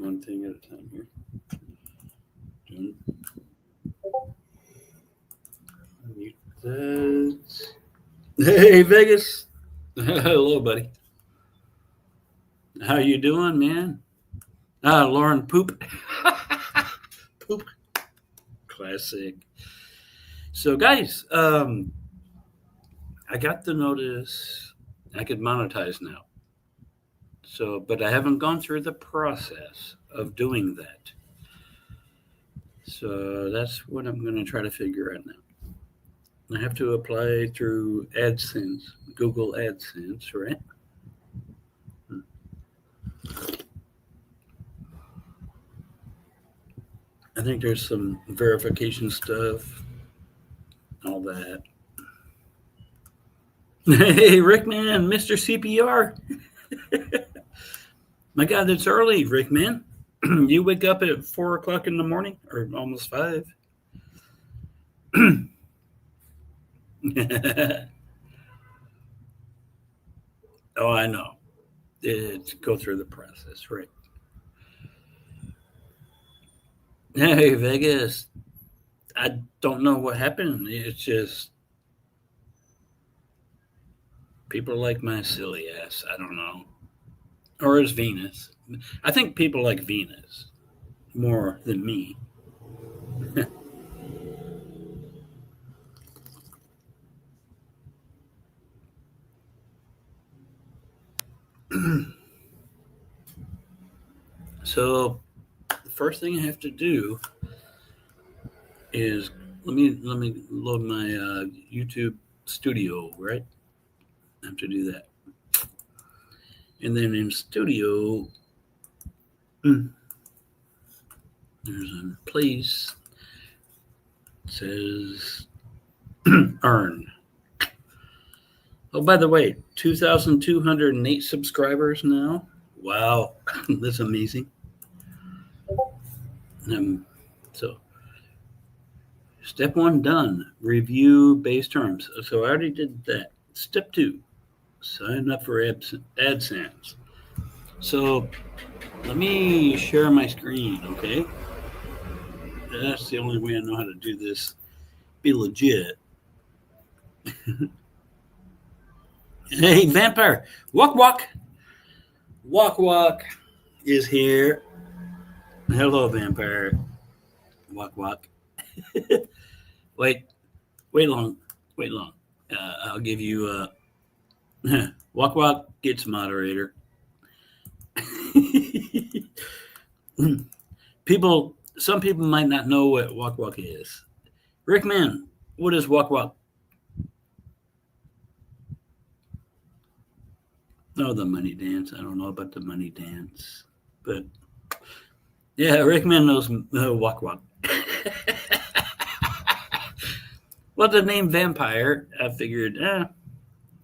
one thing at a time here. Mute that. Hey, Vegas. Hello, buddy. How you doing, man? Lauren Poop. Poop. Classic. So, guys, I got the notice I could monetize now. So, but I haven't gone through the process of doing that. So that's what I'm going to try to figure out now. I have to apply through AdSense, Google AdSense, right? I think there's some verification stuff, all that. Hey, Rickman, Mr. CPR. My God, it's early, Rickman. You wake up at 4 o'clock in the morning, or almost 5. Oh, I know. It's go through the process, right? Hey, Vegas. I don't know what happened. It's just people like my silly ass. I don't know. Or is Venus? I think people like Venus more than me. So the first thing I have to do is let me load my YouTube studio, right? I have to do that. And then in studio, there's a place that says earn. Oh, by the way, 2,208 subscribers now. Wow, that's amazing. So, step 1 done. Review base terms. So I already did that. Step 2, sign up for AdSense. So let me share my screen, okay? That's the only way I know how to do this. Be legit. Hey, Vampire. Walk, walk. Walk, walk is here. Hello, Vampire. Walk, walk. Wait long. I'll give you Walk, walk gets moderator. Some people might not know what walk, walk is. Rickman, what is walk, walk? Oh, the money dance. I don't know about the money dance, but yeah, Rickman knows walk, walk. Well, the name Vampire, I figured,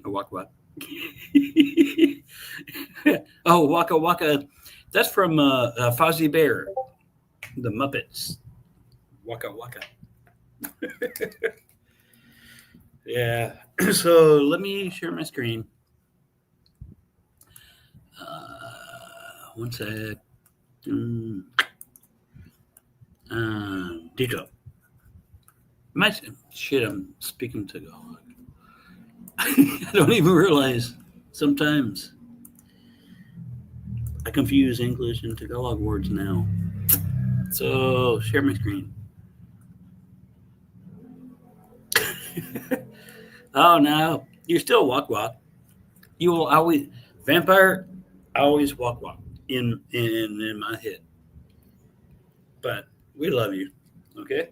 walk, walk. Oh, Waka Waka. That's from Fozzie Bear, the Muppets. Waka Waka. Yeah. So let me share my screen. One sec. Dito. Shit, I'm speaking Tagalog. I don't even realize sometimes I confuse English and Tagalog words now. So share my screen. Oh, no, you're still walk, walk. You will always Vampire. Always walk, walk in my head. But we love you, okay?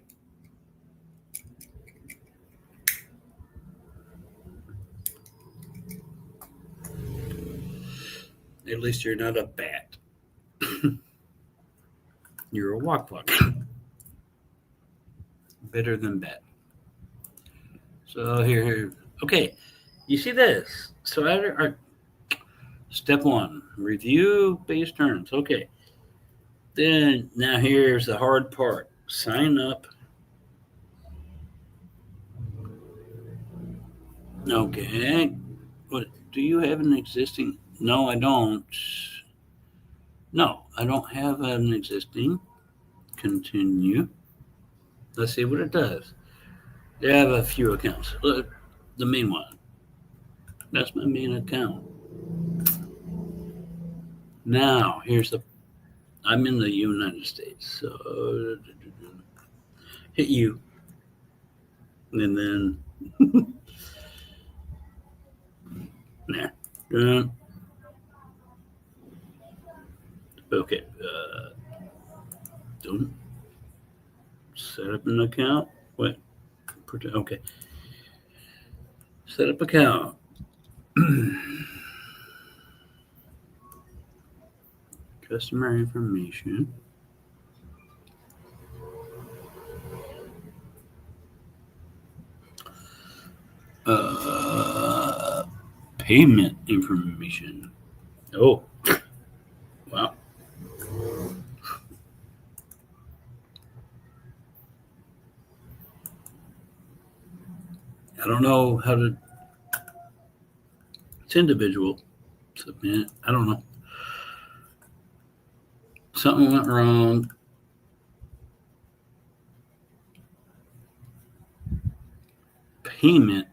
At least you're not a bat. You're a walk, walk. Better than bat. So here. Okay, you see this? So step 1, review base terms. Okay. Then now here's the hard part. Sign up. Okay. What do you have an existing? No, I don't. No, I don't have an existing. Continue. Let's see what it does. I have a few accounts. The main one. That's my main account. Now, I'm in the United States. So, hit you. And then, nah. Okay. Don't set up an account. Wait. Okay. Set up account. Customer information. Payment information. Oh, wow. I don't know how to. It's individual. Submit. I don't know. Something went wrong. Payment.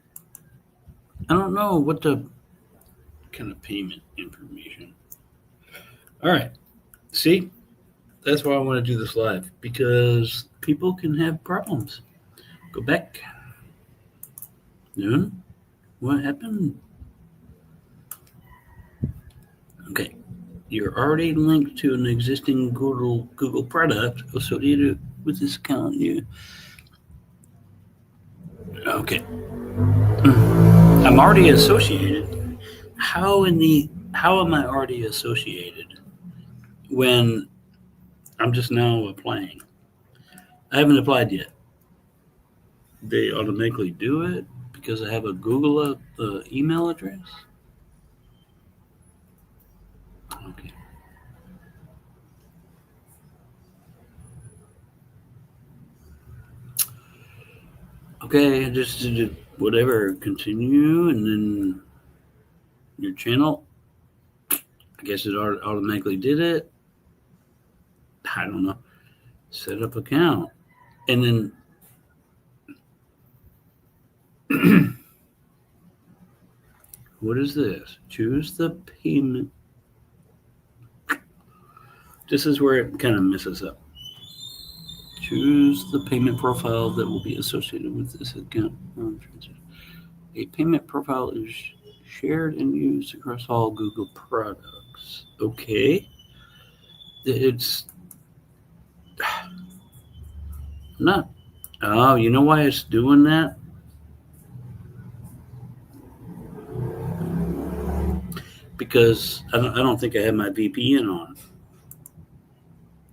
I don't know what the kind of payment information. All right. See, that's why I want to do this live, because people can have problems. Go back. Noon. What happened? Okay. You're already linked to an existing Google product associated with this account. Okay. I'm already associated. How am I already associated when I'm just now applying? I haven't applied yet. They automatically do it because I have a Google email address. Okay. Okay, just whatever. Continue, and then your channel. I guess it automatically did it. I don't know. Set up account, and then what is this? Choose the payment. This is where it kind of messes up. Choose the payment profile that will be associated with this account. A payment profile is shared and used across all Google products. Okay. It's not. Oh, you know why it's doing that? Because I don't think I have my VPN on.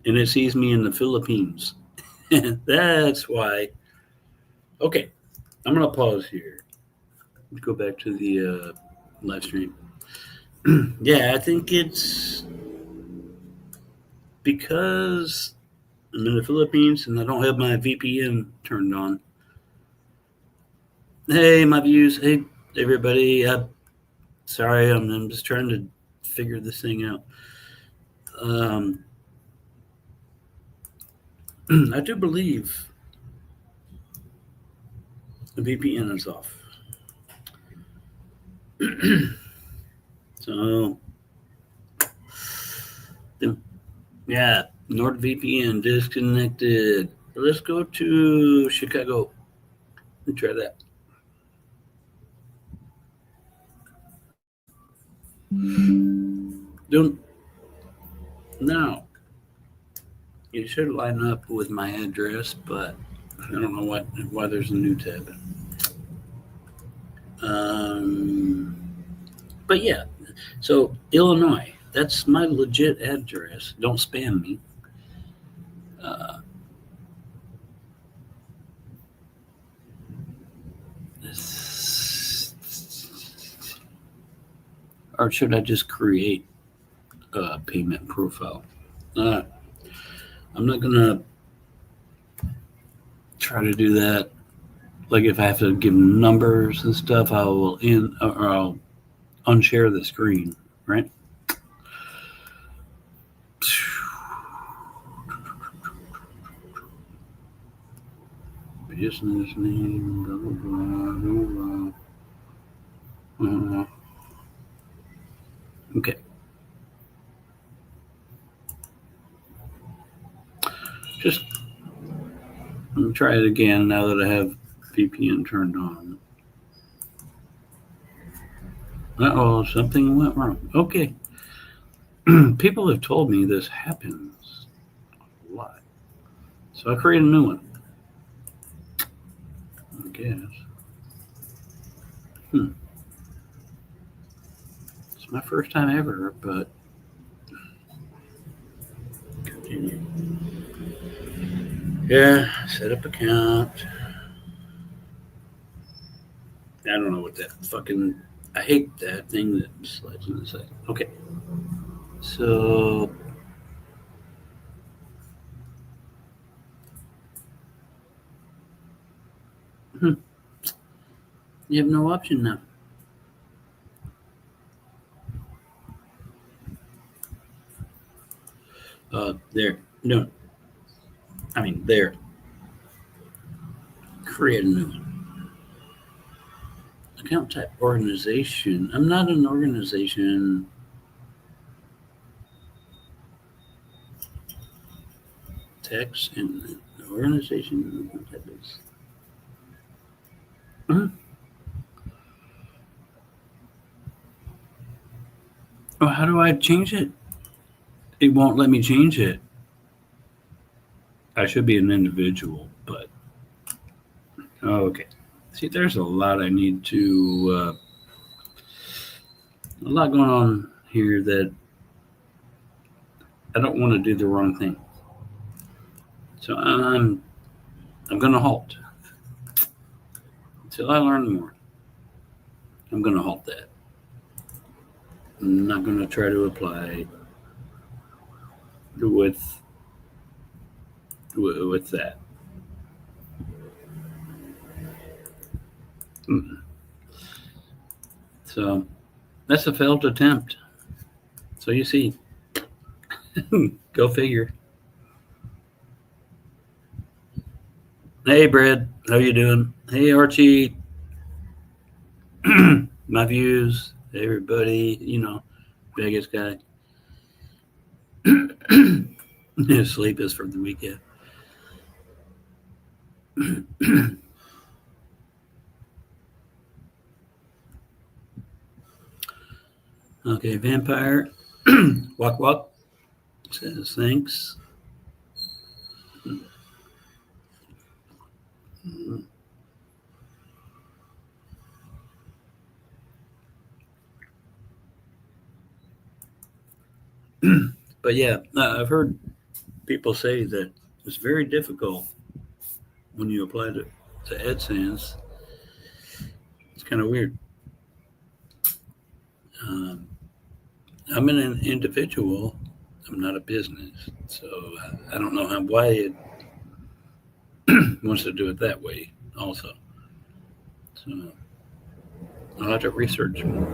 And it sees me in the Philippines. That's why. Okay. I'm going to pause here. Go back to the live stream. Yeah, I think it's because I'm in the Philippines and I don't have my VPN turned on. Hey, my views. Hey, everybody. Sorry, I'm just trying to figure this thing out. I do believe the VPN is off. So, yeah, NordVPN disconnected. Let's go to Chicago and try that. Now, it should line up with my address, but I don't know why there's a new tab. But yeah, so Illinois, that's my legit address. Don't spam me. Or should I just create a payment profile? I'm not gonna try to do that. Like if I have to give numbers and stuff, I'll unshare the screen, right? Business name, blah, blah, blah, blah, blah. Okay. Just let me try it again now that I have VPN turned on. Uh-oh, something went wrong. Okay. People have told me this happens a lot. So I create a new one. I guess. It's my first time ever, but continue. Yeah, set up account. I don't know what that fucking. I hate that thing that slides in the side. Okay. So. You have no option now. There. No. I mean, there. Create a new one. Account type organization. I'm not an organization. Text and organization. Uh-huh. Oh, how do I change it? It won't let me change it. I should be an individual, but okay. See, there's a lot I need to. A lot going on here that I don't want to do the wrong thing. So I'm going to halt until I learn more. I'm going to halt that. I'm not going to try to apply with that. So that's a failed attempt. So you see, go figure. Hey, Brad, how you doing? Hey, Archie. My views, everybody, Vegas guy. Sleep is for the weekend. Okay, Vampire. Walk Walk says thanks. But yeah, I've heard people say that it's very difficult when you apply to AdSense. It's kind of weird. Um, I'm an individual. I'm not a business, so I don't know why it wants to do it that way. Also, so I'll have to research more.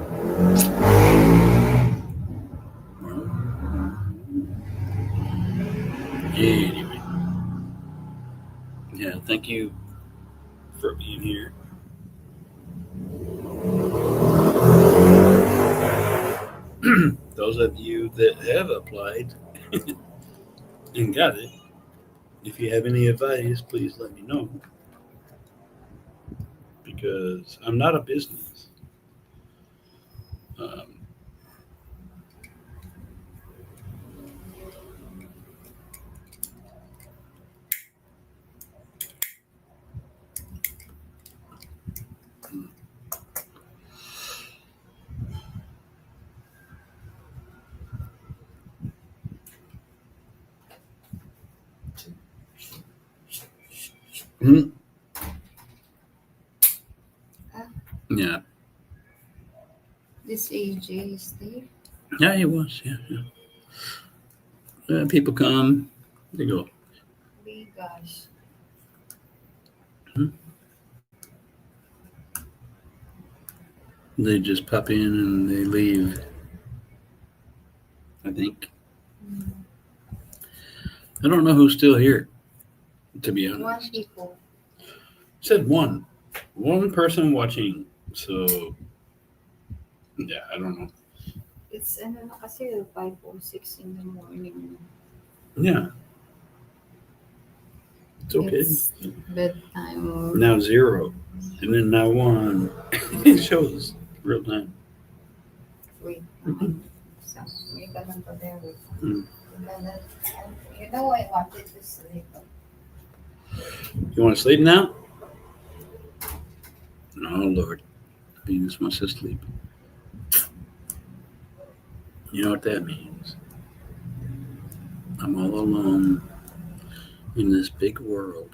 Anyway, yeah, thank you for being here. Those of you that have applied and got it, if you have any advice, please let me know. Because I'm not a business. Um, yeah. This AJ is there? Yeah, he was. Yeah. People come, they go. Hey gosh. They just pop in and they leave. I think. I don't know who's still here, to be honest. One people. said one person watching. So yeah, I don't know. It's ano na kasi 5:06 in the morning. Yeah, it's okay. It's bedtime. Now 0, and then now 1. It shows real time. Wait. May ganun pa there. Wait. Mm. You know I wanted to sleep. You want to sleep now? Oh Lord, he just wants to sleep. You know what that means? I'm all alone in this big world.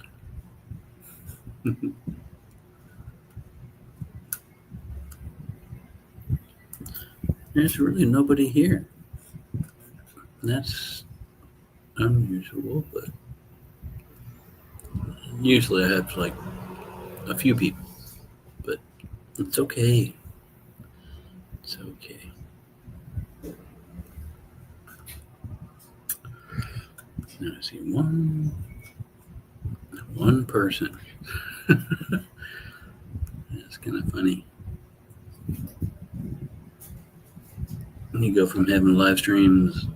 There's really nobody here. That's unusual, but usually I have like a few people, but it's okay. It's okay. Now I see one person. It's kind of funny. You go from having live streams,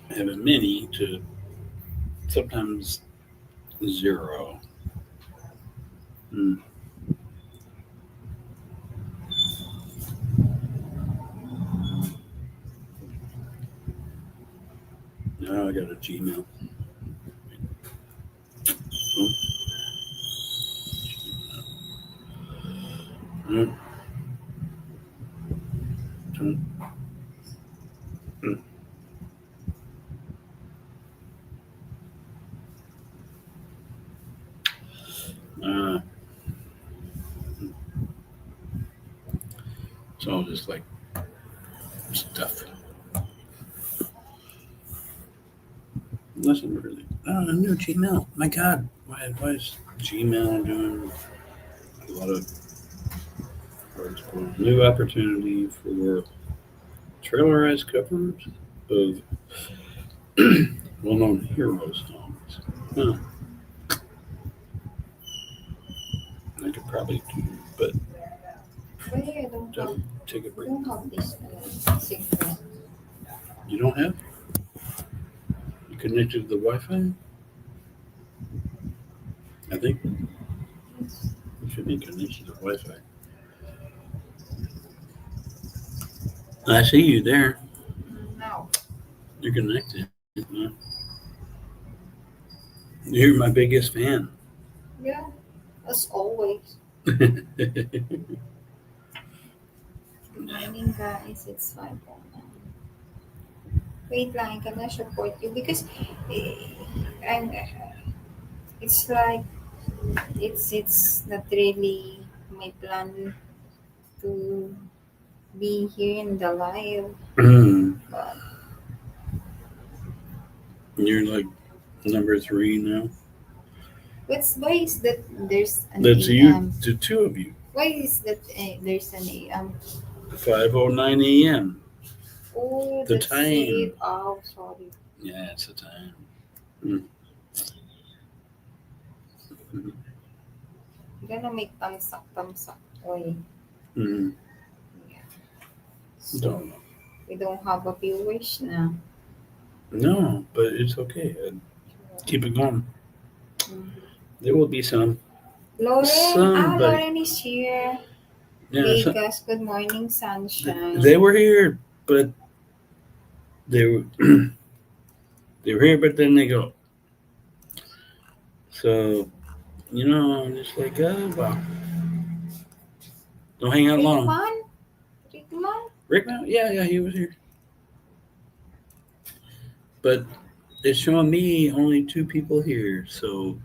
having many, to sometimes 0. Now I got a Gmail. Oh. Mm. Uh, it's all just like stuff. Nothing really. Oh, a new Gmail. My God, why is Gmail doing a lot of new opportunity for trailerized covers of well-known hero songs? Huh. I could probably do, but Why I don't have, take a I break. don't have this signal. You don't have? You connected to the Wi-Fi? I think you should be connected to Wi-Fi. I see you there. No. You're connected. Yeah. You're my biggest fan. Yeah. As always. Good Good morning, guys. It's 5:09. Wait lang, I cannot support you because I'm. It's like it's not really my plan to be here in the live, but You're like number 3 now. why is that there's an That's AM? you, the two of you. Why is that there's an AM? 5:09 a.m. Oh, The that's time. it. Oh, sorry. Yeah, it's the time. Gonna make thumbs up. Oy. Mm-hmm. Yeah. So Don't know. we don't have a viewers now. No, but it's okay. Keep it going. Mhm. There will be some. Lauren, Lauren is here. Yeah, Vegas, good morning, sunshine. they were here, but they were they were here, but then they go. So, I'm just like, oh, wow. Don't hang out long. Rickman? Yeah, he was here. But it's showing me only 2 people here, so.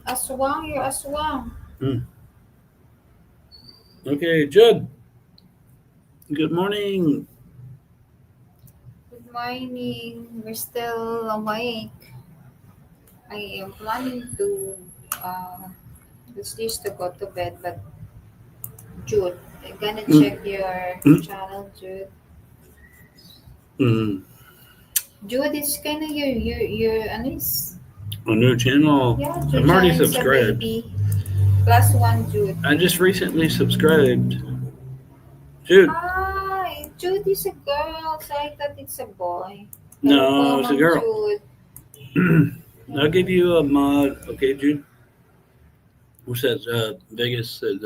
Aswang, you're Aswang. Okay, Judd. Good morning. Good morning. We're still awake. I am planning to just to go to bed, but Jude, I'm gonna check your channel, Jude. Jude is kind of your ano is A new channel? Yeah, I'm already Jujan's a subscribed. baby. +1 Jude. I just recently subscribed. Jude. Ah, Jude is a girl, so I thought it's a boy. No, Hello po, it's a Ma'am girl. Jude. I'll give you a mod. Okay, Jude. Who said Vegas said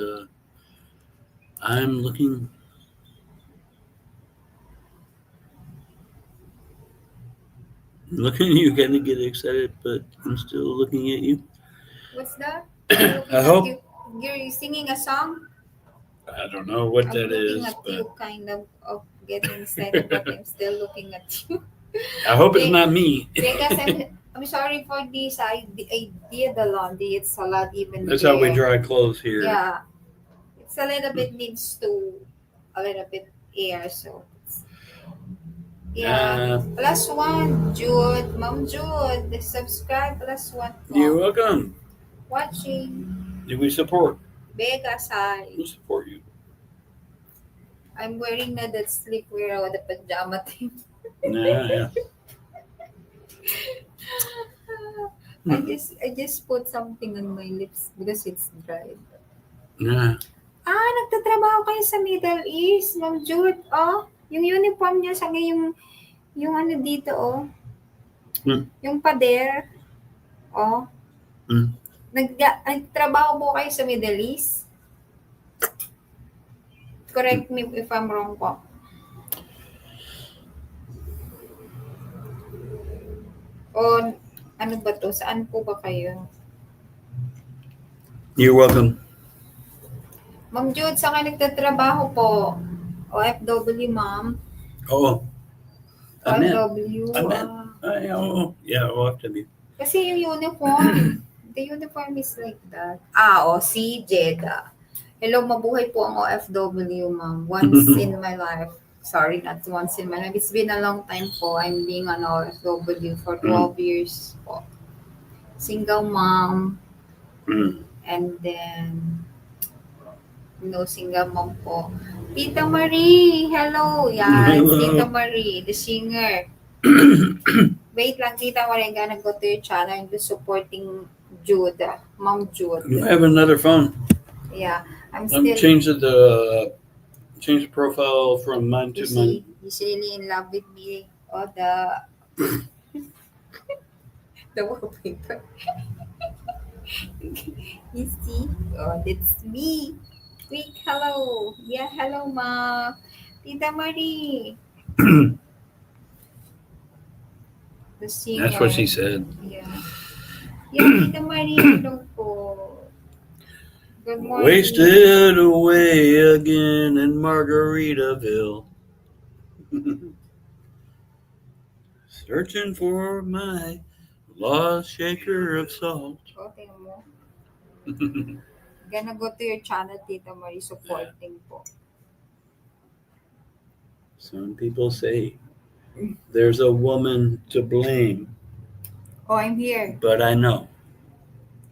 I'm looking at you, gonna get excited, but I'm still looking at you. What's that? I'm looking I at hope. you. You're singing a song? I don't know what I'm that looking is, at but you, kind of getting excited, but I'm still looking at you. I hope it's Be- not me. Because I'm sorry for this. I did the laundry. It's a lot even That's how we there. dry clothes here. Yeah, it's a little bit needs to a little bit air. So yeah, +1 Jude, Mom Jude, subscribe +1. You're welcome. Watching. Do we support? Vegas, hi. We support you. I'm wearing na that sleepwear or the pajama thing. Yeah. I just put something on my lips because it's dried. Yeah. Ah, nagtatrabaho kayo sa Middle East, Ma'am Jude. Oh, yung uniform niya sa yung ano dito, oh. Yung pader. Oh. Nagtrabaho po kayo sa Middle East? Correct me if I'm wrong po. O ano ba to? Saan po ba kayo? You're welcome. Ma'am Jude, saan ka nagtatrabaho po? OFW, ma'am. Oh. OFW. Yeah, OFW. Kasi yung uniform, the uniform is like that. Si Jeddah. Hello, mabuhay po ang OFW, ma'am. Once in my life. Sorry, not once in my life. It's been a long time po. I'm being an OFW for 12 years po. Single mom. And then, single mom po. Tita Marie, hello. Yeah, it's Tita Marie, the singer. Wait lang, Tita Marie, I'm gonna go to your channel and be supporting Jude, Mom Jude. You have another phone. Yeah, I'm change the profile from mine to mine. He's really in love with me. Oh, the wallpaper. You see? Oh, that's me. Quick, hello. Yeah, hello, Ma. Tita Marie. The singer. That's what she said. Yeah. Yeah, Tita Marie, hello po. Good morning. Wasted away again in Margaritaville. Searching for my lost shaker of salt. Okay mo. Gonna go to your channel, Tita Marie, supporting po. Some people say there's a woman to blame. Oh, I'm here. But I know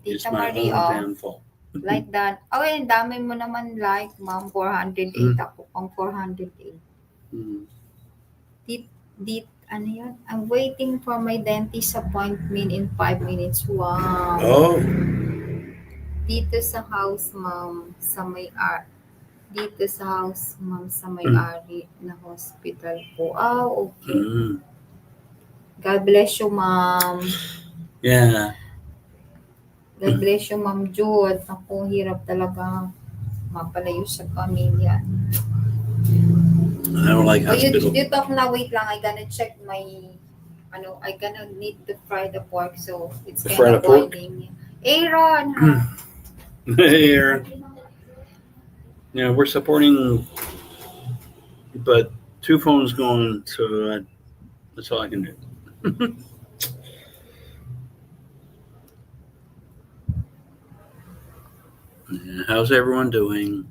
Tita it's my Marie, own damn fault. Like that. Okay, dami mo naman like, ma'am. 408 ako. Pang 408. Ano yun? I'm waiting for my dentist appointment in 5 minutes. Wow. Oh. Dito sa house, ma'am, sa may-ari na hospital po. Okay. God bless you, ma'am. Yeah. God bless you, Ma'am Jude. Ako, hirap talaga mapalayo sa pamilya. I don't like hospital. You talk na, wait lang. I gonna check my, I gonna need to fry the pork, so it's kind of boiling. Aaron! Hey, Aaron. Yeah, we're supporting, but 2 phones going, so that's all I can do. How's everyone doing?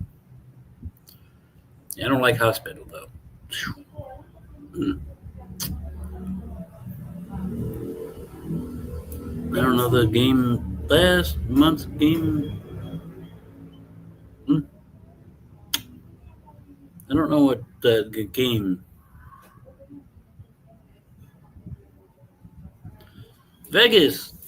I don't like hospital though. I don't know the game, last month's game. I don't know what the game. Vegas,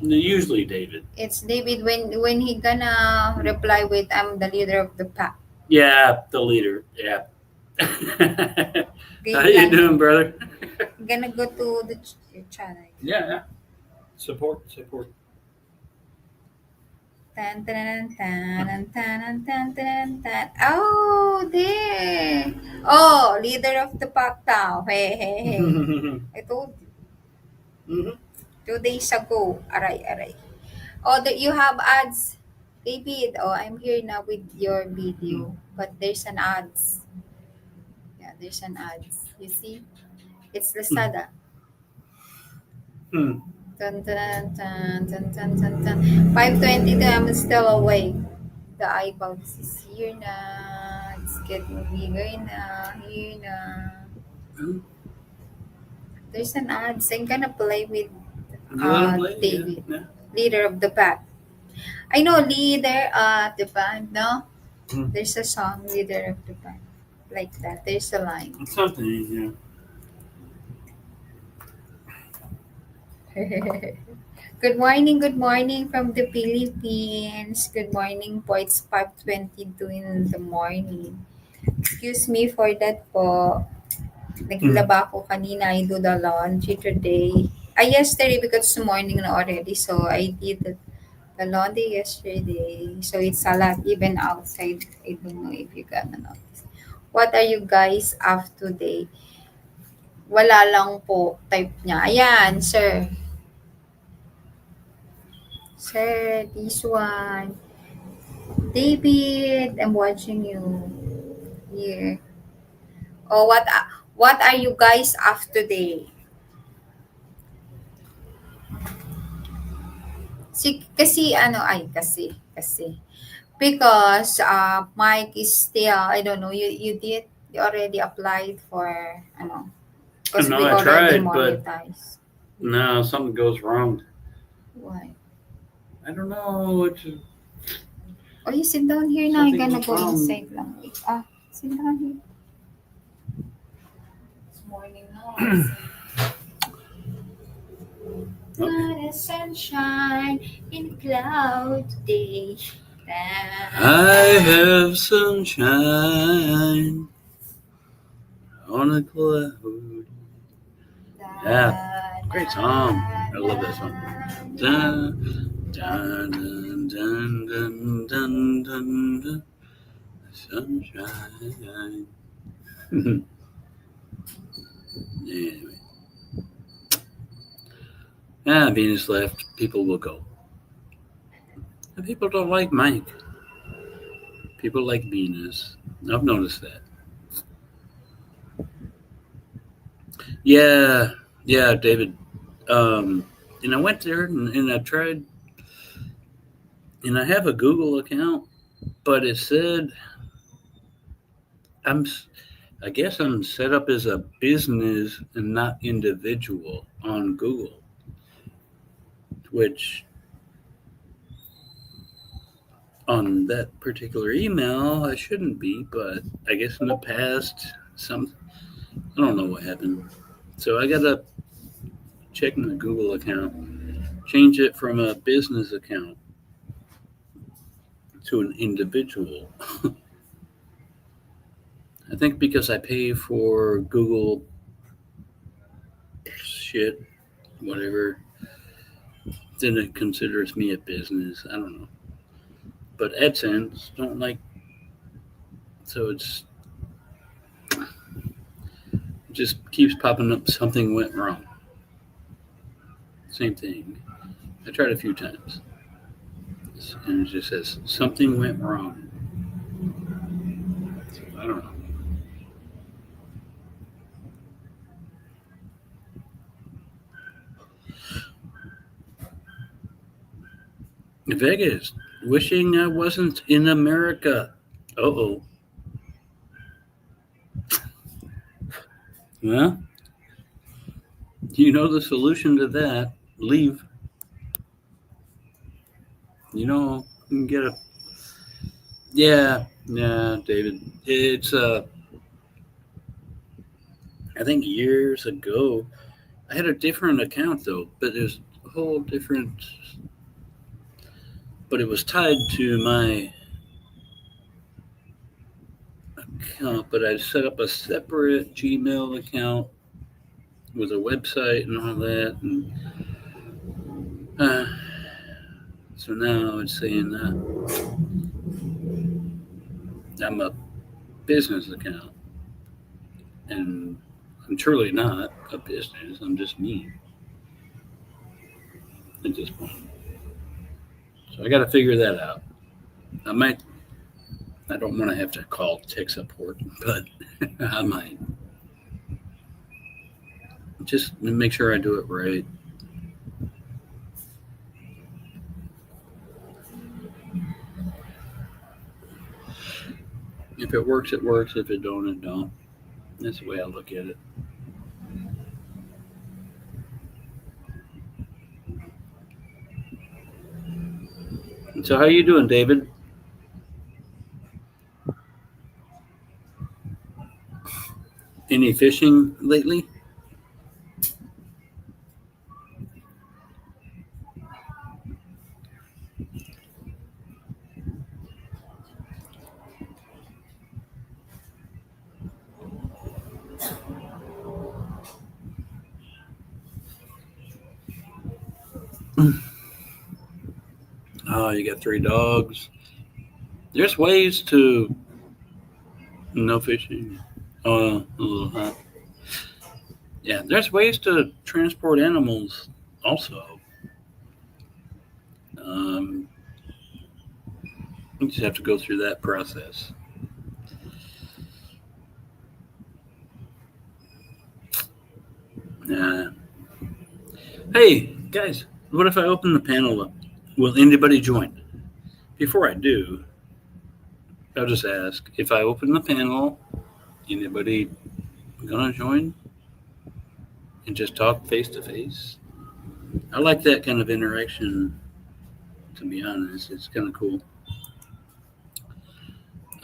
Usually David. It's David when he gonna reply with I'm the leader of the pack. Yeah, the leader. Yeah. How you Ganyan. doing, brother? Gonna go to the channel. Yeah. Support. Tan, tan, tan, tan, tan, tan, tan. Oh, there. Oh, leader of the pack now. Hey, hey, hey. I told you. Mhm. 2 days ago. Aray, aray. Oh, you have ads. David, oh, I'm here now with your video. But there's an ads. Yeah, there's an ads. You see? It's Lazada. Hmm. Dun, dun, dun, dun, dun, dun, dun. 5:22, I'm still awake. The eyebags is here na. It's getting bigger na. Here na. There's an ads. I'm gonna play with You let him play? David, Yeah. leader of the pack. I know leader the band, no? Hmm. There's a song, leader of the band. Like that. There's a line. It's something, yeah. Good morning from the Philippines. Good morning po. It's 5:22 in the morning. Excuse me for that po. Naglaba ako kanina. I do the laundry today. Yesterday because morning na already. So, I did the laundry yesterday. So, it's a lot even outside. I don't know if you gonna notice. What are you guys up today? Wala lang po. Type niya. Ayan, sir. Sir, this one. David, I'm watching you here. Oh, what are you guys up today? Kasi because Mike is still, I don't know, you already applied for because No, we I already tried, but monetize. no, something goes wrong. Why? I don't know. Oh, you sit down here now. I'm Something gonna goes go wrong. inside lang. Wait. Sit down here. It's morning now. Not a sunshine in a cloud day. I have sunshine on a cloud. Yeah, great song. I love that song. Dun, dun, dun, dun, dun, dun, dun, dun. Sunshine. Anyway. Venus left. People will go. And people don't like Mike. People like Venus. I've noticed that. Yeah, David. And I went there and I tried, and I have a Google account, but it said I guess I'm set up as a business and not individual on Google, which on that particular email I shouldn't be, but I guess in the past I don't know what happened. So I gotta check my Google account, change it from a business account to an individual. I think because I pay for Google shit, whatever, then it considers me a business. I don't know. But AdSense don't like, so it just keeps popping up. Something went wrong. Same thing. I tried a few times, and it just says something went wrong. So I don't know. Vegas, wishing I wasn't in America. Oh. Well, you know the solution to that. Leave. You know, you can get a. Yeah, David. It's I think years ago, I had a different account though, but there's a whole different, but it was tied to my account, but I set up a separate Gmail account with a website and all that. And so now it's saying I'm a business account, and I'm truly not a business. I'm just me at this point. So I got to figure that out. I don't want to have to call tech support, but I might. Just make sure I do it right. If it works, it works. If it don't, it don't. That's the way I look at it. So how you doing, David? Any fishing lately? Oh, you got 3 dogs. There's ways to no fishing. Oh, a little hot. Yeah, there's ways to transport animals also. You just have to go through that process. Hey, guys, what if I open the panel up? Will anybody join? Before I do, I'll just ask, if I open the panel, anybody gonna join and just talk face to face? I like that kind of interaction, to be honest. It's kind of cool.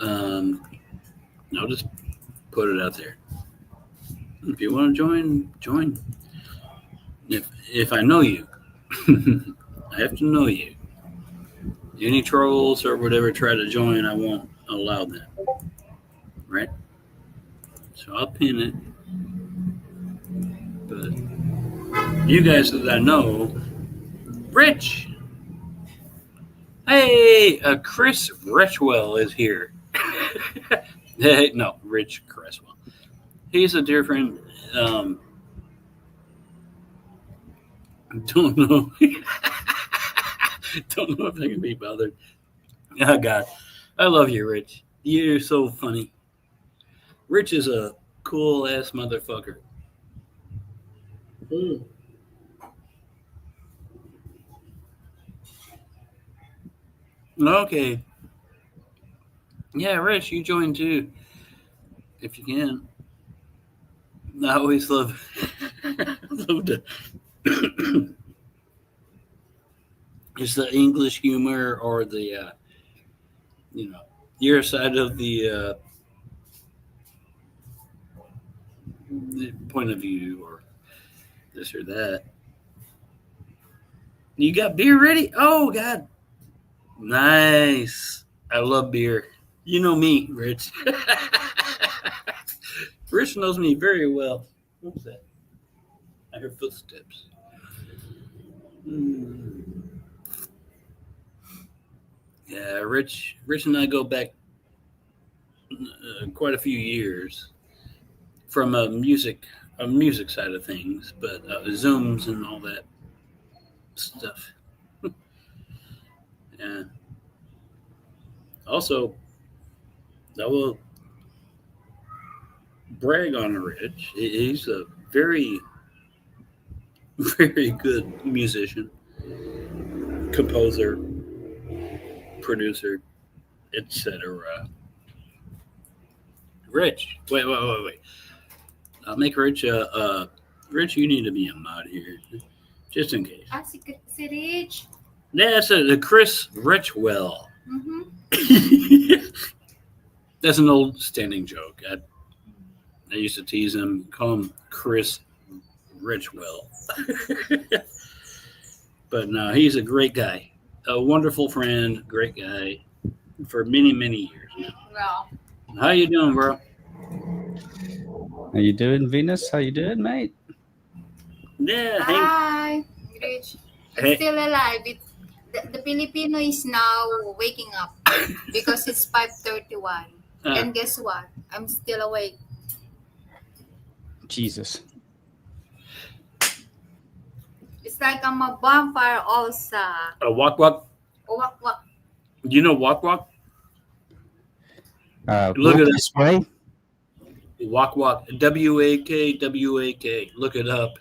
I'll just put it out there. If you want to join. If I know you, I have to know you. Any trolls or whatever try to join, I won't allow them. Right? So I'll pin it. But you guys that I know, Rich. Hey, Chris Retchwell is here. Hey, no, Rich Cresswell. He's a dear friend. Don't know. Don't know if I can be bothered. Oh, God. I love you, Rich. You're so funny. Rich is a cool-ass motherfucker. Okay. Yeah, Rich, you join too. If you can. I always love to it's the English humor or the your side of the point of view or this or that. You got beer ready? Oh, God. Nice. I love beer. You know me, Rich. Rich knows me very well. What's that? I hear footsteps. Yeah, Rich and I go back quite a few years from a music side of things, but Zooms and all that stuff. Yeah. Also, I will brag on Rich. He's a very, very good musician, composer, producer, etc. Rich, wait. I'll make Rich. Rich, you need to be a mod here, just in case. Si Rich. That's a Chris Richwell. Mm-hmm. That's an old standing joke. I used to tease him, call him Chris Richwell. But no, he's a great guy, a wonderful friend, great guy for many, many years now. Well, How you doing, bro? How you doing, Venus? How you doing, mate? Yeah, hi, Rich. It's Hey. still alive. The Filipino is now waking up because it's 5:31. And guess what? I'm still awake. Jesus. It's like I'm a vampire also. Walk walk. What? Do you know walk walk? Look Look at this way. Walk walk. WAK WAK. Look it up.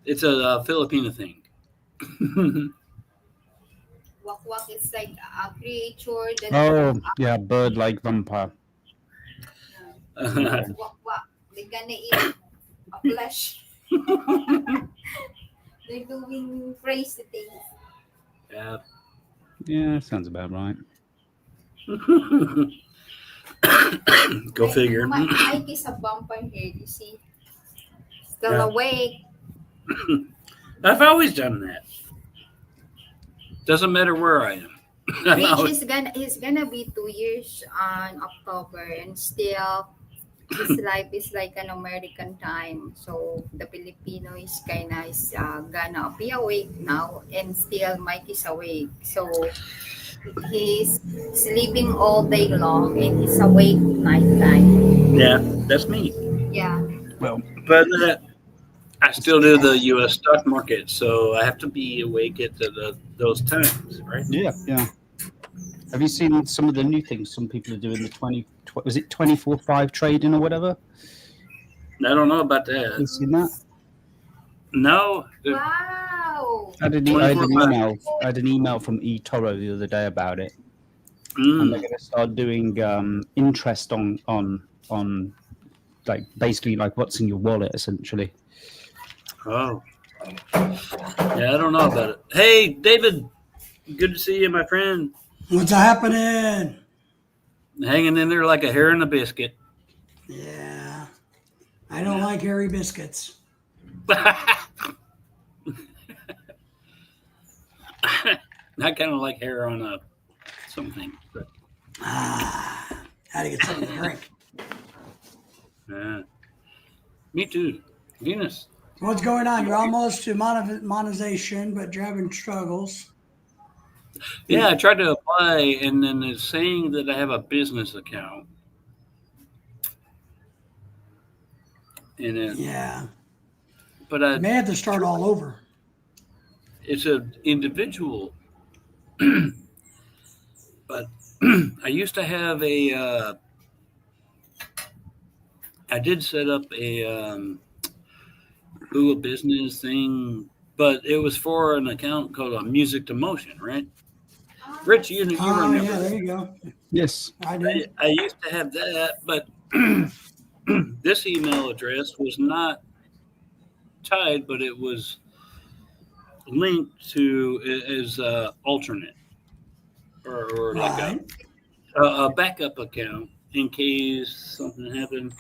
It's a Filipino thing. Wak is like a creature that Oh, yeah, bird-like vampire. wak. They're gonna eat a flesh. They're doing crazy things. Yeah. Yeah, sounds about right. Go figure. Mike is a vampire here, you see. Still Yeah. awake. I've always done that. Doesn't matter where I am. Rich he's gonna be 2 years on October, and still his life is like an American time. So the Filipino is gonna be awake now, and still Mike is awake. So he's sleeping all day long, and he's awake nighttime. Yeah, that's me. Yeah. Well, But I still do the U.S. stock market, so I have to be awake at those times, right? yeah. Have you seen some of the new things some people are doing? Was it 24/5 trading or whatever? I don't know about Have you that. seen that? Wow. No. I had an email from eToro the other day about it, and they're going to start doing interest on like basically like what's in your wallet, essentially. Oh. Yeah, I don't know about it. Hey, David. Good to see you, my friend. What's happening? Hanging in there like a hair in a biscuit. Yeah. I don't like hairy biscuits. I kind of like hair on something. But, Had to get something to drink. me too. Venus. What's going on? You're almost to monetization, but you're having struggles. Yeah, I tried to apply, and then it's saying that I have a business account. And Yeah. but You may have to start all over. it's an individual. But I used to have I did set up a Google business thing, but it was for an account called a Music to Motion, right? Rich, you Oh, remember? yeah, there you go. Yes. I do. I used to have that, but this email address was not tied, but it was linked to as alternate or like Right. a backup account in case something happened.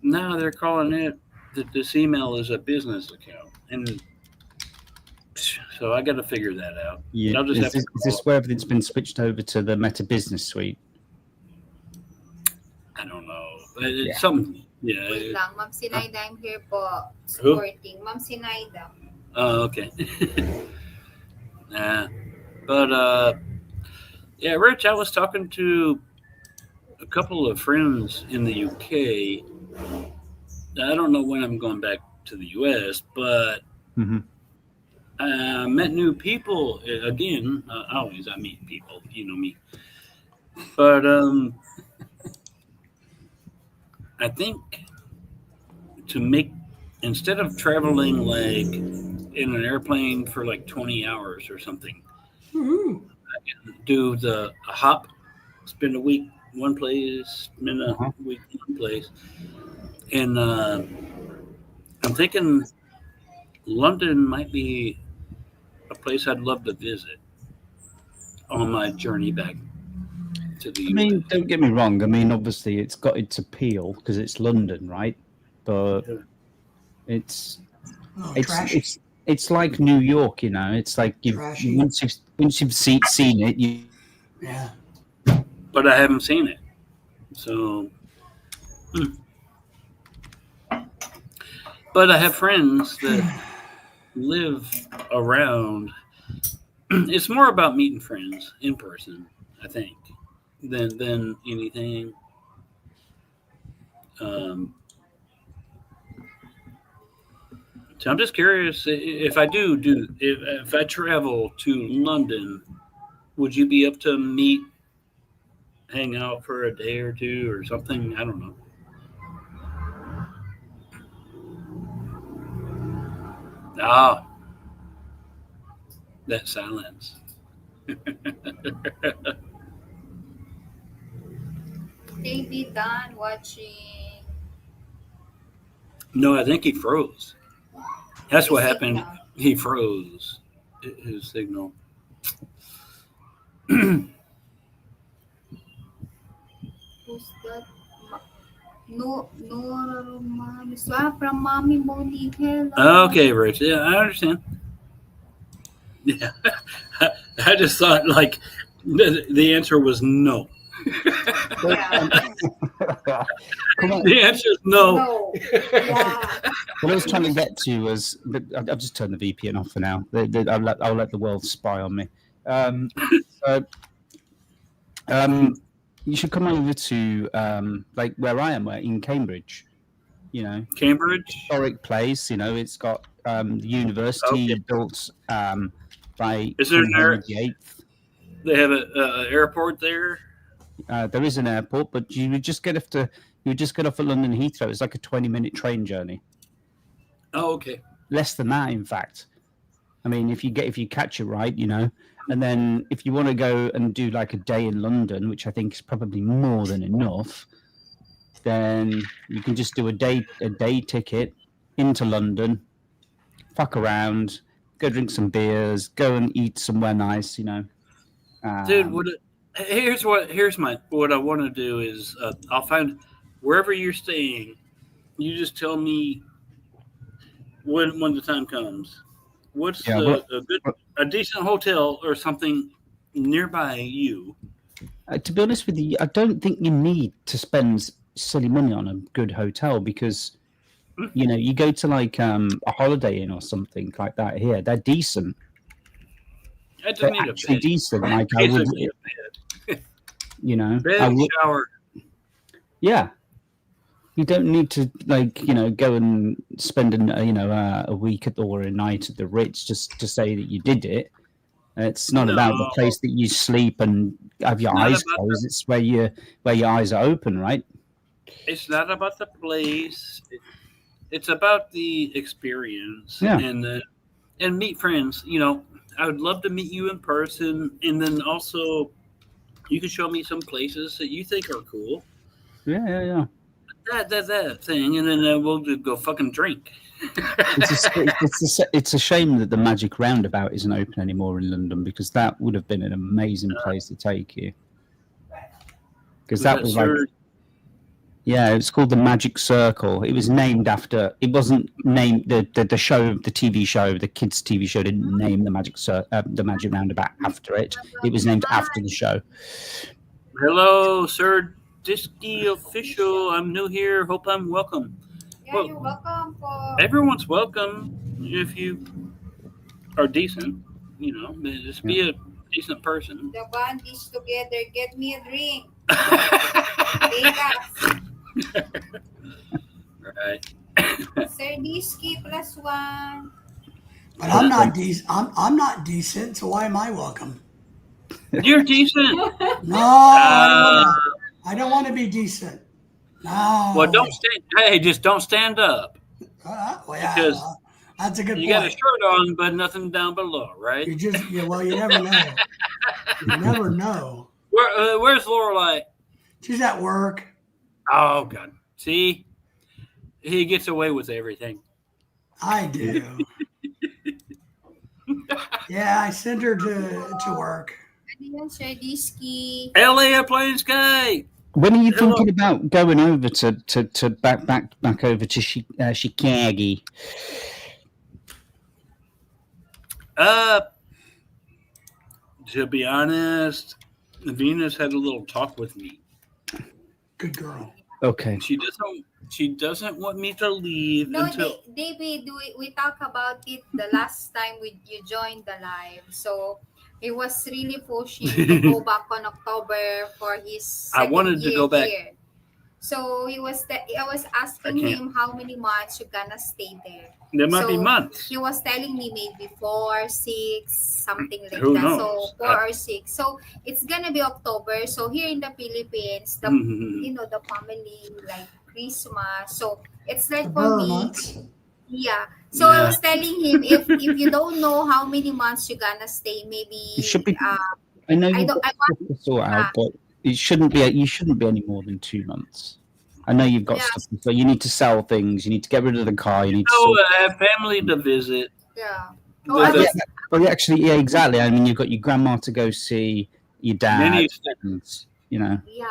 Now they're calling it that this email is a business account, and so I got to figure that out. Yeah. I'll just have Is to this where everything's been switched over to the Meta Business Suite? I don't know. It's Yeah. something. Yeah. Wait lang, Ma'am Sinaida, I'm here po supporting. Ma'am Sinaida. Oh, okay. But yeah, Rich, I was talking to a couple of friends in the UK. I don't know when I'm going back to the US, but I met new people again. Always I meet people, you know me. But I think to make, instead of traveling like in an airplane for like 20 hours or something, Woo-hoo. do a hop, spend a week one place, spend a week one place. And I'm thinking London might be a place I'd love to visit on my journey back to the US. I mean, don't get me wrong. I mean, obviously, it's got its appeal because it's London, right? But It's Trashy. it's like New York, you know. It's like Trashy. once you've seen it, you. Yeah. But I haven't seen it, so. But I have friends that live around. It's more about meeting friends in person, I think, than anything. Um, so I'm just curious if I if I travel to London, would you be up to meet, hang out for a day or two or something? I don't know. Ah, that silence. They be done watching No, I think he froze. That's the what happened. signal. He froze his signal. Who's that? No, mommy. Swap from mommy Monique. Hello. Okay, Rich. Yeah, I understand. Yeah, I just thought like the answer was no. Yeah. Come on. The answer is no. No. Yeah. What I was trying to get to was, I've just turned the VPN off for now. I'll let the world spy on me. You should come over to like where I am, in Cambridge. You know, Cambridge. historic place. You know, it's got the university Okay. built by Is there King an Henry VIII. They have an airport there. There is an airport, but you would just get off at London Heathrow. It's like a 20-minute train journey. Oh, okay. Less than that, in fact. I mean, if you catch it right, you know, and then if you want to go and do like a day in London, which I think is probably more than enough, then you can just do a day ticket into London, fuck around, go drink some beers, go and eat somewhere nice, you know. Dude, here's what I want to do is I'll find wherever you're staying. You just tell me when the time comes. What's a decent hotel or something nearby you? To be honest with you, I don't think you need to spend silly money on a good hotel because, you know, you go to like a Holiday Inn or something like that here. They're decent. I just They're need actually a bed. decent. Like I would, you know, bed, shower. Yeah. You don't need to go and spend a week or a night at the Ritz just to say that you did it. It's not about the place that you sleep and have your eyes closed. It's where your eyes are open, right? It's not about the place. It's about the experience. Yeah. And meet friends. You know, I would love to meet you in person, and then also you can show me some places that you think are cool. Yeah. That thing, and then we'll just go fucking drink. It's a shame that the Magic Roundabout isn't open anymore in London because that would have been an amazing place to take you. Because that was like, it's called the Magic Circle. It was named after. It wasn't named the show, the TV show, the kids' TV show didn't name the Magic Roundabout after it. It was named after the show. Hello, Sir Disky Official. I'm new here. Hope I'm welcome. Yeah, well, you're welcome. Everyone's welcome if you are decent. You know, just be a decent person. The band is together. Get me a drink. Right. Sir Disky +1. But I'm not decent. I'm not decent. So why am I welcome? You're decent. No, I don't want to be decent. No. Well, just don't stand up. Because that's a good point. You got a shirt on, but nothing down below, right? You never know. You never know. Where's Lorelai? She's at work. Oh, God. See? He gets away with everything. I do. Yeah, I sent her to work. Sir Disky. LA Plain Sky. When are you thinking about going over to back over to Chicago? To be honest, Venus had a little talk with me. Good girl. Okay. She doesn't want me to leave until. David, we talked about it the last time you joined the live. So he was really pushing to go back on October for his second I wanted to go back. Here. So I was asking him how many months you're gonna stay there. There might be months. He was telling me maybe 4, 6, something like Who that. knows? So 4 or 6. So it's gonna be October. So here in the Philippines, the the family like Christmas. So it's like for me. Months. Yeah. So I was telling him if you don't know how many months you're gonna stay, maybe You should be. I know you've got stuff to sort out, but it shouldn't be. You shouldn't be any more than 2 months. I know you've got stuff, so you need to sell things. You need to get rid of the car. You need to have family to visit. Yeah. Actually, exactly. I mean, you've got your grandma to go see, your dad, you know. Yeah.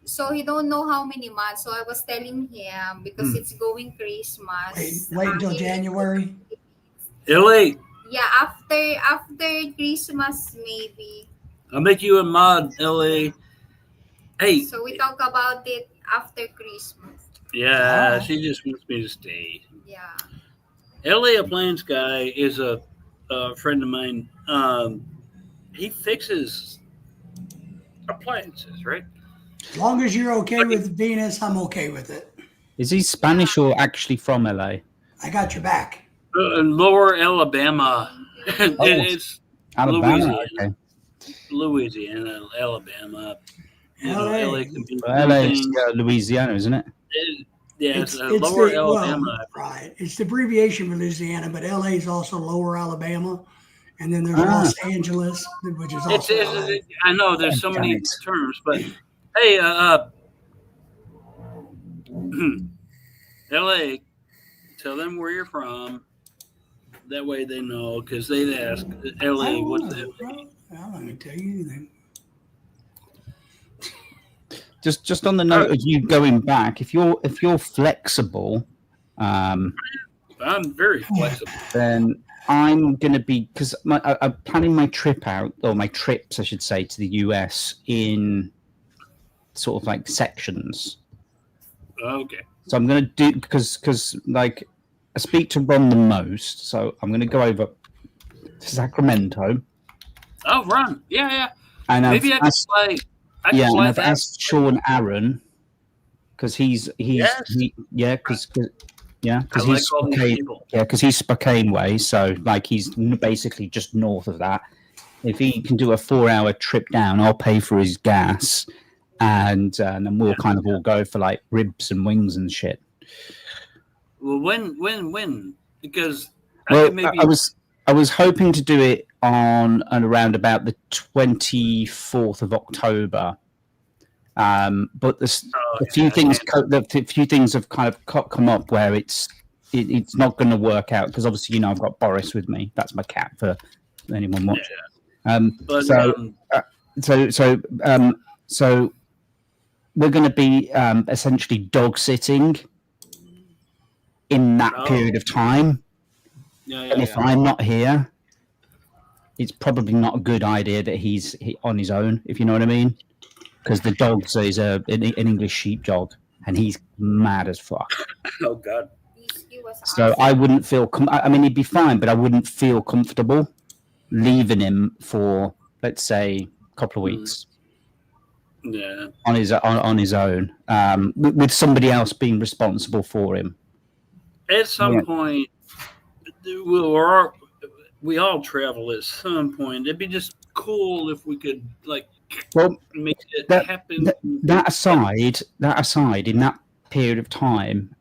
So he don't know how many months. So I was telling him because it's going Christmas. Wait until January. LA. Yeah, after Christmas maybe. I'll make you a mod, LA. Hey. So we talk about it after Christmas. Yeah, she just wants me to stay. Yeah. LA Appliance Guy is a friend of mine. He fixes appliances, right? As long as you're okay with Venus, I'm okay with it. Is he Spanish or actually from LA? I got your back. Lower Alabama. It's Alabama. Louisiana, Alabama. LA. LA is Louisiana, isn't it? Yes, Lower Alabama. Right. It's the abbreviation for Louisiana, but LA is also Lower Alabama. And then there's Los Angeles, which is also LA. I know there's so many terms, but hey, LA, tell them where you're from. That way they know, because they'd ask, LA, what's that? I'm not going to tell you anything. Just on the note of you going back, if you're flexible, I'm very flexible. Then I'm going to be, because I'm planning my trip out, or my trips, I should say, to the US in sort of like sections. Okay. So I'm going to do, because like I speak to Ron the most, so I'm going to go over to Sacramento. Oh, Ron. Yeah. And maybe I could play. And I've asked Sean Aaron, because he's because he's Spokane way, so like he's basically just north of that. If he can do a 4-hour trip down, I'll pay for his gas, and then we'll kind of all go for like ribs and wings and shit. Well, when? Because I was hoping to do it on and around about the 24th of October. But a few things have kind of come up where it's not going to work out, because obviously I've got Boris with me. That's my cat for anyone watching. So we're going to be essentially dog sitting in that period of time. And if I'm not here, it's probably not a good idea that he's on his own, if you know what I mean. Because the dog is an English sheepdog, and he's mad as fuck. Oh, God. So I wouldn't feel... I mean, he'd be fine, but I wouldn't feel comfortable leaving him for, let's say, a couple of weeks. Yeah. On his own, with somebody else being responsible for him. At some point, we all travel at some point. It'd be just cool if we could make it happen. That aside, in that period of time,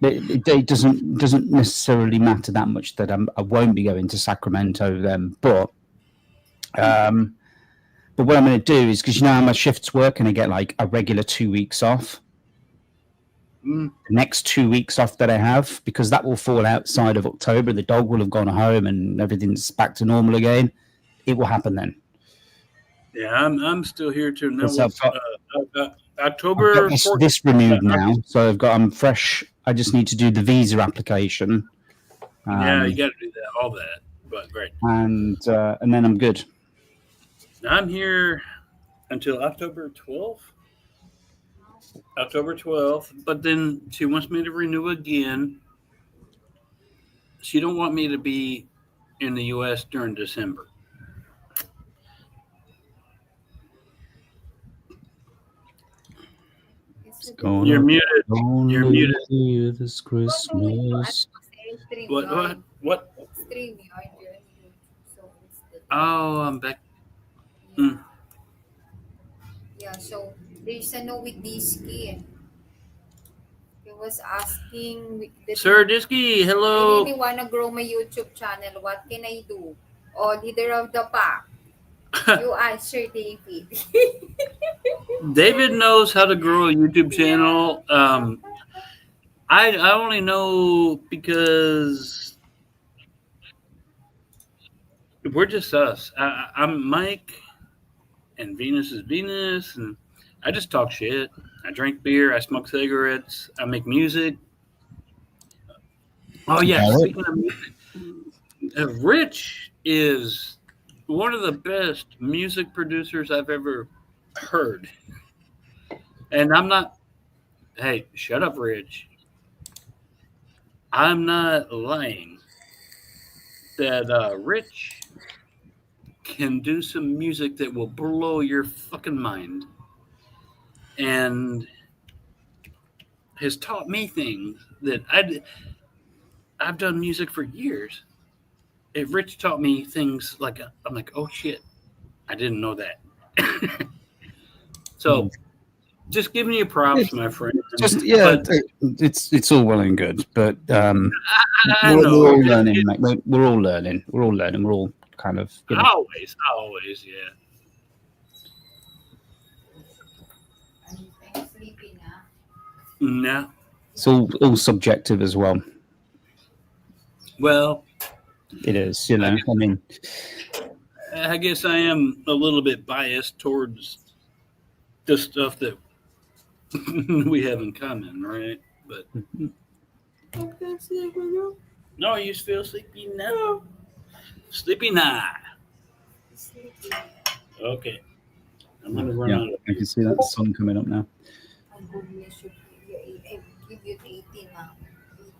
it doesn't necessarily matter that much that I won't be going to Sacramento then. But what I'm going to do is, because how my shifts work, and I get like a regular 2 weeks off. The next 2 weeks off that I have, because that will fall outside of October, the dog will have gone home and everything's back to normal again. It will happen then. Yeah, I'm still here till now. Yes, I've October got 14th. this renewed now, so I'm fresh. I just need to do the visa application. Yeah, you got to do that, all that. But great. And then I'm good. I'm here until October 12th. October 12th, but then she wants me to renew again. She don't want me to be in the U.S. during December. You're muted. You're muted. This Christmas. What? Oh, I'm back. Mm. Yeah, so there's a no with Disky. He was asking Sir Disky, hello. I really wanna grow my YouTube channel. What can I do? Oh, leader of the pack. You answer, David. David knows how to grow a YouTube channel. I only know because we're just us. I'm Mike, and Venus is Venus, and I just talk shit. I drink beer. I smoke cigarettes. I make music. Oh yeah, speaking of music, Rich is one of the best music producers I've ever heard. And I'm not. Hey, shut up, Rich. I'm not lying. That Rich can do some music that will blow your fucking mind, and has taught me things that I've done music for years. Rich taught me things like I'm like, oh shit, I didn't know that. So, just giving you props, my friend. It's all well and good, but I we're know. all learning. Mate. We're all learning. We're all kind of Always, yeah. I'm sleepy now. No. It's all subjective as well. Well, it is. You know, I mean, I guess I am a little bit biased towards the stuff that we have in common, right? But no, you feel sleepy now? Sleepy now. Okay. I'm gonna run out of I can see that sun coming up now. Give you 18 now.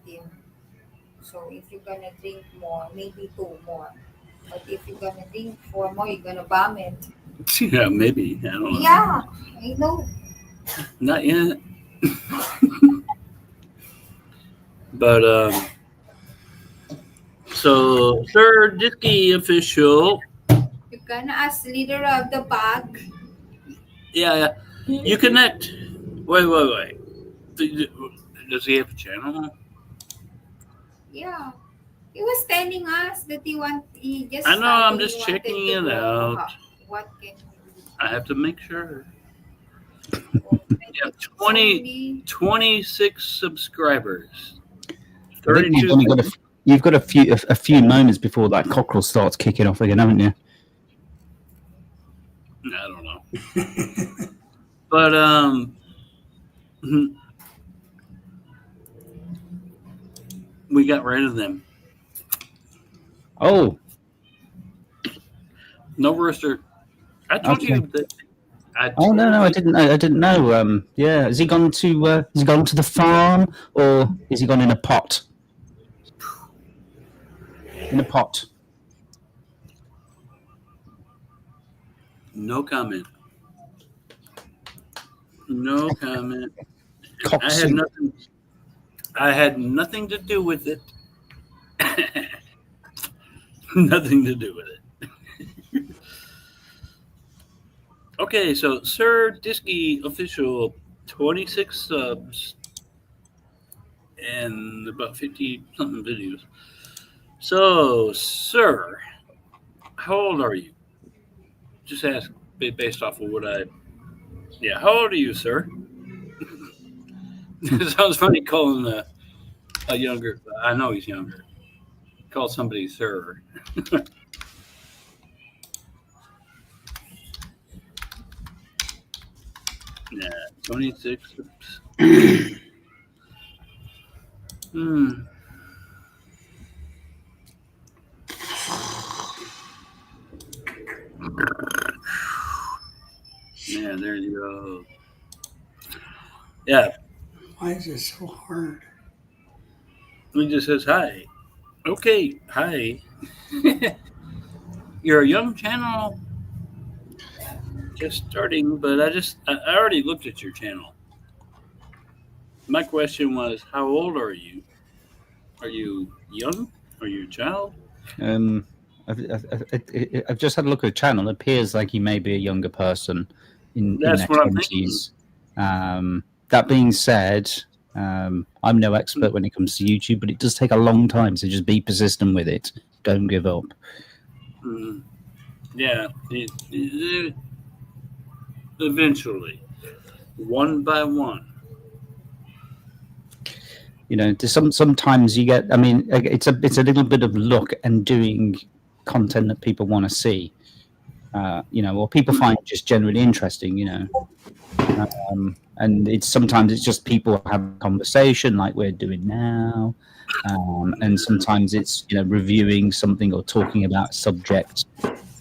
18. So if you're gonna drink more, maybe 2 more. But if you're gonna drink 4 more, you're gonna vomit. Yeah, maybe. I don't know. Yeah, I know. Not yet. But so Sir Dicky official. You gonna ask leader of the pack. Yeah. You connect. Wait. Does he have a channel? Yeah. He was telling us that he just I know, I'm just checking it out. What can I have to make sure. Yeah, 26 subscribers. 32. You've got a few moments before that cockerel starts kicking off again, haven't you? I don't know. But we got rid of them. No rooster. I told you that. No, I didn't know. I didn't know. Yeah, has he gone to the farm, or is he gone in a pot? In a pot. No comment. No comment. I had nothing to do with it. Nothing to do with it. Okay, so Sir Disky official, 26 subs and about 50 something videos. So, sir, how old are you? Just ask based off of what I. Yeah, how old are you, sir? It sounds funny calling a younger. I know he's younger. Call somebody sir. Yeah, 26. Hmm. Yeah, there you go. Yeah, Why is this so hard? he just says hi. Okay, hi. You're a young channel, just starting, but I already looked at your channel. My question was, how old are you? Are you young? Are you a child? I've just had a look at the channel. It appears like he may be a younger person in That's their what I'm thinking. 20s. That being said, I'm no expert when it comes to YouTube, but it does take a long time, so just be persistent with it. Don't give up. Yeah, eventually, one by one. You know, sometimes you get. I mean, it's a little bit of luck and doing content that people want to see. You know, or people find just generally interesting. You know, and sometimes it's just people having a conversation like we're doing now, and sometimes it's reviewing something or talking about a subject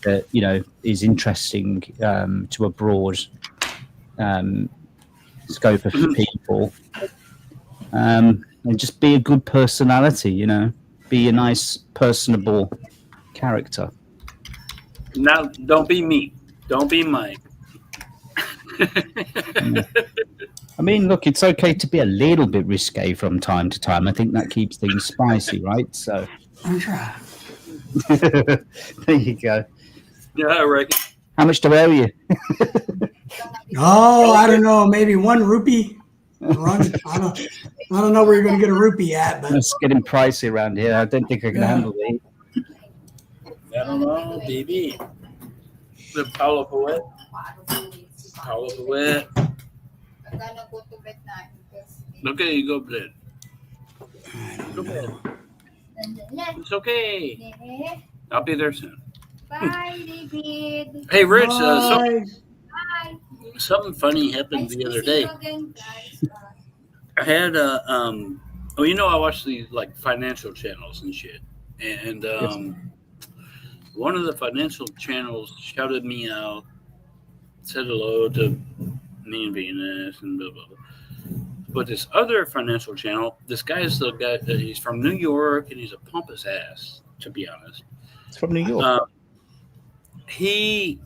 that is interesting to a broad scope of people. And just be a good personality, be a nice, personable character. Now, don't be me. Don't be Mike. I mean, look, it's okay to be a little bit risque from time to time. I think that keeps things spicy, right? So, I'm trying. there you go. Yeah, I reckon. How much to owe you? Oh, I don't know. Maybe 1 rupee. Run. I don't know where you're going to get a rupee at, but It's getting pricey around here. I don't think I can handle it. I don't know, baby. The Paulo Poet. Paulo Poet. I'm gonna go to bed now because Okay, you go to bed. Go to bed. It's okay. I'll be there soon. Bye, David. Hey, Rich. Bye. Something funny happened the other day. Again, guys. I had I watch these like financial channels and shit, and one of the financial channels shouted me out, said hello to me and Venus, and blah blah blah. But this other financial channel, this guy is the guy that he's from New York, and he's a pompous ass, to be honest. It's from New York. He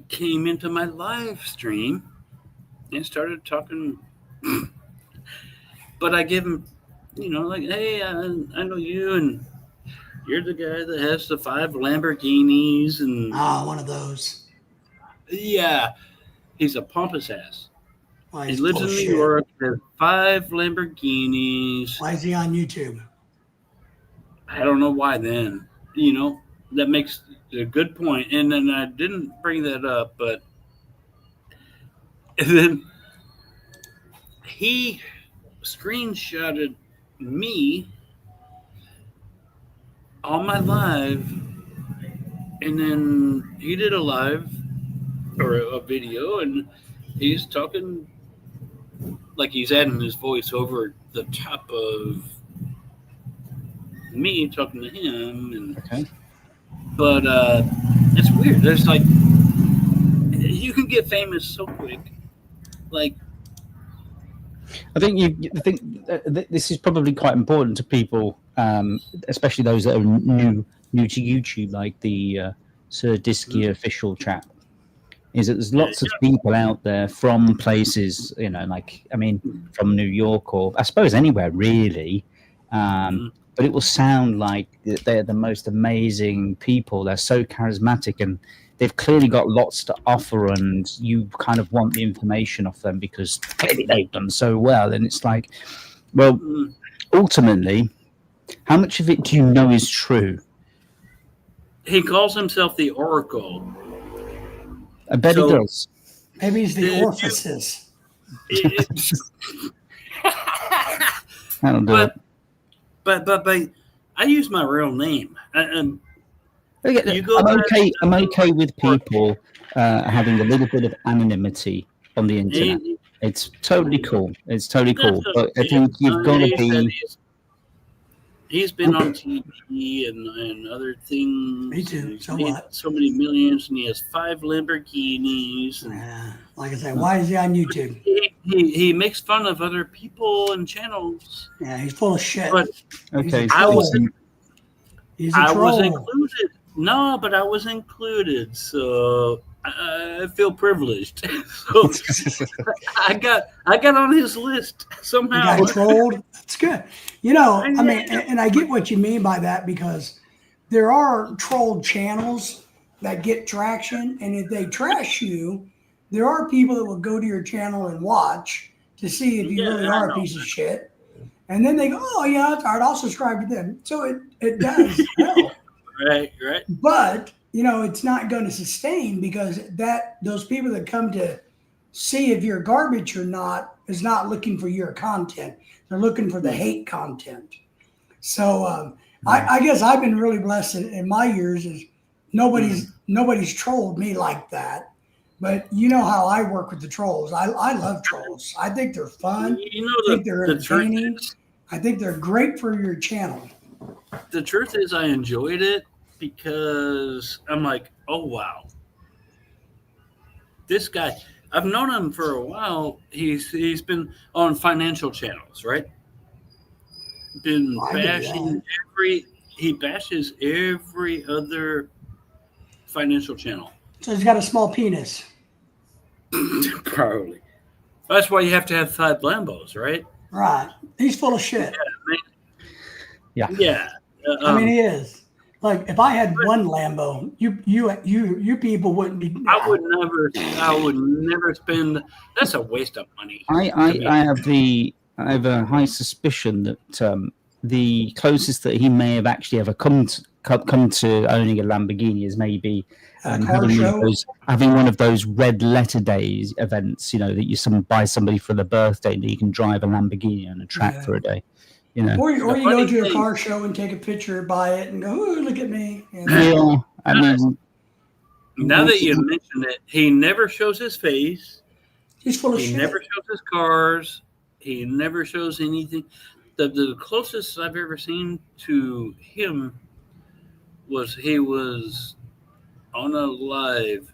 came into my live stream and started talking. But I give him, like, hey, I know you, and you're the guy that has the 5 Lamborghinis, and One of those. yeah, he's a pompous ass. He lives in New Bullshit. York, has 5 Lamborghinis. Why is he on YouTube? I don't know why then. That makes a good point. And then I didn't bring that up, but then he screenshotted me on my live, and then he did a live or a video, and he's talking like he's adding his voice over the top of me talking to him, and Okay. but it's weird. There's like you can get famous so quick, like. I think this is probably quite important to people, especially those that are new to YouTube, like the Sir Disky official chap. Is that there's lots of people out there from places, from New York or I suppose anywhere really, but it will sound like they're the most amazing people. They're so charismatic and they've clearly got lots to offer, and you kind of want the information off them because clearly they've done so well. And it's like, well, ultimately, how much of it do you know is true? He calls himself the Oracle. I bet he does. Maybe he's the orifices. I don't do it. But I use my real name. You go I'm back okay. to I'm okay with people having a little bit of anonymity on the internet. It's totally cool. It's totally cool. But I think you've got to be. He's been on TV and other things. Me too. He's So made what? so many millions, and he has 5 Lamborghinis. And Yeah. Like I said, why is he on YouTube? he makes fun of other people and channels. Yeah, he's full of shit. But Okay. He's a troll. He's a I was troll. included. No, but I was included, so I feel privileged. So I got on his list somehow. You got trolled. That's good. You know, I mean, and I get what you mean by that, because there are trolled channels that get traction, and if they trash you, there are people that will go to your channel and watch to see if you really are a piece of shit. And then they go, oh, yeah, that's all right, I'll subscribe to them. So it does help. Right. But, you know, it's not going to sustain, because those people that come to see if you're garbage or not is not looking for your content. They're looking for the hate content. So I guess I've been really blessed in my years is nobody's trolled me like that. But you know how I work with the trolls. I love trolls. I think they're fun. You know, I think they're entertaining. I think they're great for your channel. The truth is, I enjoyed it because I'm like, oh wow, this guy. I've known him for a while. He's been on financial channels, right? Been bashing he bashes every other financial channel. So he's got a small penis. Probably. That's why you have to have 5 Lambos, right? Right. He's full of shit. Yeah. I mean, he is. Like, if I had one Lambo, you people wouldn't be. I would never spend. That's a waste of money. I have a high suspicion that the closest that he may have actually ever come to owning a Lamborghini is maybe having one of those red letter days events. You know, that you buy somebody for their birthday and you can drive a Lamborghini on a track for a day. You know, or you go to a car show and take a picture, buy it, and go, "Oh, look at me." Yeah, I mean, now that you mention it, he never shows his face. He's full of shit. He never shows his cars. He never shows anything. The closest I've ever seen to him was he was on a live.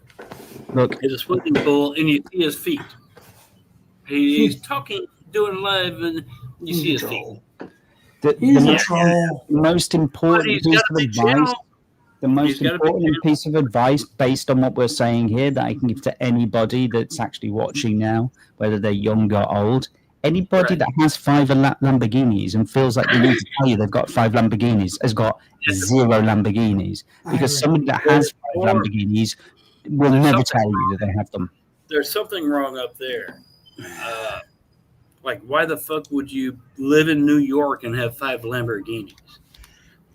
Look, at a swimming pool, and you see his feet. He's talking, doing live, and you see his feet. The most important piece of advice. The most important piece of advice, based on what we're saying here, that I can give to anybody that's actually watching now, whether they're young or old. Anybody that has 5 Lamborghinis and feels like they need to tell you they've got 5 Lamborghinis has got 0 Lamborghinis. Because somebody that has 5 Lamborghinis will never tell you that they have them. There's something wrong up there. Like, why the fuck would you live in New York and have 5 Lamborghinis?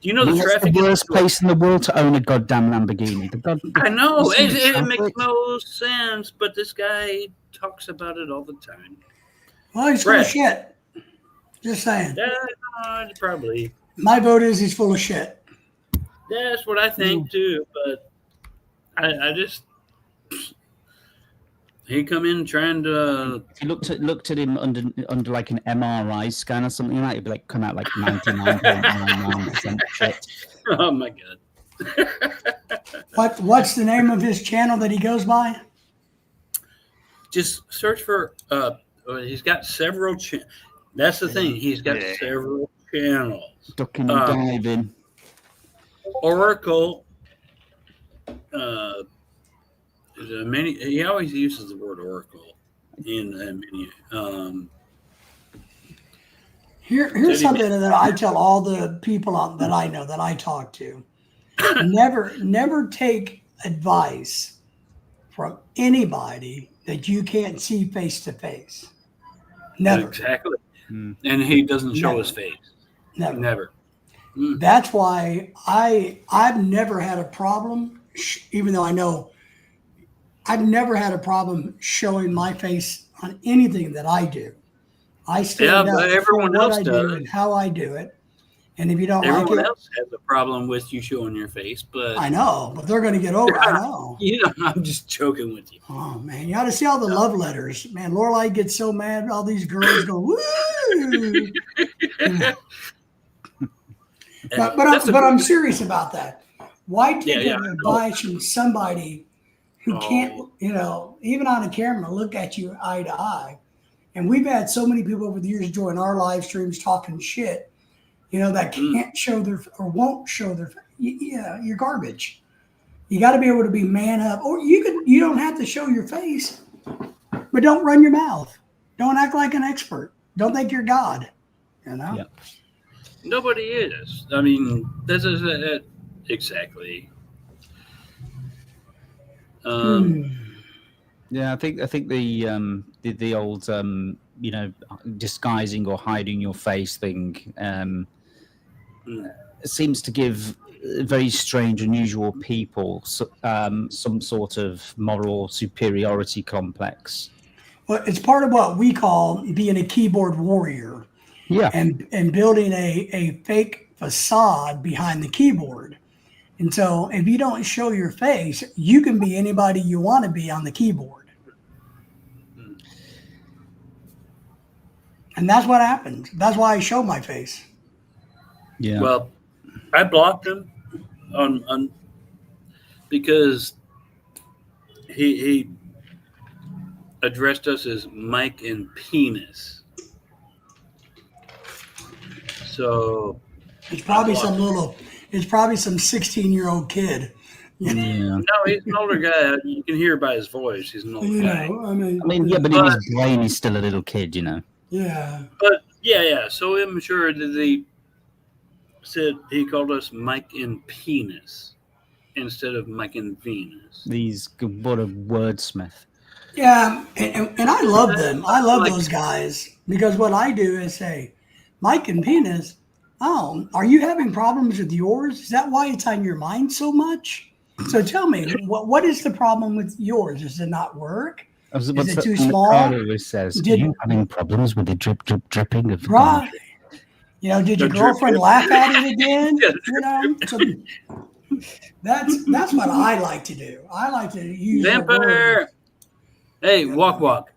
Do you know the traffic? It's the worst place in the world to own a goddamn Lamborghini. I know. It makes no sense, but this guy talks about it all the time. Well, he's full of shit. Just saying. Probably. My vote is he's full of shit. That's what I think too, but I just he come in trying to. If you looked at him under like an MRI scan or something like that, it'd be like come out like 99.99% shit. Oh my god! What's the name of his channel that he goes by? Just search for. He's got several. That's the thing. He's got several channels. Ducking and diving. Oracle. He always uses the word Oracle in many. Here's something that I tell all the people that I know that I talk to: never take advice from anybody that you can't see face to face. Never. Exactly. And he doesn't show his face. Never. That's why I've never had a problem, even though I know I've never had a problem showing my face on anything that I do. I stand up everyone for what else I does do and how I do it. And if you don't Everyone like it, else has a problem with you showing your face, but I know, but they're going to get over. I know. I'm just joking with you. Oh man, you ought to see all the love letters. Man, Lorelai gets so mad. All these girls go woo. But I'm serious about that. Why take advice from somebody who can't, even on a camera, look at you eye to eye? And we've had so many people over the years join our live streams talking shit, that can't show their or won't show their. You're garbage. You got to be able to be man up, or you don't have to show your face, but don't run your mouth. Don't act like an expert. Don't think you're God. Yeah. Nobody is. I mean, this is it. Exactly. Yeah, I think the old disguising or hiding your face thing seems to give very strange, unusual people some sort of moral superiority complex. Well, it's part of what we call being a keyboard warrior. Yeah. And building a fake facade behind the keyboard. And so if you don't show your face, you can be anybody you want to be on the keyboard. And that's what happens. That's why I show my face. Yeah. Well, I blocked him on because he addressed us as Mike and Penis. So it's probably some 16-year-old kid. Yeah. No, he's an older guy. You can hear by his voice. He's an older guy. I mean, yeah, but in his brain, he's still a little kid, Yeah. But yeah. So immature that he said he called us Mike and Penis instead of Mike and Venus. What a wordsmith. Yeah, and I love them. I love those guys because what I do is say, Mike and Penis, are you having problems with yours? Is that why it's on your mind so much? So tell me, what is the problem with yours? Does it not work? Is it too small? Always says, are you having problems with the dripping of right? Did your girlfriend laugh at it again? So that's what I like to do. I like to use Vampire. Hey, walk.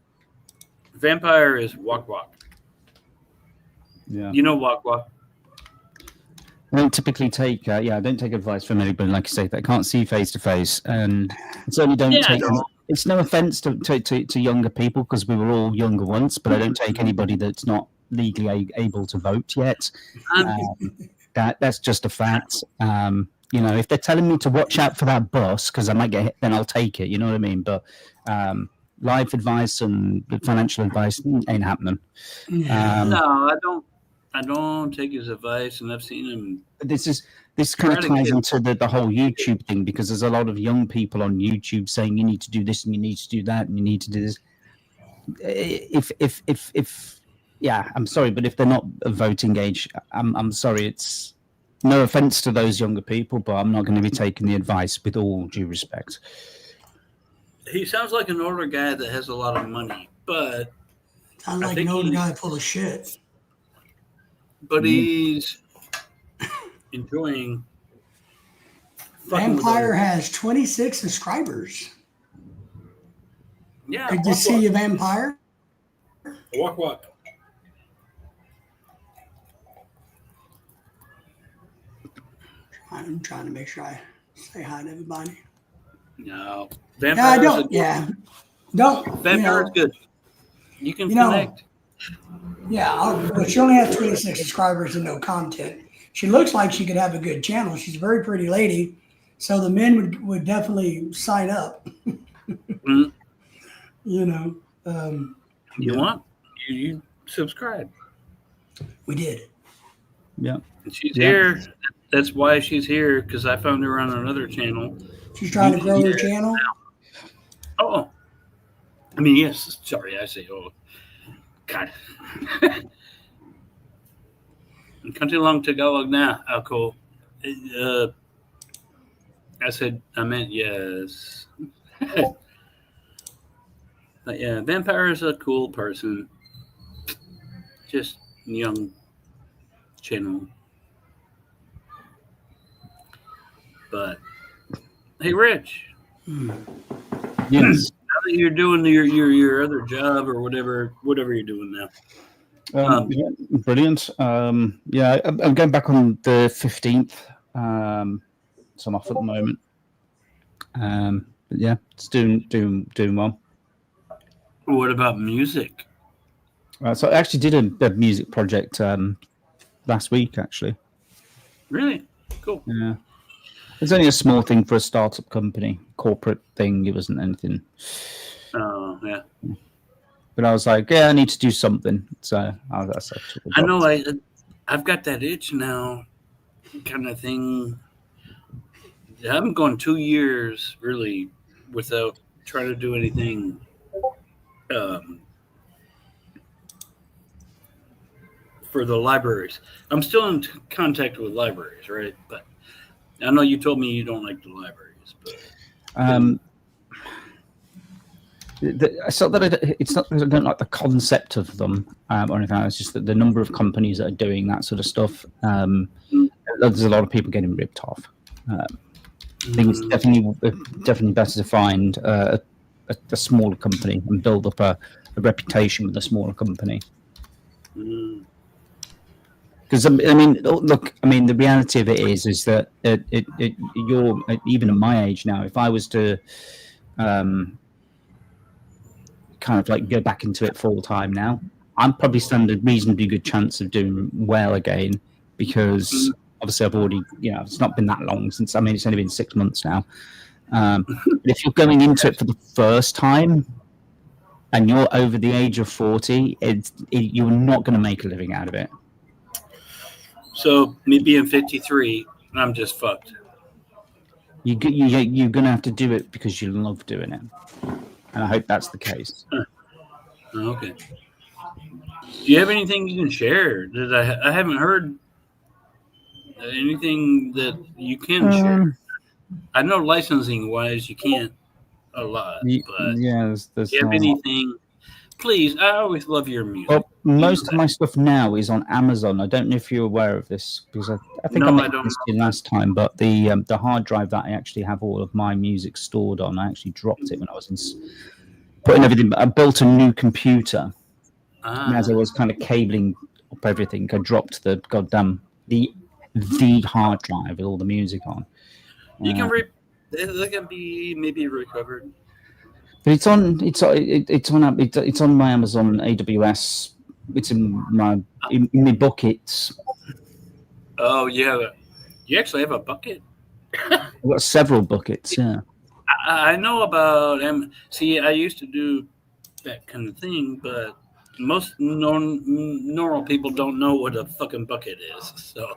Vampire is walk. Yeah. Walk. I don't typically take, I don't take advice from anybody, like I say, that I can't see face to face, and certainly don't take. It's no offense to younger people because we were all younger once, but I don't take anybody that's not legally able to vote yet. That's just a fact. If they're telling me to watch out for that bus because I might get hit, then I'll take it. You know what I mean? But life advice and financial advice ain't happening. No, I don't take his advice, and I've seen him. This kind of ties into the whole YouTube thing because there's a lot of young people on YouTube saying you need to do this and you need to do that and you need to do this. If I'm sorry, but if they're not of voting age, I'm sorry. It's no offense to those younger people, but I'm not going to be taking the advice with all due respect. He sounds like an older guy that has a lot of money, but sounds like an older guy full of shit. But he's enjoying. Vampire has 26 subscribers. Yeah. Did you see a Vampire? Walk. I'm trying to make sure I say hi to everybody. No. Vampire. Don't. Vampire is good. You can connect. But she only has 26 subscribers and no content. She looks like she could have a good channel. She's a very pretty lady, so the men would definitely sign up. Mm-hmm. You want? You subscribe. We did. Yeah. And she's here. That's why she's here, because I found her on another channel. She's trying to grow her channel? Oh. I mean, yes. Sorry, I say, oh. God. Country long Tagalog na ako. I meant yes. But yeah, Vampire is a cool person. Just young channel. But hey, Rich. Yes. Now that you're doing your other job or whatever you're doing now. Yeah, brilliant. Yeah, I'm going back on the 15th. So I'm off at the moment. But yeah, it's doing well. What about music? So I actually did a music project last week, actually. Really? Cool. Yeah. It's only a small thing for a startup company, corporate thing. It wasn't anything. Oh, yeah. But I was like, yeah, I need to do something. So I know I've got that itch now kind of thing. I'm going 2 years really without trying to do anything for the libraries. I'm still in contact with libraries, right? But I know you told me you don't like the libraries, but it's not that it's not that I don't like the concept of them or anything. It's just that the number of companies that are doing that sort of stuff. There's a lot of people getting ripped off. I think it's definitely better to find a smaller company and build up a reputation with a smaller company. Because I mean, look, I mean, the reality of it is that you're even at my age now. If I was to kind of like go back into it full time now, I'm probably stand a reasonably good chance of doing well again because obviously I've already, it's not been that long since. I mean, it's only been 6 months now. But if you're going into it for the first time and you're over the age of 40, you're not going to make a living out of it. So me being 53, I'm just fucked. You're going to have to do it because you love doing it. And I hope that's the case. Okay. Do you have anything you can share? I haven't heard anything that you can share. I know licensing wise you can't a lot, but there's do you have anything? Please, I always love your music. Well, most of my stuff now is on Amazon. I don't know if you're aware of this because I think I mentioned this to you last time, but the hard drive that I actually have all of my music stored on, I actually dropped it when I was putting everything. I built a new computer, and as I was kind of cabling up everything, I dropped the goddamn the hard drive with all the music on. You can that can be maybe recovered. But it's on my Amazon AWS. It's in my buckets. Oh, you actually have a bucket? I've got several buckets. Yeah. I know about See, I used to do that kind of thing, but most normal people don't know what a fucking bucket is. So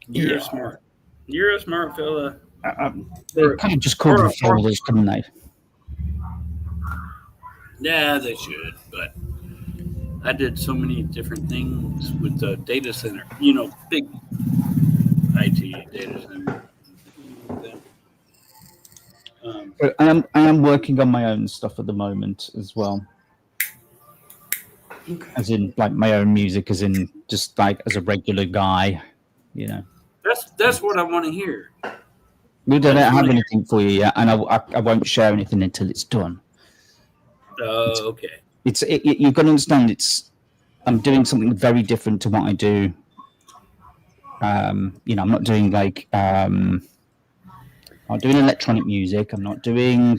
you're smart. You're a smart fella. They kind of just call them folders, couldn't they? Yeah, they should. But I did so many different things with the data center. Big IT data center. But I am working on my own stuff at the moment as well. Okay. As in, like my own music, as in just like as a regular guy, That's what I want to hear. We don't have anything for you yet, and I won't share anything until it's done. Okay. You've got to understand. I'm doing something very different to what I do. I'm not doing like I'm not doing electronic music. I'm not doing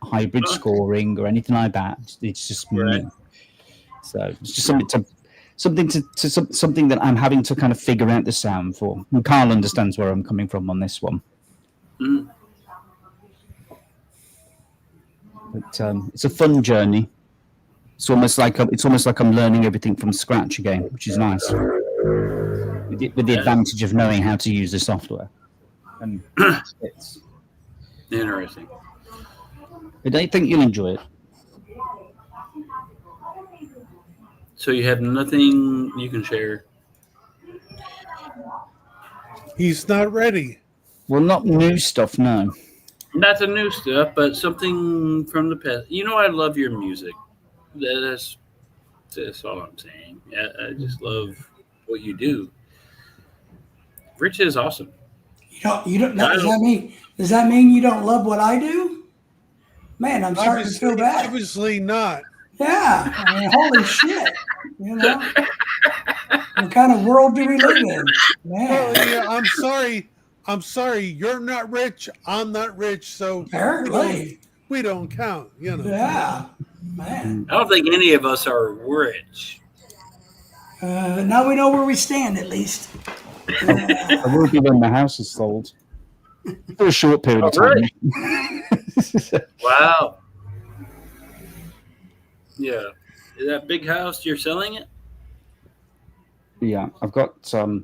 hybrid scoring or anything like that. It's just me. So it's just something that I'm having to kind of figure out the sound for. And Carl understands where I'm coming from on this one. Mm. But it's a fun journey. It's almost like I'm learning everything from scratch again, which is nice. With the advantage of knowing how to use the software. And it's interesting. But I think you'll enjoy it. So you have nothing you can share? He's not ready. Well, not new stuff, no. Not the new stuff, but something from the past. I love your music. That's all I'm saying. I just love what you do. Rich is awesome. You don't. Does that mean you don't love what I do? Man, I'm starting to feel bad. Obviously not. Yeah, I mean, holy shit! You know, what kind of world do we live in? Man. Well, yeah, I'm sorry. You're not rich. I'm not rich. So Apparently, we don't count. You know. Yeah, man. I don't think any of us are rich. Now we know where we stand, at least. I will be when the house is sold for a short period of time. Right. Wow. Yeah. Is that big house you're selling it? Yeah, I've got an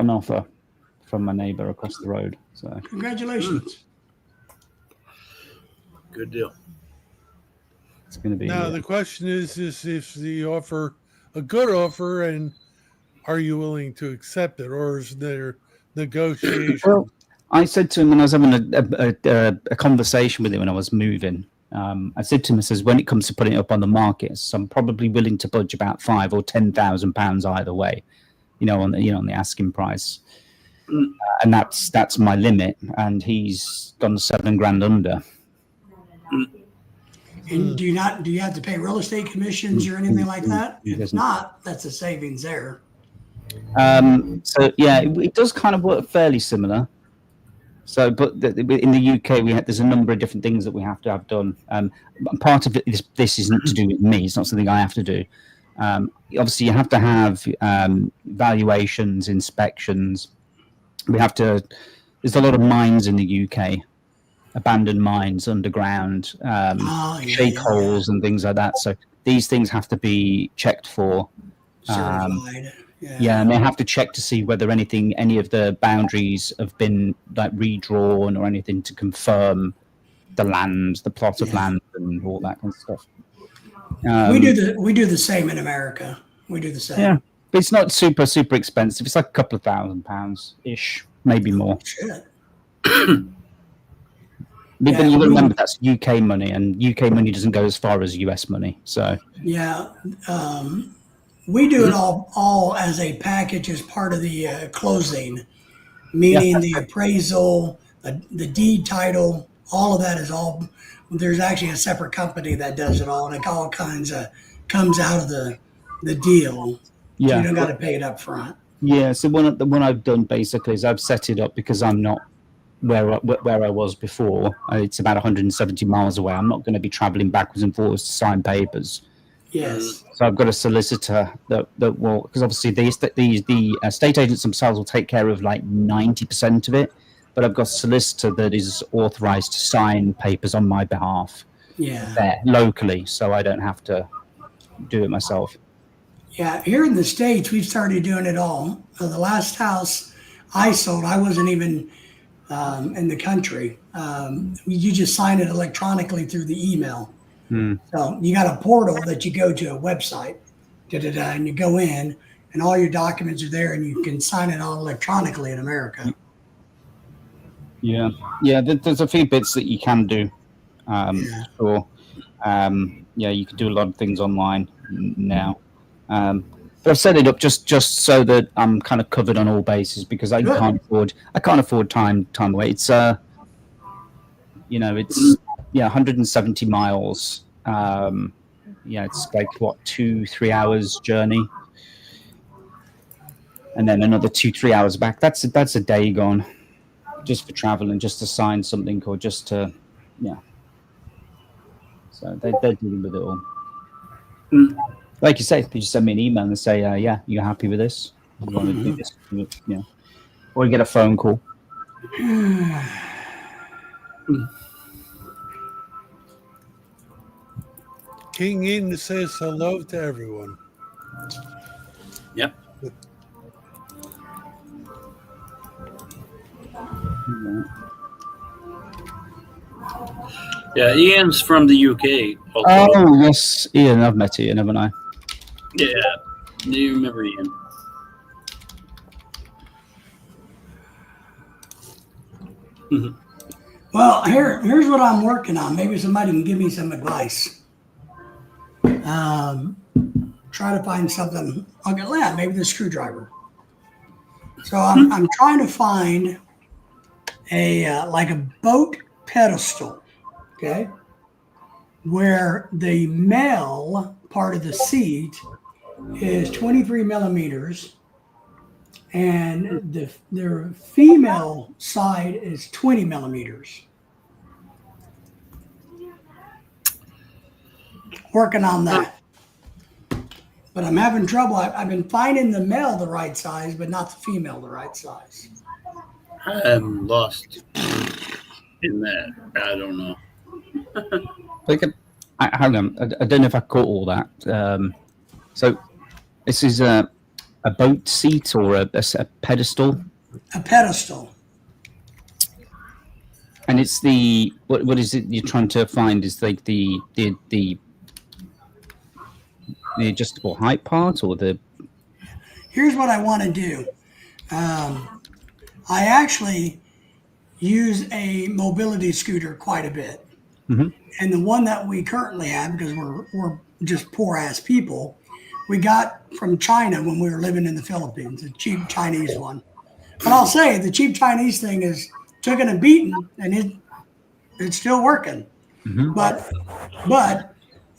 offer from my neighbor across the road. So congratulations. Good deal. It's going to be. Now the question is if the offer a good offer, and are you willing to accept it, or is there negotiation? Well, I said to him when I was having a conversation with him when I was moving. I said to him, I says, when it comes to putting it up on the market, so I'm probably willing to budge about £5,000 or £10,000 either way, on the asking price, and that's my limit. And he's gone $7,000 under. And do you have to pay real estate commissions or anything like that? If not, that's a savings there. So yeah, it does kind of work fairly similar. So, but in the UK, there's a number of different things that we have to have done. Part of it, this isn't to do with me. It's not something I have to do. Obviously, you have to have valuations, inspections. There's a lot of mines in the UK, abandoned mines underground, shake holes and things like that. So these things have to be checked for. Certified. Yeah, and they have to check to see whether any of the boundaries have been like redrawn or anything to confirm the plot of land and all that kind of stuff. We do the same in America. We do the same. Yeah, but it's not super expensive. It's like a couple of £1,000 ish, maybe more. Shit. But then you remember that's UK money, and UK money doesn't go as far as US money. So yeah. We do it all as a package as part of the closing, meaning the appraisal, the deed title, all of that is all. There's actually a separate company that does it all, and it all kinds of comes out of the deal. Yeah, you don't got to pay it up front. Yeah, so the one I've done basically is I've set it up because I'm not where I was before. It's about 170 miles away. I'm not going to be traveling backwards and forwards to sign papers. Yes. So I've got a solicitor that will, because obviously the estate agents themselves will take care of like 90% of it, but I've got a solicitor that is authorized to sign papers on my behalf. Yeah. There locally, so I don't have to do it myself. Yeah, here in the States, we've started doing it all. The last house I sold, I wasn't even in the country. You just sign it electronically through the email. So you got a portal that you go to a website, and you go in, and all your documents are there, and you can sign it all electronically in America. Yeah. There's a few bits that you can do. Sure. You can do a lot of things online now. But I've set it up just so that I'm kind of covered on all bases, because I can't afford time away. It's 170 miles. It's like 2-3 hours journey, and then another 2-3 hours back. That's a day gone just for travel and just to sign something, or just to So they're dealing with it all. Like you say, they just send me an email and say, you're happy with this? You want to do this? Or you get a phone call. King Ian says hello to everyone. Yep. Yeah, Ian's from the UK. Also. Oh, yes, Ian. I've met Ian, haven't I? Yeah. Do you remember Ian? Mm-hmm. Well, here's what I'm working on. Maybe somebody can give me some advice. Try to find something. I'll get maybe the screwdriver. So I'm trying to find a like a boat pedestal, okay, where the male part of the seat is 23 millimeters, and their female side is 20 millimeters. Working on that. But I'm having trouble. I've been finding the male the right size, but not the female the right size. I'm lost in that. I don't know. Hang on. I don't know if I caught all that. So this is a boat seat or a pedestal? A pedestal. And it's the what is it you're trying to find? Is like the adjustable height part, or the? Here's what I want to do. I actually use a mobility scooter quite a bit, and the one that we currently have, because we're just poor ass people, we got from China when we were living in the Philippines, a cheap Chinese one. But I'll say the cheap Chinese thing is taking a beating, and it's still working. But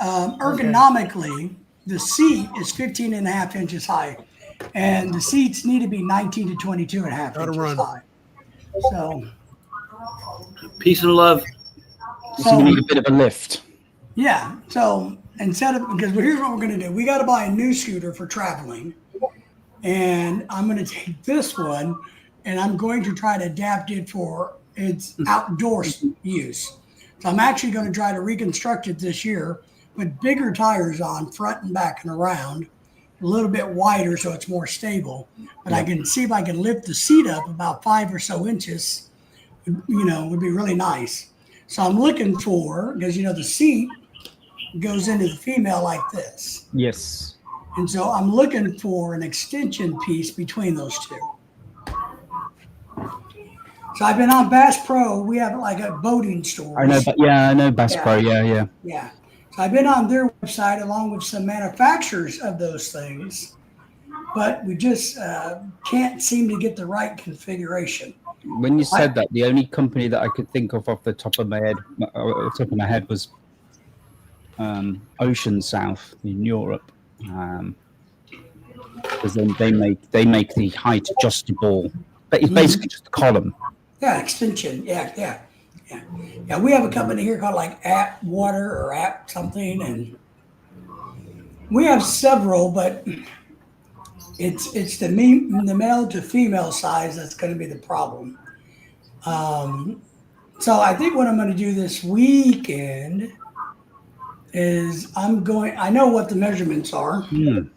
ergonomically, the seat is 15 and a half inches high, and the seats need to be 19 to 22 and a half inches high. So, peace and love. So you need a bit of a lift. Yeah. So because here's what we're going to do. We got to buy a new scooter for traveling, and I'm going to take this one, and I'm going to try to adapt it for its outdoor use. So I'm actually going to try to reconstruct it this year, put bigger tires on front and back and around, a little bit wider so it's more stable. But I can see if I can lift the seat up about 5 or so inches, would be really nice. So I'm looking for, because, the seat goes into the female like this. Yes. And so I'm looking for an extension piece between those two. So I've been on Bass Pro. We have like a boating store. I know Bass Pro. Yeah. So I've been on their website along with some manufacturers of those things, but we just can't seem to get the right configuration. When you said that, the only company that I could think of off the top of my head was Ocean South in Europe, because they make the height adjustable, but it's basically just a column. Yeah, extension. Yeah. We have a company here called like App Water or App something, and we have several, but it's the male to female size that's going to be the problem. So I think what I'm going to do this weekend is I know what the measurements are. I'm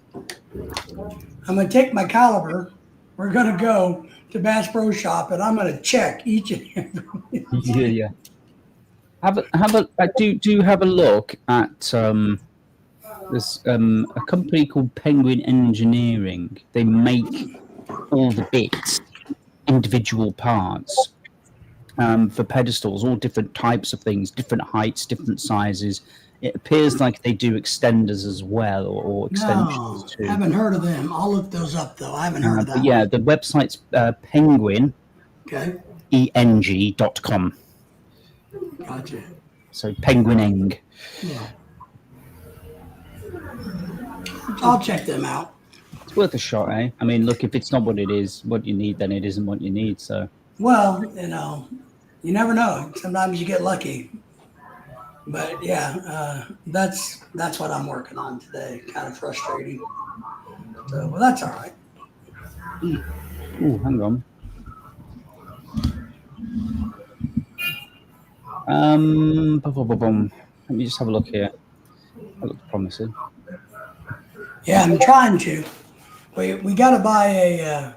going to take my caliper. We're going to go to Bass Pro Shop, and I'm going to check each and every. Yeah. Do have a look at there's a company called Penguin Engineering. They make all the bits, individual parts for pedestals, all different types of things, different heights, different sizes. It appears like they do extenders as well, or extensions too. I haven't heard of them. I'll look those up though. I haven't heard of that. Yeah, the website's Penguin. Okay. ENG.com. Gotcha. So Penguineng. Yeah. I'll check them out. It's worth a shot, eh? I mean, look, if it's not what you need, then it isn't what you need. So. Well, you never know. Sometimes you get lucky. But yeah, that's what I'm working on today. Kind of frustrating. So, well, that's all right. Ooh, hang on. Let me just have a look here. That looks promising. Yeah, I'm trying to. We got to buy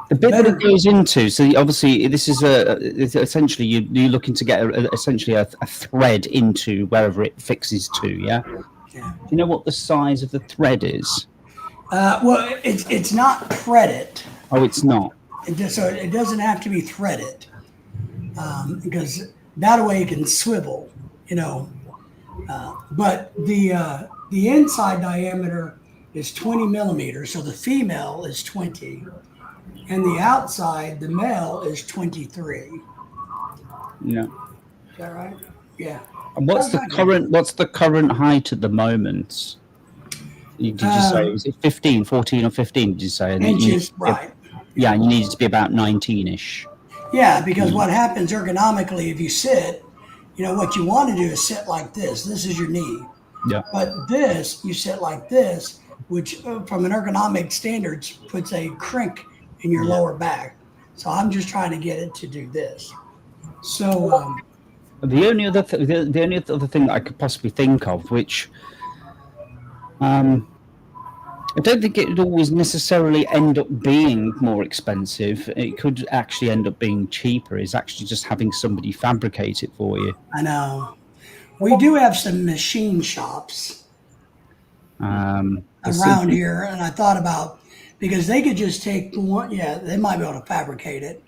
the bit that it goes into. So obviously, this is essentially you're looking to get essentially a thread into wherever it fixes to. Yeah. Do you know what the size of the thread is? Well, it's not threaded. Oh, it's not. So it doesn't have to be threaded, because that way it can swivel. But the inside diameter is 20 millimeters, so the female is 20, and the outside, the male, is 23. Yeah. Is that right? Yeah. And what's the current height at the moment? Did you say, is it 15, 14 or 15, did you say? And Inches, right. Yeah, and you need it to be about 19-ish. Yeah, because what happens ergonomically if you sit, what you want to do is sit like this. This is your knee. Yeah. But this, you sit like this, which from an ergonomic standards puts a crink in your lower back. So I'm just trying to get it to do this. So the only other thing that I could possibly think of, which I don't think it would always necessarily end up being more expensive. It could actually end up being cheaper, is actually just having somebody fabricate it for you. I know. We do have some machine shops around here, and I thought about, because they could just take one, they might be able to fabricate it.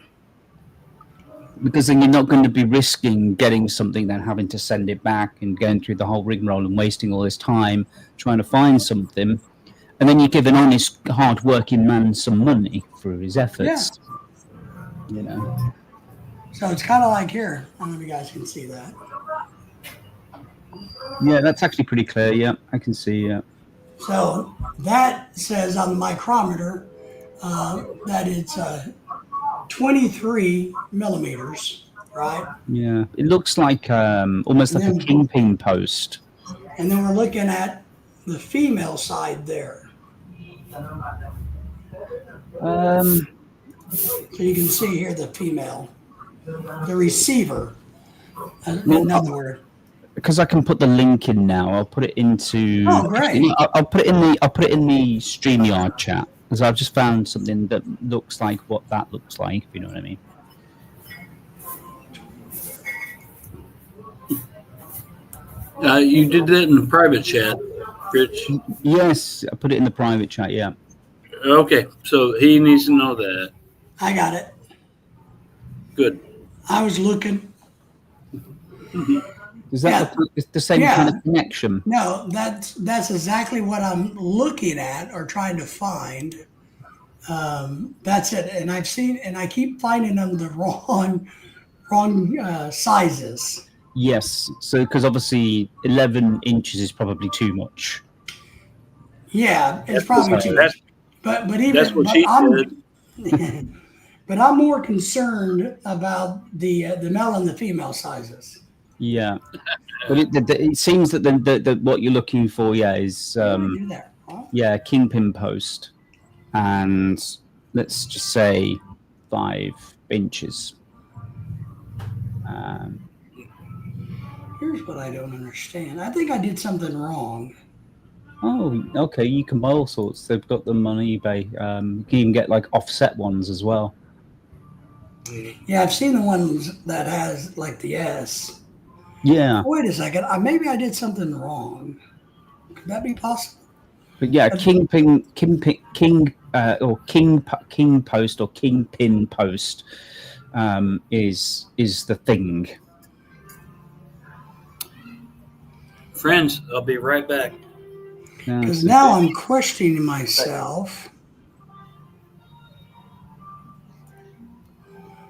Because then you're not going to be risking getting something, then having to send it back and going through the whole rigmarole and wasting all this time trying to find something. And then you give an honest, hard-working man some money for his efforts. Yeah. So it's kind of like here. I don't know if you guys can see that. Yeah, that's actually pretty clear. Yeah, I can see. Yeah. So that says on the micrometer that it's 23 millimeters, right? Yeah, it looks like almost like a kingpin post. And then we're looking at the female side there. So you can see here the female, the receiver. Another word. Because I can put the link in now, I'll put it into. Oh, great! I'll put it in the StreamYard chat, because I've just found something that looks like what that looks like. If you know what I mean. You did that in the private chat, Rich. Yes, I put it in the private chat. Yeah. Okay, so he needs to know that. I got it. Good. I was looking. Is that the same kind of connection? No, that's exactly what I'm looking at or trying to find. That's it. And I keep finding them the wrong sizes. Yes. So, because obviously 11 inches is probably too much. Yeah, it's probably too much. But even that's what she said. But I'm more concerned about the male and the female sizes. Yeah, but it seems that the what you're looking for, is kingpin post, and let's just say 5 inches. Here's what I don't understand. I think I did something wrong. Oh, okay. You can buy all sorts. They've got them on eBay. You can even get like offset ones as well. Yeah, I've seen the ones that has like the S. Yeah. Wait a second. Maybe I did something wrong. Could that be possible? But yeah, king post or kingpin post is the thing. Friends, I'll be right back. Because now I'm questioning myself.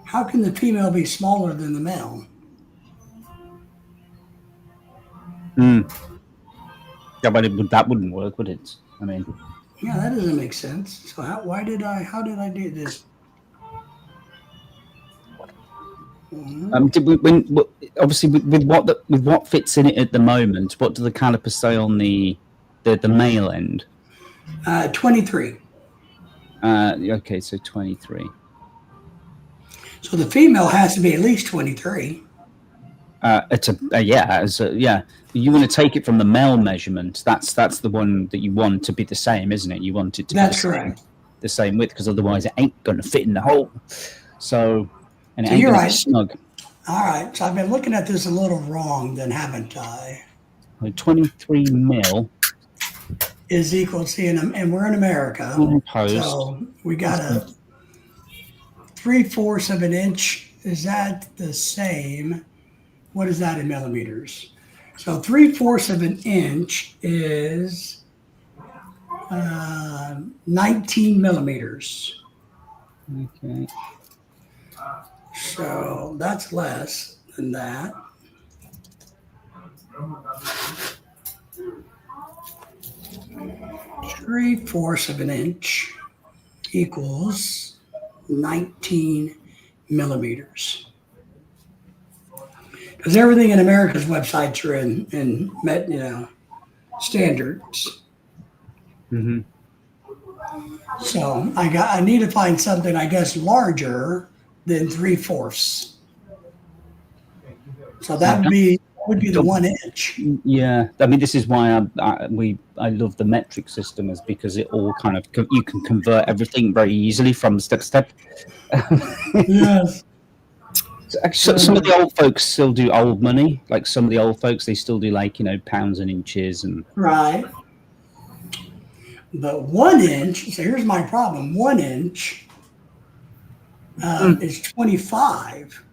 How can the female be smaller than the male? Yeah, but that wouldn't work, would it? I mean, yeah, that doesn't make sense. So how did I do this? Obviously with what fits in it at the moment, what do the calipers say on the male end? 23. Okay, so 23. So the female has to be at least 23. You want to take it from the male measurement. That's the one that you want to be the same, isn't it? You want it to be the same width, because otherwise it ain't going to fit in the hole. So ain't you're going to right. be snug. All right. So I've been looking at this a little wrong, then, haven't I? 23 mil is equal to, and we're in America, so we got a 3/4 of an inch. Is that the same? What is that in millimeters? So 3/4 of an inch is 19 millimeters. Okay. So that's less than that. Three-fourths of an inch equals 19 millimeters. Because everything in America's websites are in standards. Mm-hmm. So I need to find something, I guess, larger than 3/4. So that would be the 1 inch. Yeah, I mean, this is why I love the metric system, is because it all kind of, you can convert everything very easily from step to step. Yes. So some of the old folks still do old money. Like some of the old folks, they still do like, pounds and inches and. Right. But 1 inch, so here's my problem. 1 inch is 25.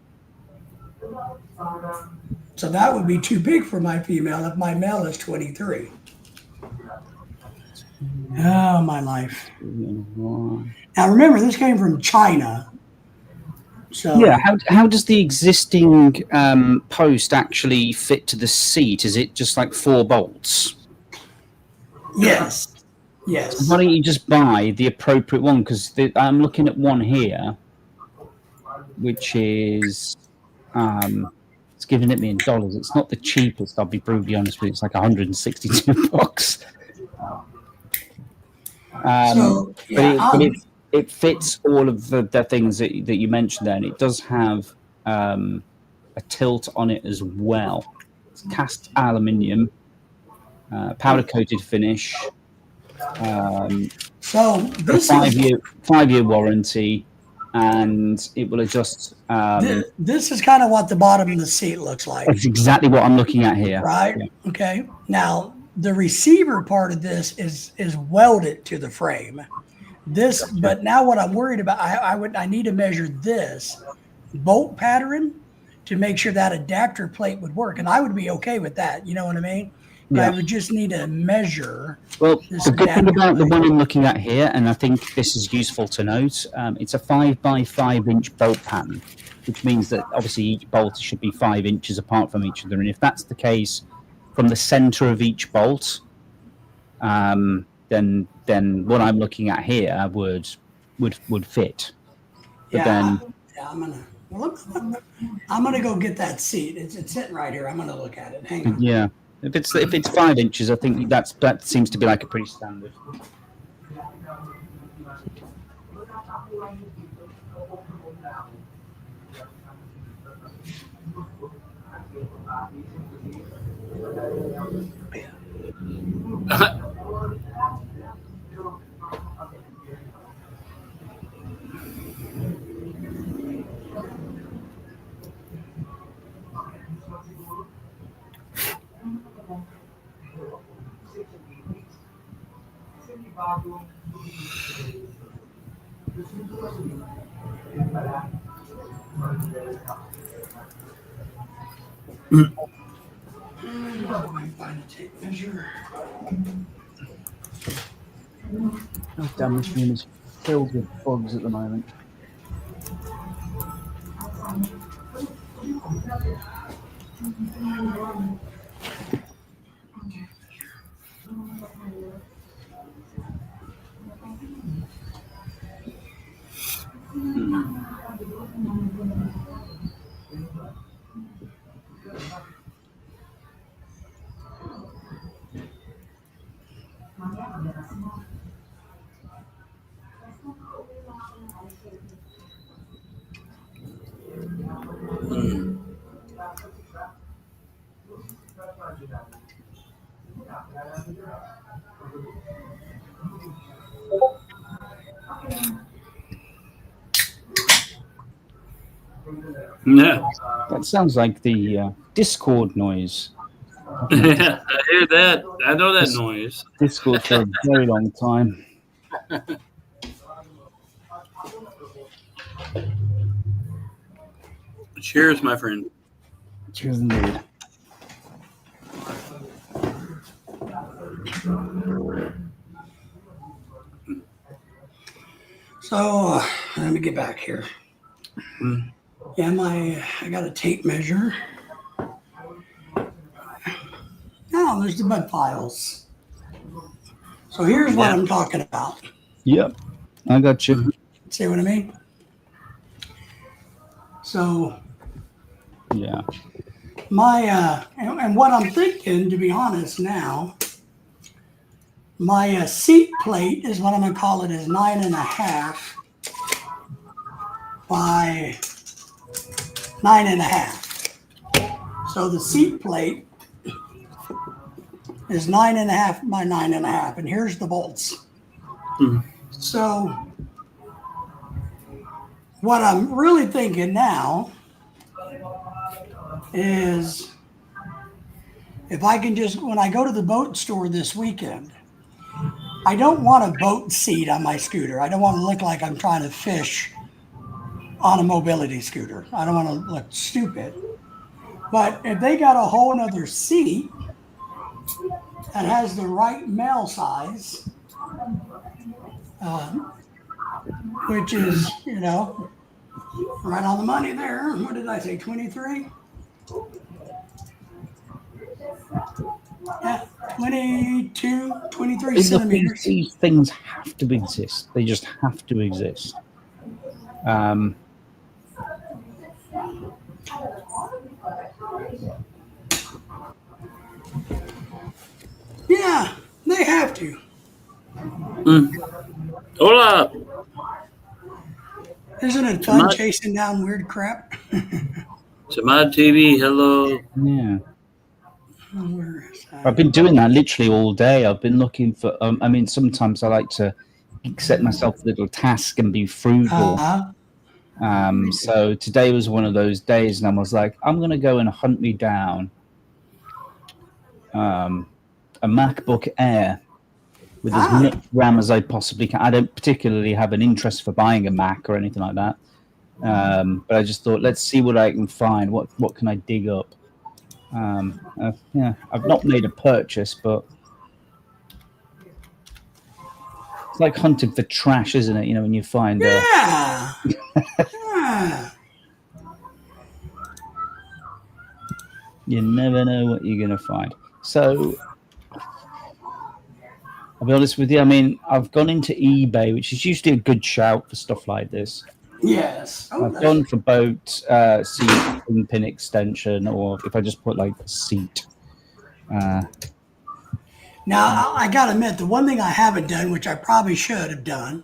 So that would be too big for my female if my male is 23. Oh, my life. Now remember, this came from China. So yeah, how does the existing post actually fit to the seat? Is it just like 4 bolts? Yes. So why don't you just buy the appropriate one? Because I'm looking at one here, which is it's giving it me in dollars. It's not the cheapest, I'll be brutally honest with you. It's like $162. But it fits all of the things that you mentioned there, and it does have a tilt on it as well. It's cast aluminium, powder coated finish. So this is 5-year warranty, and it will adjust. This is kind of what the bottom of the seat looks like. It's exactly what I'm looking at here. Right. Yeah. Okay. Now the receiver part of this is welded to the frame. But now what I'm worried about, I need to measure this bolt pattern to make sure that adapter plate would work, and I would be okay with that. You know what I mean? But I would just need to measure. Well, the good thing about the one I'm looking at here, and I think this is useful to note, it's a 5 by 5 inch bolt pattern, which means that obviously each bolt should be 5 inches apart from each other. And if that's the case, from the center of each bolt, then what I'm looking at here would fit. But I'm gonna go get that seat. It's sitting right here. I'm gonna look at it. Hang on. Yeah. If it's 5 inches, I think that seems to be like a pretty standard. Find a tape measure. Oh, damn, this room is filled with bugs at the moment. Yeah. That sounds like the Discord noise. Yeah, I hear that. I know that noise. Discord for a very long time. Cheers, my friend. Cheers indeed. So let me get back here. Mm. Yeah, I got a tape measure. Oh, there's the bud files. So here's what I'm talking about. Yep, I got you. Mhm. See what I mean? So Yeah. my and what I'm thinking, to be honest now, my seat plate is what I'm gonna call it, is 9.5 by 9.5. So the seat plate is 9.5 by 9.5, and here's the bolts. Mhm. So what I'm really thinking now is if I can just, when I go to the boat store this weekend, I don't want a boat seat on my scooter. I don't want to look like I'm trying to fish on a mobility scooter. I don't want to look stupid. But if they got a whole nother seat that has the right male size, which is, right on the money there. What did I say, 23? Yeah, 22, 23 centimeters. These things have to exist. They just have to exist. Yeah, they have to. Hola. Isn't it fun chasing down weird crap? Samad TV, hello. Yeah. Where is that? I've been doing that literally all day. I've been looking for. Sometimes I like to set myself a little task and be frugal. So today was one of those days, and I was like, I'm going to go and hunt me down a MacBook Air with as much RAM as I possibly can. I don't particularly have an interest for buying a Mac or anything like that, but I just thought, let's see what I can find. What can I dig up? I've not made a purchase, but it's like hunting for trash, isn't it? When you find Yeah. You never know what you're going to find. So I'll be honest with you. I've gone into eBay, which is usually a good shout for stuff like this. Yes. I've gone for boat seat pin extension, or if I just put like seat. Now, I got to admit, the one thing I haven't done, which I probably should have done,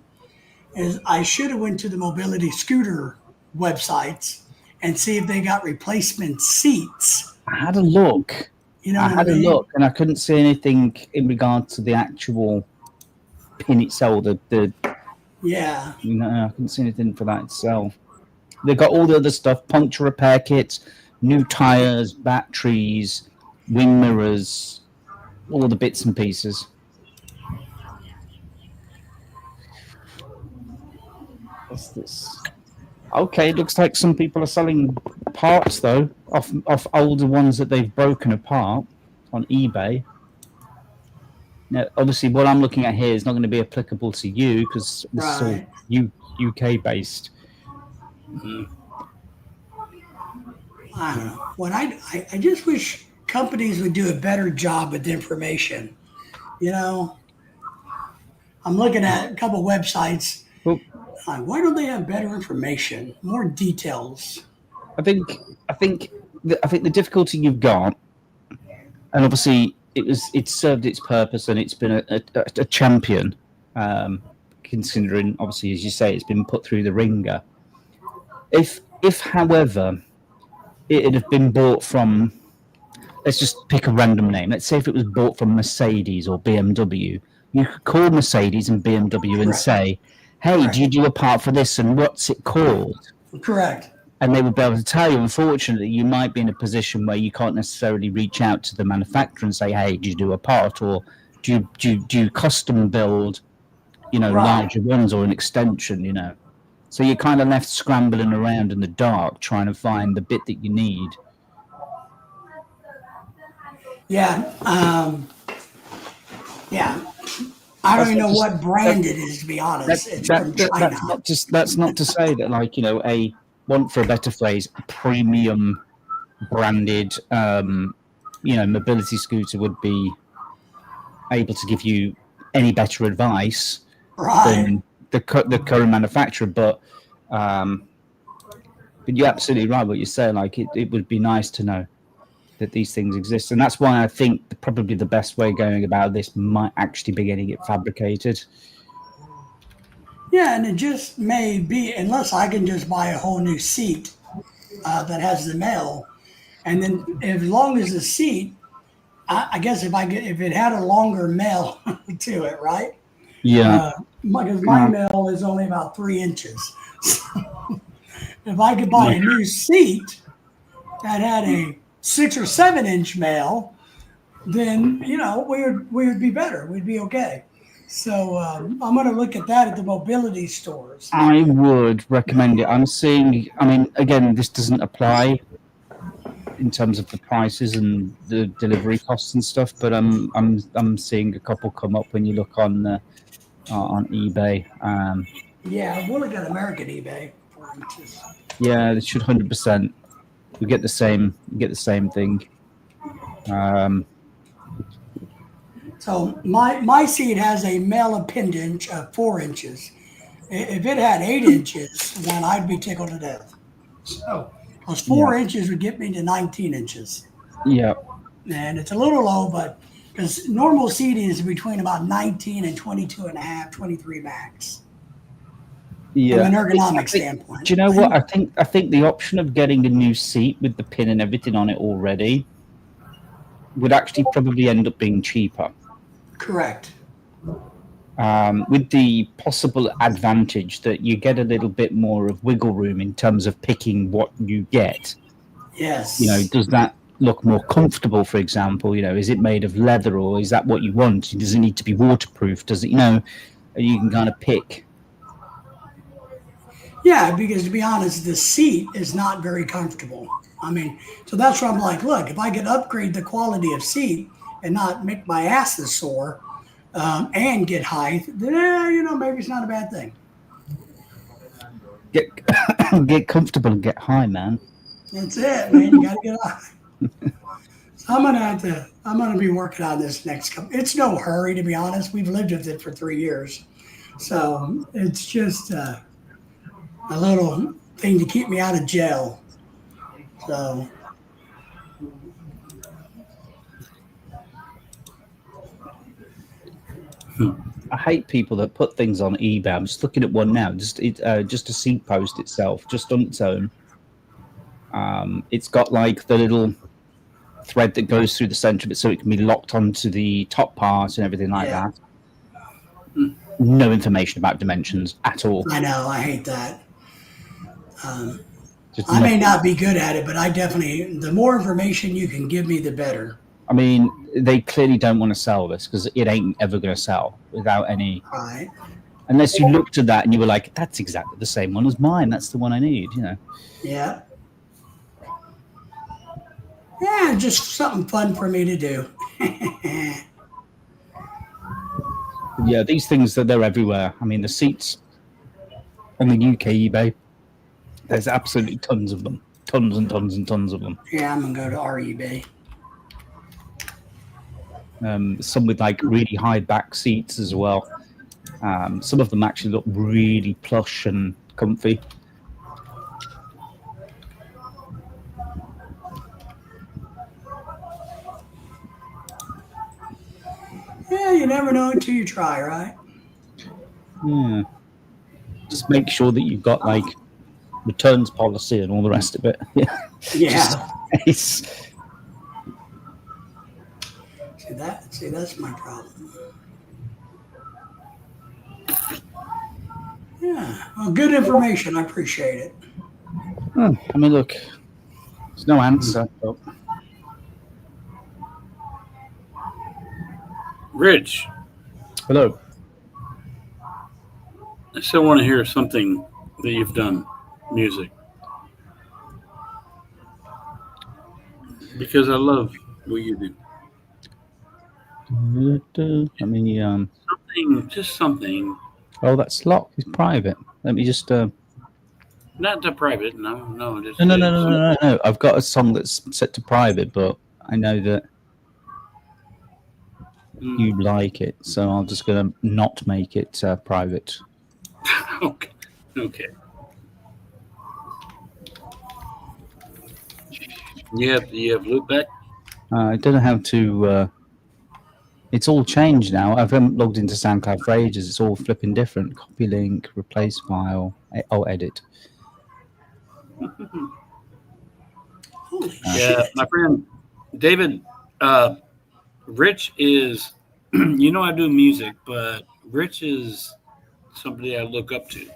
is I should have went to the mobility scooter websites and see if they got replacement seats. I had a look. I had a look, and I couldn't see anything in regard to the actual pin itself. Yeah. I couldn't see anything for that itself. They've got all the other stuff: puncture repair kits, new tires, batteries, wing mirrors, all the bits and pieces. What's this? Okay, it looks like some people are selling parts though off older ones that they've broken apart on eBay. Now, obviously, what I'm looking at here is not going to be applicable to you because this is all UK based. I don't know. I just wish companies would do a better job with information. I'm looking at a couple websites. Well, why don't they have better information, more details? I think the difficulty you've got, and obviously it served its purpose and it's been a champion, considering obviously, as you say, it's been put through the ringer. If however it had been bought from, let's just pick a random name. Let's say if it was bought from Mercedes or BMW, you could call Mercedes and BMW and say, hey, do you do a part for this and what's it called? Correct. And they would be able to tell you. Unfortunately, you might be in a position where you can't necessarily reach out to the manufacturer and say, hey, do you do a part, or do you custom build, larger ones or an extension, So you're kind of left scrambling around in the dark trying to find the bit that you need. Yeah. Yeah. I don't even know what brand it is, to be honest. It's from China. That's not to say that, like, a want for a better phrase, premium branded, mobility scooter would be able to give you any better advice than the current manufacturer. But you're absolutely right what you're saying. Like, it would be nice to know that these things exist, and that's why I think probably the best way going about this might actually be getting it fabricated. Yeah, and it just may be, unless I can just buy a whole new seat that has the mail, and then as long as the seat, I guess if it had a longer mail to it, right? Yeah, Because my mail is only about 3 inches. So if I could buy a new seat that had a 6 or 7 inch mail, then we would be better. We'd be okay. So I'm going to look at that at the mobility stores. I would recommend it. I'm seeing. I mean, again, this doesn't apply in terms of the prices and the delivery costs and stuff, but I'm seeing a couple come up when you look on eBay. Yeah, I've only got American eBay 4 inches. Yeah, it should 100%. You get the same thing. So my seat has a male appendage of 4 inches. If it had 8 inches, then I'd be tickled to death. So those 4 inches would get me to 19 inches. Yeah. And it's a little low, but because normal seating is between about 19 and 22 and a half, 23 max. Yeah. From an ergonomic standpoint. Do you know what? I think the option of getting a new seat with the pin and everything on it already would actually probably end up being cheaper. Correct. With the possible advantage that you get a little bit more of wiggle room in terms of picking what you get. Yes. Does that look more comfortable, for example? Is it made of leather, or is that what you want? Does it need to be waterproof? Does it, you can kind of pick. Yeah, because to be honest, the seat is not very comfortable. I mean, so that's where I'm like, look, if I could upgrade the quality of seat and not make my asses sore and get height, then, maybe it's not a bad thing. Get comfortable and get high, man. That's it, man. You got to get high. So I'm gonna be working on this next couple. It's no hurry, to be honest. We've lived with it for 3 years. So it's just a little thing to keep me out of jail. So I hate people that put things on eBay. I'm just looking at one now. Just a seat post itself, just on its own. It's got like the little thread that goes through the center of it, so it can be locked onto the top part and everything like that. No information about dimensions at all. I know, I hate that. I may not be good at it, but I definitely, the more information you can give me, the better. I mean, they clearly don't want to sell this because it ain't ever going to sell without any. Right. Unless you looked at that and you were like, that's exactly the same one as mine. That's the one I need, Yeah. Yeah, just something fun for me to do. Yeah, these things, they're everywhere. I mean, the seats on the UK eBay, there's absolutely tons of them. Tons and tons and tons of them. Yeah, I'm going to go to our eBay. Some with like really high back seats as well. Some of them actually look really plush and comfy. Yeah, you never know until you try, right? Yeah. Just make sure that you've got like returns policy and all the rest of it. Yeah. Yeah. Just, See, that's my problem. Yeah. Well, good information. I appreciate it. I mean, look, there's no answer. But... Rich. Hello. I still want to hear something that you've done, music. Because I love what you do. I mean, Something something. Oh, that's locked. It's private. Let me just. Not to private. No. No. I've got a song that's set to private, but I know that you like it, so I'm just gonna not make it private. Okay. You have loopback? I don't know how to. It's all changed now. I haven't logged into SoundCloud for ages. It's all flipping different. Copy link, replace file. Edit. Holy Yeah, shit. my friend David, Rich is, I do music, but Rich is somebody I look up to.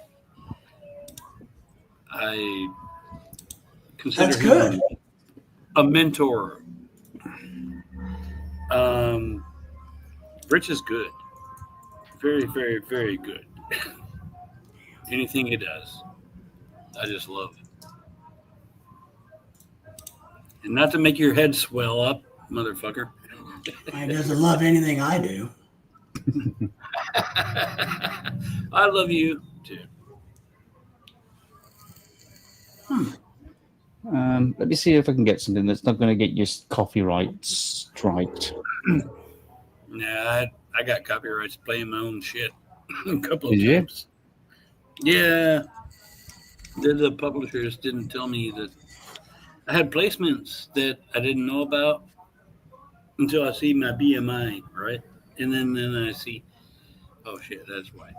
I consider That's good. him a mentor. Rich is good. Very, very, very good. Anything he does, I just love. And not to make your head swell up, motherfucker. He doesn't love anything I do. I love you too. Let me see if I can get something that's not going to get your copyright striked. Nah, I got copyrights playing my own shit a couple of Did you? times. Yeah. The publishers didn't tell me that I had placements that I didn't know about until I see my BMI, right? And then I see, oh shit, that's why.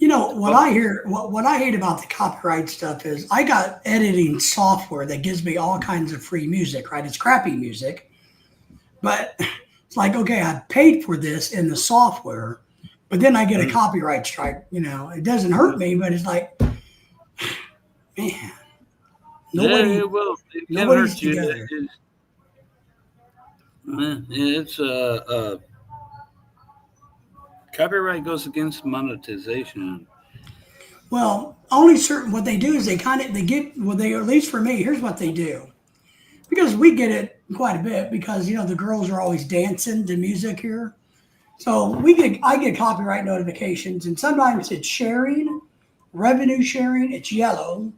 What I hear, what I hate about the copyright stuff is I got editing software that gives me all kinds of free music, right? It's crappy music, but it's like, okay, I paid for this in the software, but then I get a copyright strike. It doesn't hurt me, but it's like, man, Nobody will. It can nobody's hurt you. together. It's copyright goes against monetization. Well, only certain what they do is they at least for me, here's what they do. Because we get it quite a bit because the girls are always dancing to music here. So I get copyright notifications, and sometimes it's sharing, revenue sharing, it's yellow.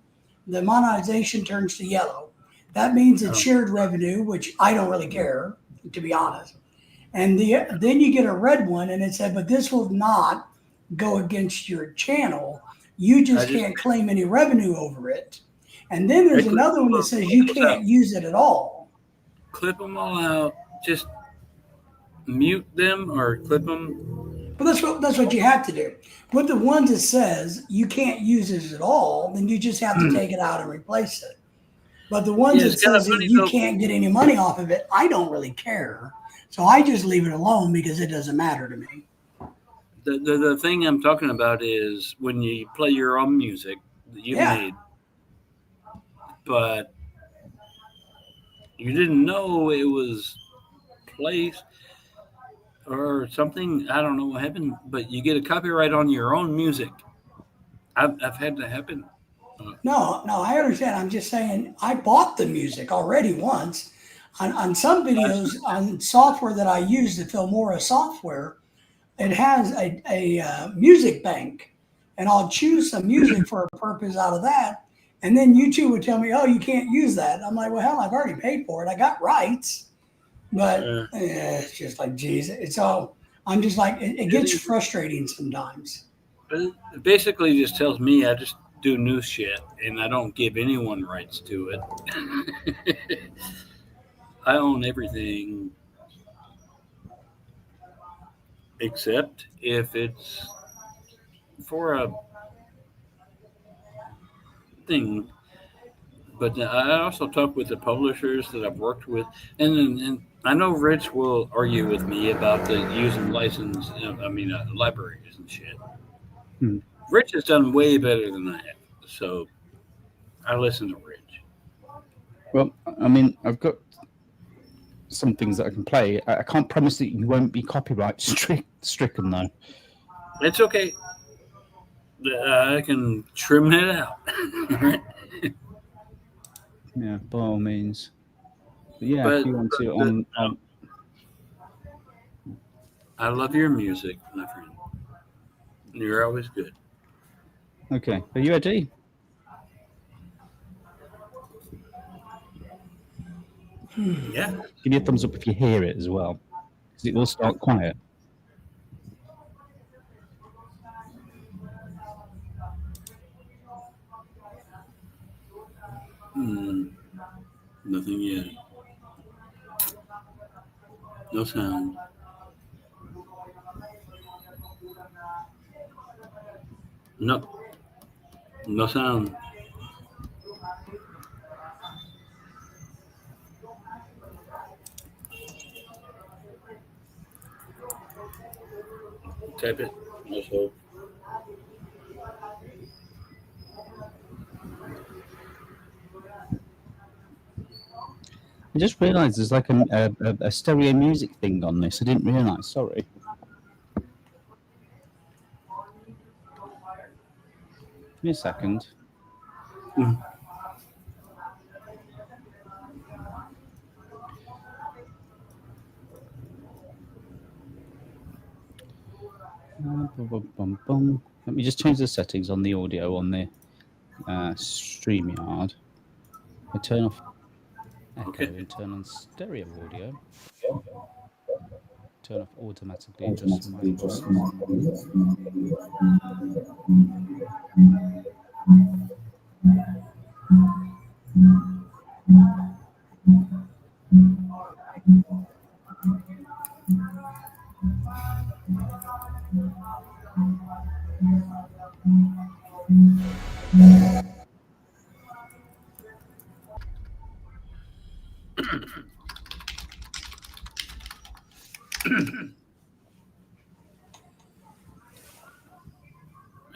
The monetization turns to yellow. That means it's shared revenue, which I don't really care, to be honest. And then you get a red one, and it said, but this will not go against your channel. You just can't claim any revenue over it. And then there's another one that says you can't use it at all. Clip them all out. Just mute them or clip them. But that's what you have to do. With the ones that says you can't use it at all, then you just have to take it out and replace it. But the ones that says that you can't get any money off of it, I don't really care. So I just leave it alone because it doesn't matter to me. The thing I'm talking about is when you play your own music that you made, but you didn't know it was placed or something. I don't know what happened, but you get a copyright on your own music. I've had that happen. No, I understand. I'm just saying I bought the music already once. On some videos, on software that I use, the Filmora software, it has a music bank, and I'll choose some music for a purpose out of that. And then YouTube would tell me, oh, you can't use that. I'm like, well, hell, I've already paid for it. I got rights. But it's just like, geez, it's all, I'm just like, it gets frustrating sometimes. But it basically just tells me I just do new shit and I don't give anyone rights to it. I own everything except if it's for a thing. But I also talk with the publishers that I've worked with, and I know Rich will argue with me about the using license, libraries and shit. Rich has done way better than I have, so I listen to Rich. Well, I mean, I've got some things that I can play. I can't promise that you won't be copyright stricken, though. It's okay. I can trim it out. Yeah, by all means. But yeah, if you want to, I love your music, my friend. You're always good. Okay, are you ready? Yeah. Give me a thumbs up if you hear it as well, because it will start quiet. Nothing yet. No sound. Nope. No sound. Type it. Let's hope. I just realised there's like a stereo music thing on this. I didn't realise. Sorry. Give me a second. Let me just change the settings on the audio on the StreamYard. I turn off echo and turn on stereo audio. Turn off automatically adjust microphones.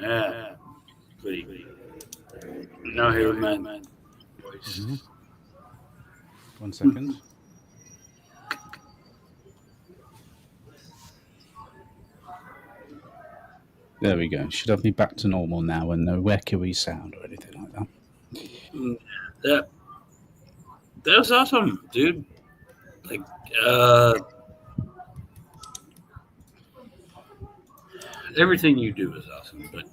Yeah. Goody. Now hear my voice. 1 second. There we go. Should have me back to normal now and no echoey sound or anything like that. That was awesome, dude. Like, everything you do is awesome, but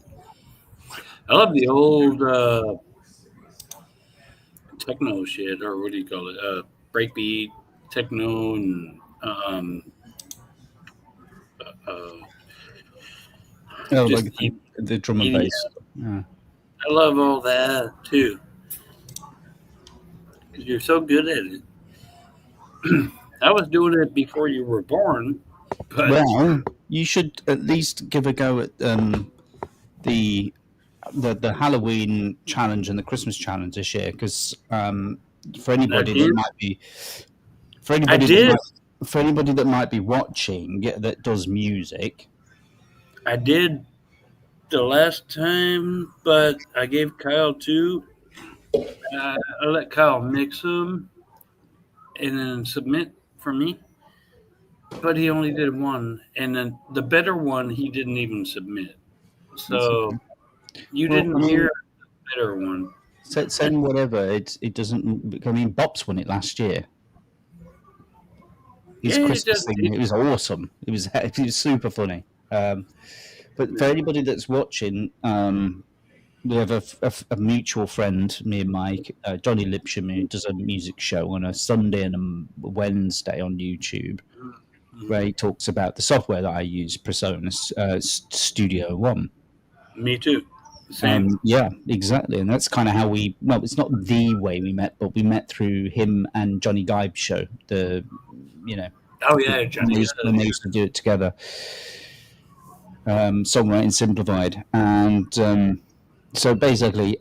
I love the old techno shit, or what do you call it? Breakbeat techno and just like the drum and bass. Yeah. I love all that too, because you're so good at it. I was doing it before you were born, but Well, you should at least give a go at the Halloween challenge and the Christmas challenge this year, because for anybody that might be that might be watching that does music. I did the last time, but I gave Kyle two. I let Kyle mix them and then submit for me, but he only did one, and then the better one he didn't even submit. So you didn't hear the better one. Send whatever. It doesn't. I mean, Bop's won it last year. His Christmas thing. It was awesome. It was super funny. But for anybody that's watching, we have a mutual friend, me and Mike, Johnny Lipsham, who does a music show on a Sunday and a Wednesday on YouTube, where he talks about the software that I use, Persona Studio One. Me too. Same. Yeah, exactly. And that's kind of how well, it's not the way we met, but we met through him and Johnny Gibe's show. Oh yeah, Johnny. When they used to do it together. Songwriting Simplified. And so basically,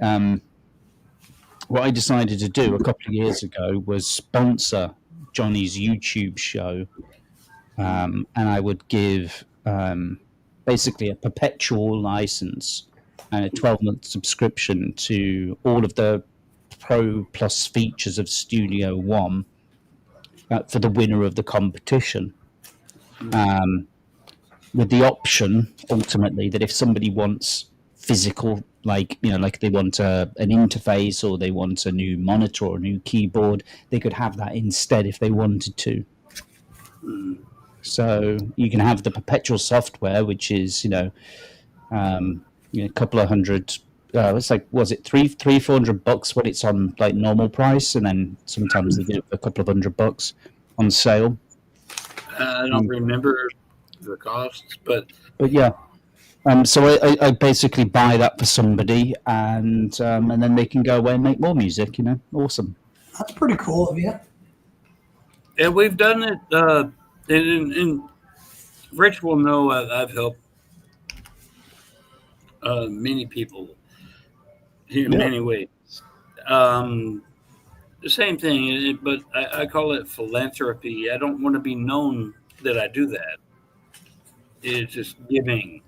what I decided to do a couple of years ago was sponsor Johnny's YouTube show. And I would give basically a perpetual license and a 12-month subscription to all of the Pro Plus features of Studio One for the winner of the competition. With the option, ultimately, that if somebody wants physical, like they want an interface or they want a new monitor or a new keyboard, they could have that instead if they wanted to. So you can have the perpetual software, which is, A couple of hundred. It's like, was it $400 when it's on like normal price, and then sometimes they do it for a couple of $100 on sale. I don't remember the costs, but yeah. So I basically buy that for somebody, and then they can go away and make more music. Awesome. That's pretty cool of you. Yeah, we've done it. And Rich will know I've helped many people in many ways. The same thing, but I call it philanthropy. I don't want to be known that I do that. It's just giving.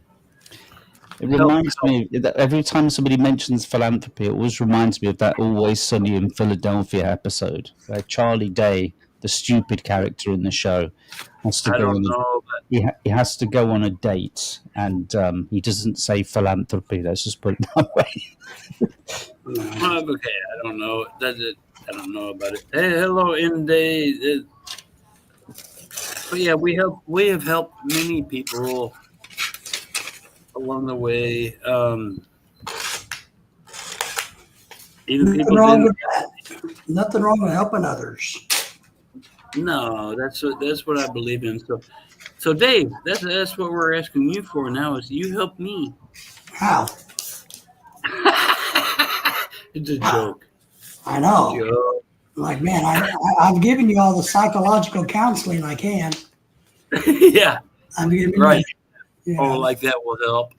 It reminds me that every time somebody mentions philanthropy, it always reminds me of that Always Sunny in Philadelphia episode where Charlie Day, the stupid character in the show, has to he has to go on a date, and he doesn't say philanthropy. Let's just put it that way. Okay, I don't know. That's it. I don't know about it. Hey, hello, Inday. But yeah, we have helped many people along the way. Even Nothing wrong with that. Nothing wrong with helping others. No, that's what I believe in. So Dave, that's what we're asking you for now. Is you help me? How? It's a joke. I know. Like, man, I've given you all the psychological counseling I can. Yeah. I'm giving right. You, Oh, like that will help.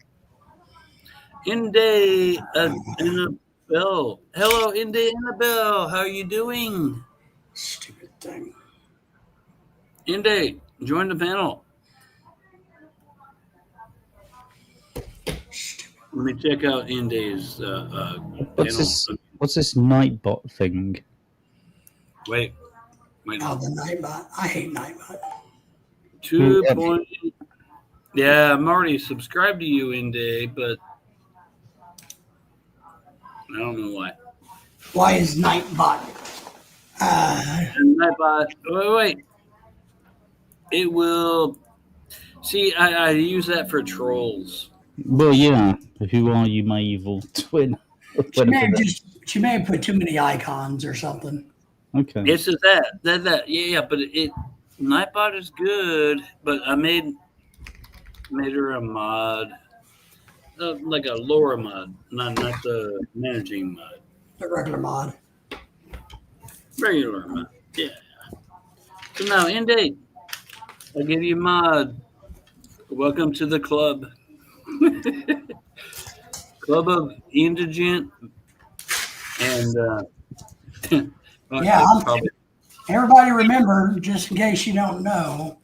Inday Annabelle. Hello, Inday Annabelle. How are you doing? Stupid thing. Inday, join the panel. Let me check out Inday's panel. What's this Nightbot thing? Wait. Oh, the Nightbot. I hate Nightbot. 2 point. Yeah, I'm already subscribed to you, Inday, but I don't know why. Why is Nightbot? Nightbot. Wait. It will. See, I use that for trolls. Well, yeah. Who are you, my evil twin? She may have put too many icons or something. Okay. It's just that. Yeah, but Nightbot is good, but I made her a mod, like a lower mod, not the managing mod. The regular mod. Regular mod, yeah. So now, Inday, I'll give you a mod. Welcome to the club. Club of Indigent and yeah, everybody remember, just in case you don't know,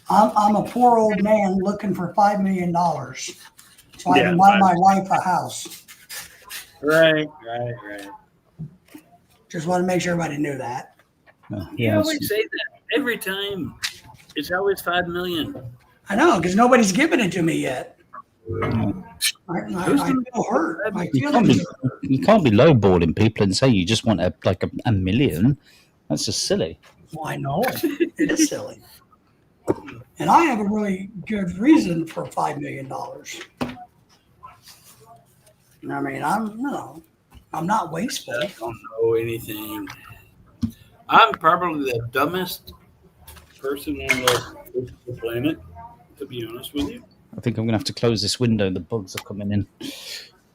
I'm a poor old man looking for $5 million so I can buy my wife a house. Right. Just want to make sure everybody knew that. You always say that every time. It's always 5 million. I know, because nobody's given it to me yet. I feel hurt. You can't be lowballing people and say you just want a million. That's just silly. Well, I know it is silly, and I have a really good reason for $5 million. I mean, I'm not wasteful. I don't know anything. I'm probably the dumbest person on the planet, to be honest with you. I think I'm going to have to close this window. The bugs are coming in.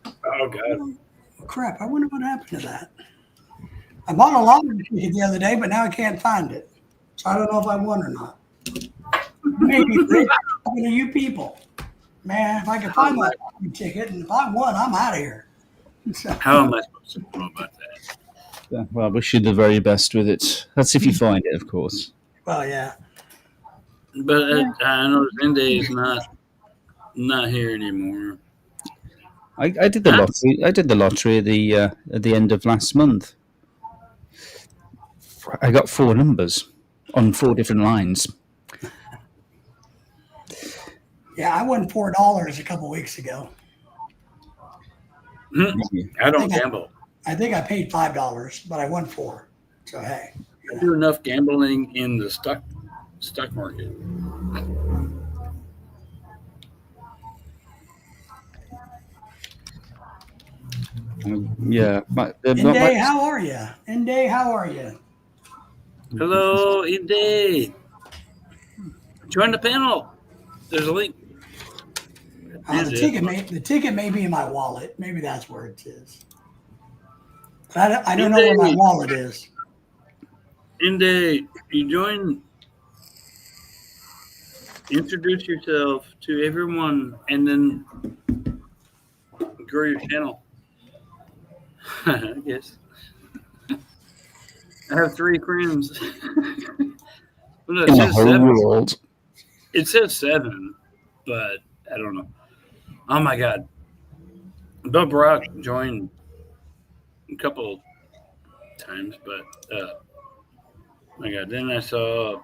Oh, God. Oh, crap. I wonder what happened to that. I bought a lottery ticket the other day, but now I can't find it. So I don't know if I won or not. Maybe talking to you people. Man, if I could find my lottery ticket and if I won, I'm out of here. So, how am I supposed to know about that? Yeah, well, I wish you the very best with it. That's if you find it, of course. Well, yeah. But I know Inday is not here anymore. I did the lottery. I did the lottery at the end of last month. I got 4 numbers on 4 different lines. Yeah, I won $4 a couple weeks ago. I don't gamble. I think I paid $5, but I won 4. So hey, I do enough gambling in the stock market. Yeah. Inday, how are you? Inday, how are you? Hello, Inday. Join the panel. There's a link. The ticket may be in my wallet. Maybe that's where it is. But I don't know where my wallet is. Inday, you join. Introduce yourself to everyone, and then grow your channel. I guess. I have 3 friends. Well, no, In the whole world. It says 7, but I don't know. Oh my God. Bill Brock joined a couple times, but my God, then I saw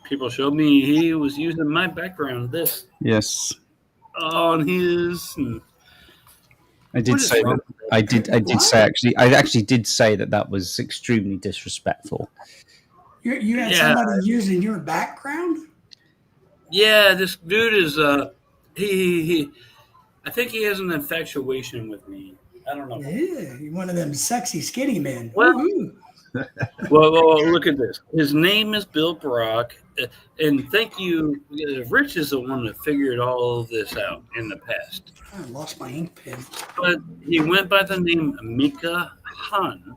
people showed me he was using my background, this. Yes. On his. I did say that. I did say actually. I actually did say that was extremely disrespectful. You had somebody using your background? Yeah, this dude is he I think he has an infatuation with me. I don't know. Yeah, one of them sexy skinny men. Well, well, look at this. His name is Bill Brock, and thank you. Rich is the one that figured all of this out in the past. I lost my ink pen. But he went by the name Mika Han,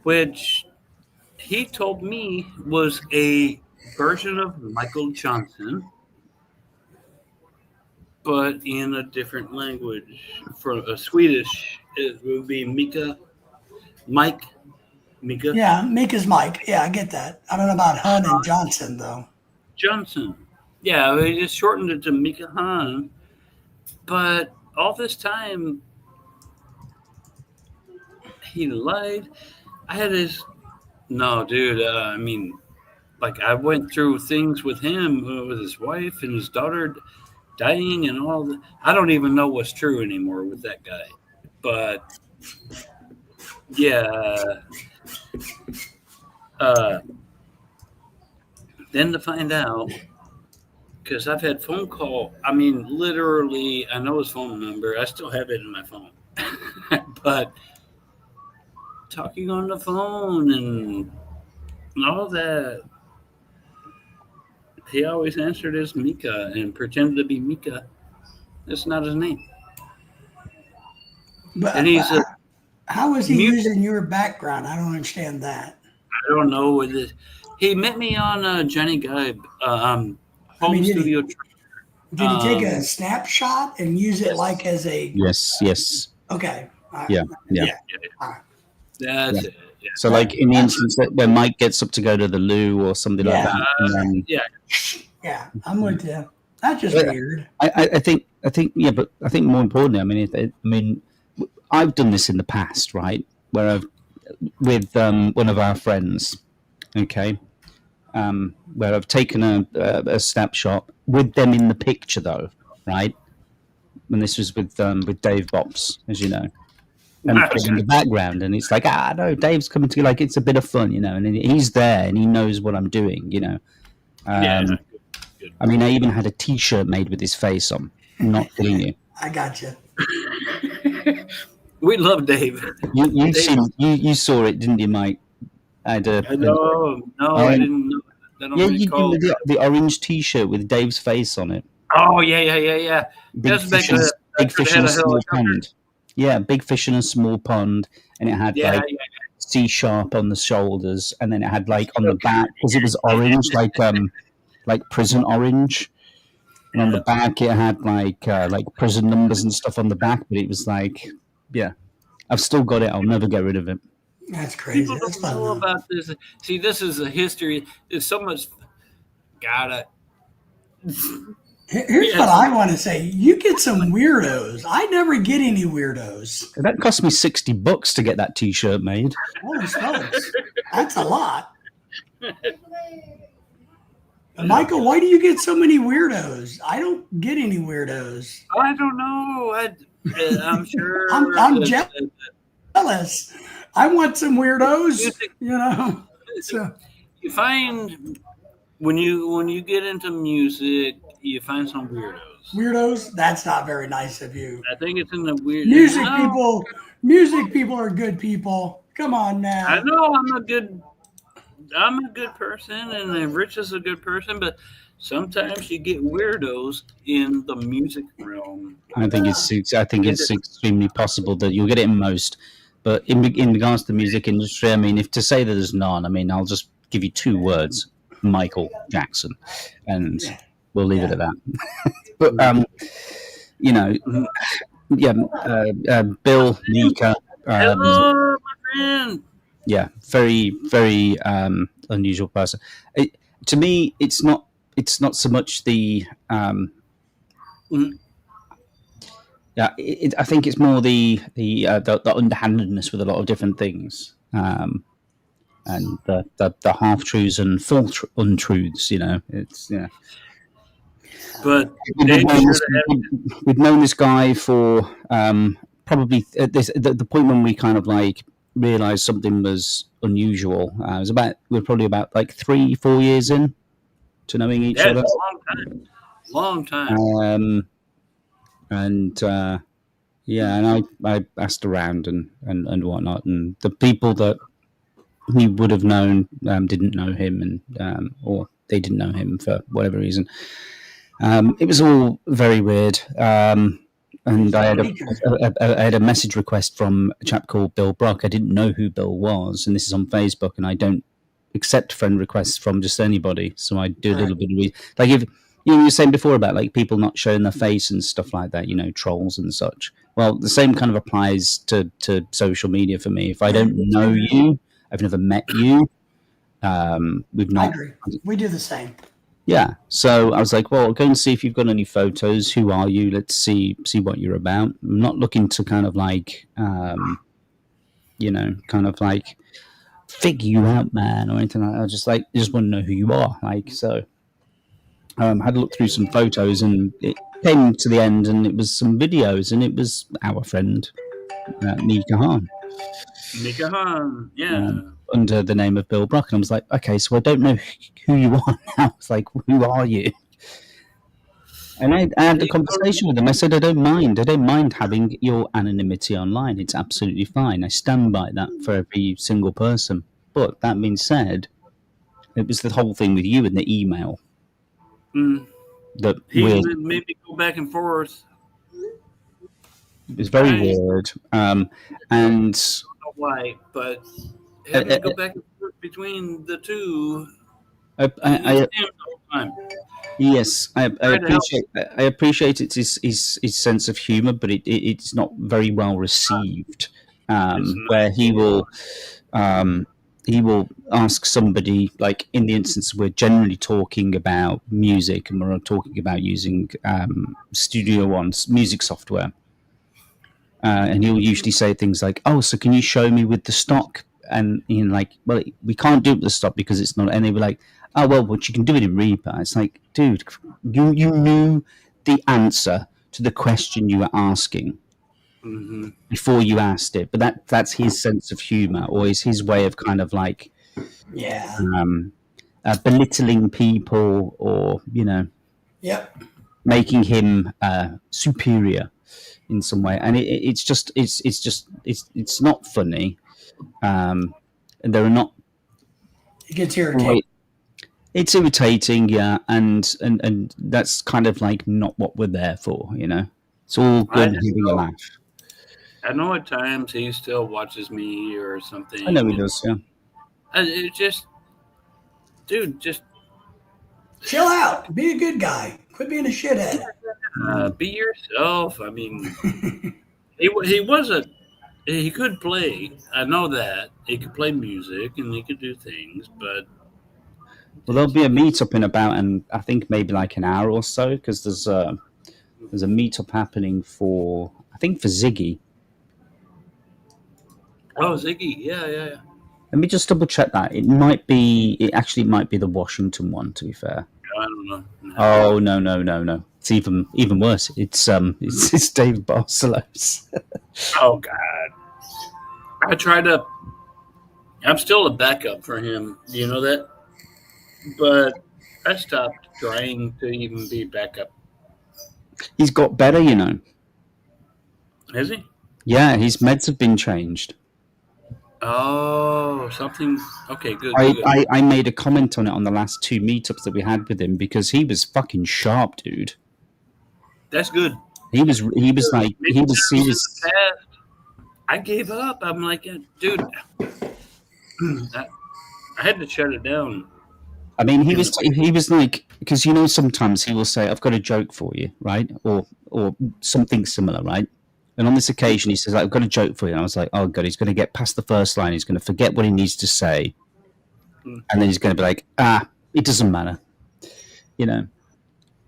which he told me was a version of Michael Johnson, but in a different language. For a Swedish, it would be Mika. Mika. Yeah, Mika's Mike. Yeah, I get that. I don't know about Hun and Johnson, though. Johnson. Yeah, they just shortened it to Mika Han. But all this time, he lied. I had his... No, dude, I mean, like, I went through things with him, with his wife and his daughter dying and all that. I don't even know what's true anymore with that guy. But, yeah... then to find out, because I've had phone call, I mean, literally, I know his phone number. I still have it in my phone. But talking on the phone and all that, he always answered as Mika and pretended to be Mika. That's not his name. But, and he's how is he using your background? I don't understand that. I don't know what this. He met me on Johnny Gibe home studio. Did he take a snapshot and use it like as a? Yes. Okay. Yeah. That's it. Yeah. So, like in the instance that when Mike gets up to go to the loo or something like that. Then, yeah, I'm with you. That's just weird. I think, but I think more importantly, I mean, I've done this in the past, right? Where I've with one of our friends, okay, where I've taken a snapshot with them in the picture, though, right? And this was with Dave Bops, as you know, and put in the background, and it's like, no, Dave's coming to, like, it's a bit of fun, you know, and he's there and he knows what I'm doing, you know. Good. I mean, I even had a T-shirt made with his face on. I'm not kidding you. I got you. We love Dave. You saw it, didn't you, Mike? No, I didn't know. I don't recall. The orange T-shirt with Dave's face on it. Oh yeah. Big fish in a small pond. Yeah, big fish in a small pond, and it had C# on the shoulders, and then it had like on the back because it was orange, like prison orange. And on the back, it had like prison numbers and stuff on the back, but it was like, yeah, I've still got it. I'll never get rid of it. That's crazy. People don't know about this. See, this is a history. There's so much. Here's what I want to say. You get some weirdos. I never get any weirdos. That cost me $60 to get that T-shirt made. Holy smokes. That's a lot. Michael, why do you get so many weirdos? I don't get any weirdos. I don't know. I'm sure. I'm jealous. I want some weirdos. You know. So you find when you get into music you find some weirdos. Weirdos? That's not very nice of you. I think it's in the weird. Music people are good people. Come on now. I know I'm a good person, and Rich is a good person, but sometimes you get weirdos in the music realm. I think it's extremely possible that you'll get it in most. But in regards to the music industry, I mean, if to say that there's none, I mean, I'll just give you 2 words: Michael Jackson, and we'll leave it at that. But Bill Nika. Hello, my friend. Yeah, very, very unusual person. To me, it's not so much the. I think it's more the underhandedness with a lot of different things, and the half truths and full untruths. It's But we've known this guy for probably at the point when we kind of like realized something was unusual. We're probably about like 3-4 years in to knowing each other. Long time. And I asked around and whatnot, and the people that we would have known didn't know him, and or they didn't know him for whatever reason. It was all very weird. And I had a message request from a chap called Bill Brock. I didn't know who Bill was, and this is on Facebook, and I don't accept friend requests from just anybody. So I do a little bit of like if you were saying before about like people not showing their face and stuff like that, trolls and such. Well, the same kind of applies to social media for me. If I don't know you, I've never met you. We've not. I agree. We do the same. Yeah. So I was like, well, go and see if you've got any photos. Who are you? Let's see what you're about. I'm not looking to kind of like, kind of like figure you out, man, or anything like that. I just want to know who you are. Like, so I had to look through some photos, and it came to the end, and it was some videos, and it was our friend, Nika Han. Nika Han, yeah. Under the name of Bill Brock. And I was like, okay, so I don't know who you are now. It's like, who are you? And I had a conversation with him. I said, I don't mind having your anonymity online. It's absolutely fine. I stand by that for every single person. But that being said, it was the whole thing with you in the email. That he made me go back and forth. It was very weird. And I don't know why, but had me go back and forth between the two. Yes, I appreciate his sense of humor, but it's not very well received. Where he will ask somebody, like in the instance we're generally talking about music and we're talking about using Studio One's music software, and he'll usually say things like, "Oh, so can you show me with the stock?" And like, well, we can't do it with the stock because it's not. And they were like, "Oh, well, but you can do it in Reaper." It's like, dude, you knew the answer to the question you were asking before you asked it. But that's his sense of humor, or is his way of kind of like, belittling people, or making him superior in some way. And it's not funny. And there are not. It gets irritating. It's irritating, yeah, and that's kind of like not what we're there for, It's all good having a laugh. I know at times he still watches me or something. I know he does, yeah. It just, dude, just chill out. Be a good guy. Quit being a shithead. Be yourself. I mean, he could play. I know that he could play music and he could do things, but. Well, there'll be a meetup in about, and I think maybe like an hour or so, because there's a meetup happening for Ziggy. Oh, Ziggy, yeah. Let me just double check that. It actually might be the Washington one, to be fair. I don't know. No. Oh no. It's even worse. It's David Barcelos. Oh God. I'm still a backup for him. Do you know that? But I stopped trying to even be back up. He's got better, you know. Has he? Yeah, his meds have been changed. Oh, something. Okay, good. I made a comment on it on the last 2 meetups that we had with him because he was fucking sharp, dude. That's good. He was like he was. I gave up. I'm like, dude, I had to shut it down. I mean, he was like, because you know, sometimes he will say, "I've got a joke for you," right, or something similar, right? And on this occasion, he says, "I've got a joke for you." And I was like, "Oh god, he's going to get past the first line. He's going to forget what he needs to say, and then he's going to be like, it doesn't matter," you know.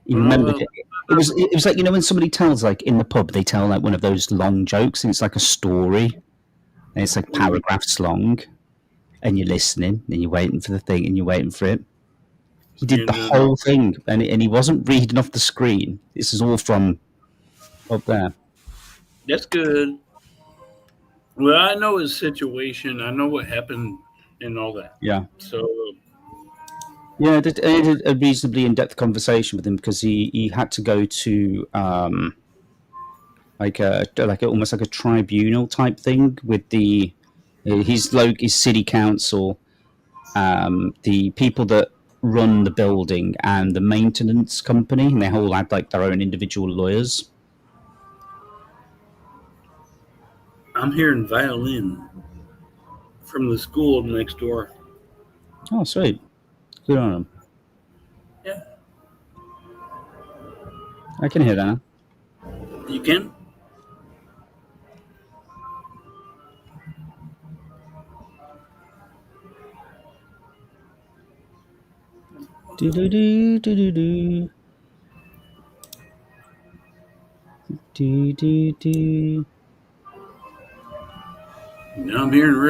He remembered it. It was like, you know, when somebody tells, like in the pub, they tell like one of those long jokes, and it's like a story, and it's like paragraphs long, and you're listening, and you're waiting for the thing, and you're waiting for it. He did the whole thing, and he wasn't reading off the screen. This is all from up there. That's good. Well, I know his situation. I know what happened and all that. Yeah. So. Yeah, I did a reasonably in-depth conversation with him because he had to go to almost like a tribunal type thing with his city council, the people that run the building and the maintenance company, and they all had like their own individual lawyers. I'm hearing violin from the school next door. Oh, sweet. Good on him. Yeah. I can hear that. You can? Do do do do do do. Do do do. Now I'm hearing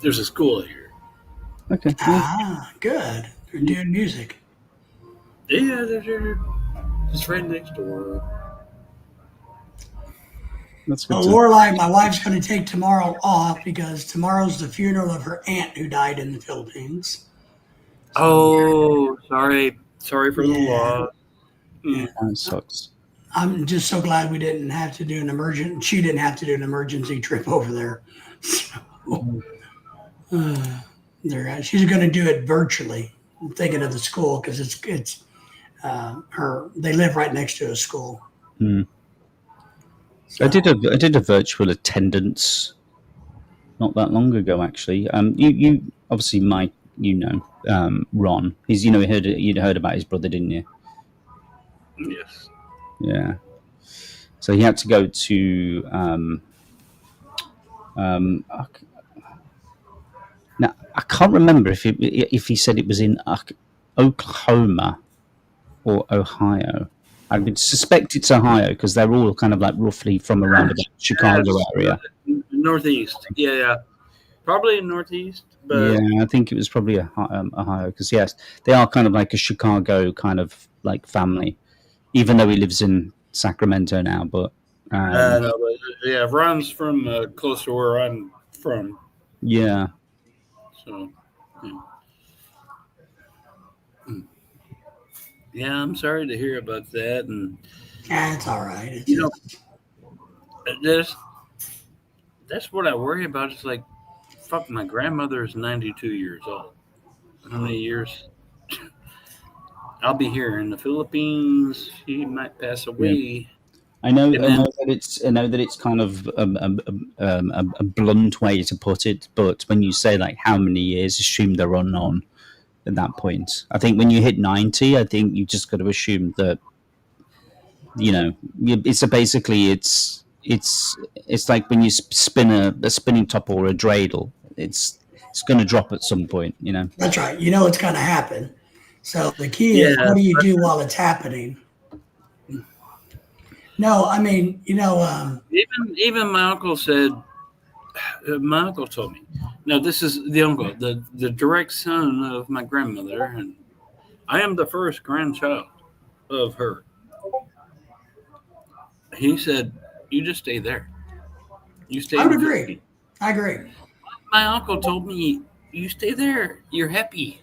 there's a school here. Okay. Good. They're doing music. Yeah, they're just right next door. That's good. Lorelai, my wife's going to take tomorrow off because tomorrow's the funeral of her aunt who died in the Philippines. So, sorry for the loss. Yeah, that sucks. I'm just so glad we didn't have to do an emergency. She didn't have to do an emergency trip over there. So, she's going to do it virtually. I'm thinking of the school because it's her. They live right next to a school. Mm. So. I did a virtual attendance not that long ago, actually. You obviously Ron. You'd heard about his brother, didn't you? Yes. Yeah. So he had to go to now I can't remember if he said it was in Oklahoma or Ohio. I would suspect it's Ohio because they're all kind of like roughly from around the Chicago area. Northeast. Yeah. Probably Northeast. But... Yeah, I think it was probably Ohio because, yes, they are kind of like a Chicago kind of like family, even though he lives in Sacramento now. But yeah, Ron's from close to where I'm from. Yeah. So, yeah, I'm sorry to hear about that. And it's all right. That's what I worry about. It's like, fuck, my grandmother is 92 years old. How many years? I'll be here in the Philippines. She might pass away. Yeah. I know that it's kind of a blunt way to put it, but when you say like how many years, assume they're unknown at that point. I think when you hit 90, I think you just got to assume that it's like when you spin a spinning top or a dreidel, it's going to drop at some point. That's right. It's going to happen. So the key is, what do you do while it's happening? No, I mean, even my uncle said. My uncle told me. Now this is the uncle, the direct son of my grandmother, and I am the first grandchild of her. He said, "You just stay there. You stay." I would agree. I agree. My uncle told me, "You stay there. You're happy."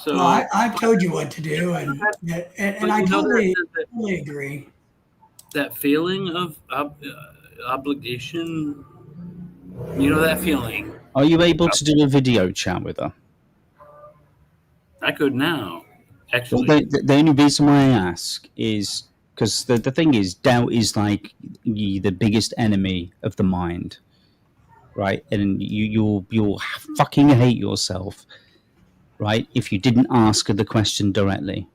So well, I've told you what to do, and I totally agree. That feeling of obligation, that feeling. Are you able to do a video chat with her? I could now, actually. Well, the only reason why I ask is because the thing is, doubt is like the biggest enemy of the mind, right? And you'll fucking hate yourself, right, if you didn't ask her the question directly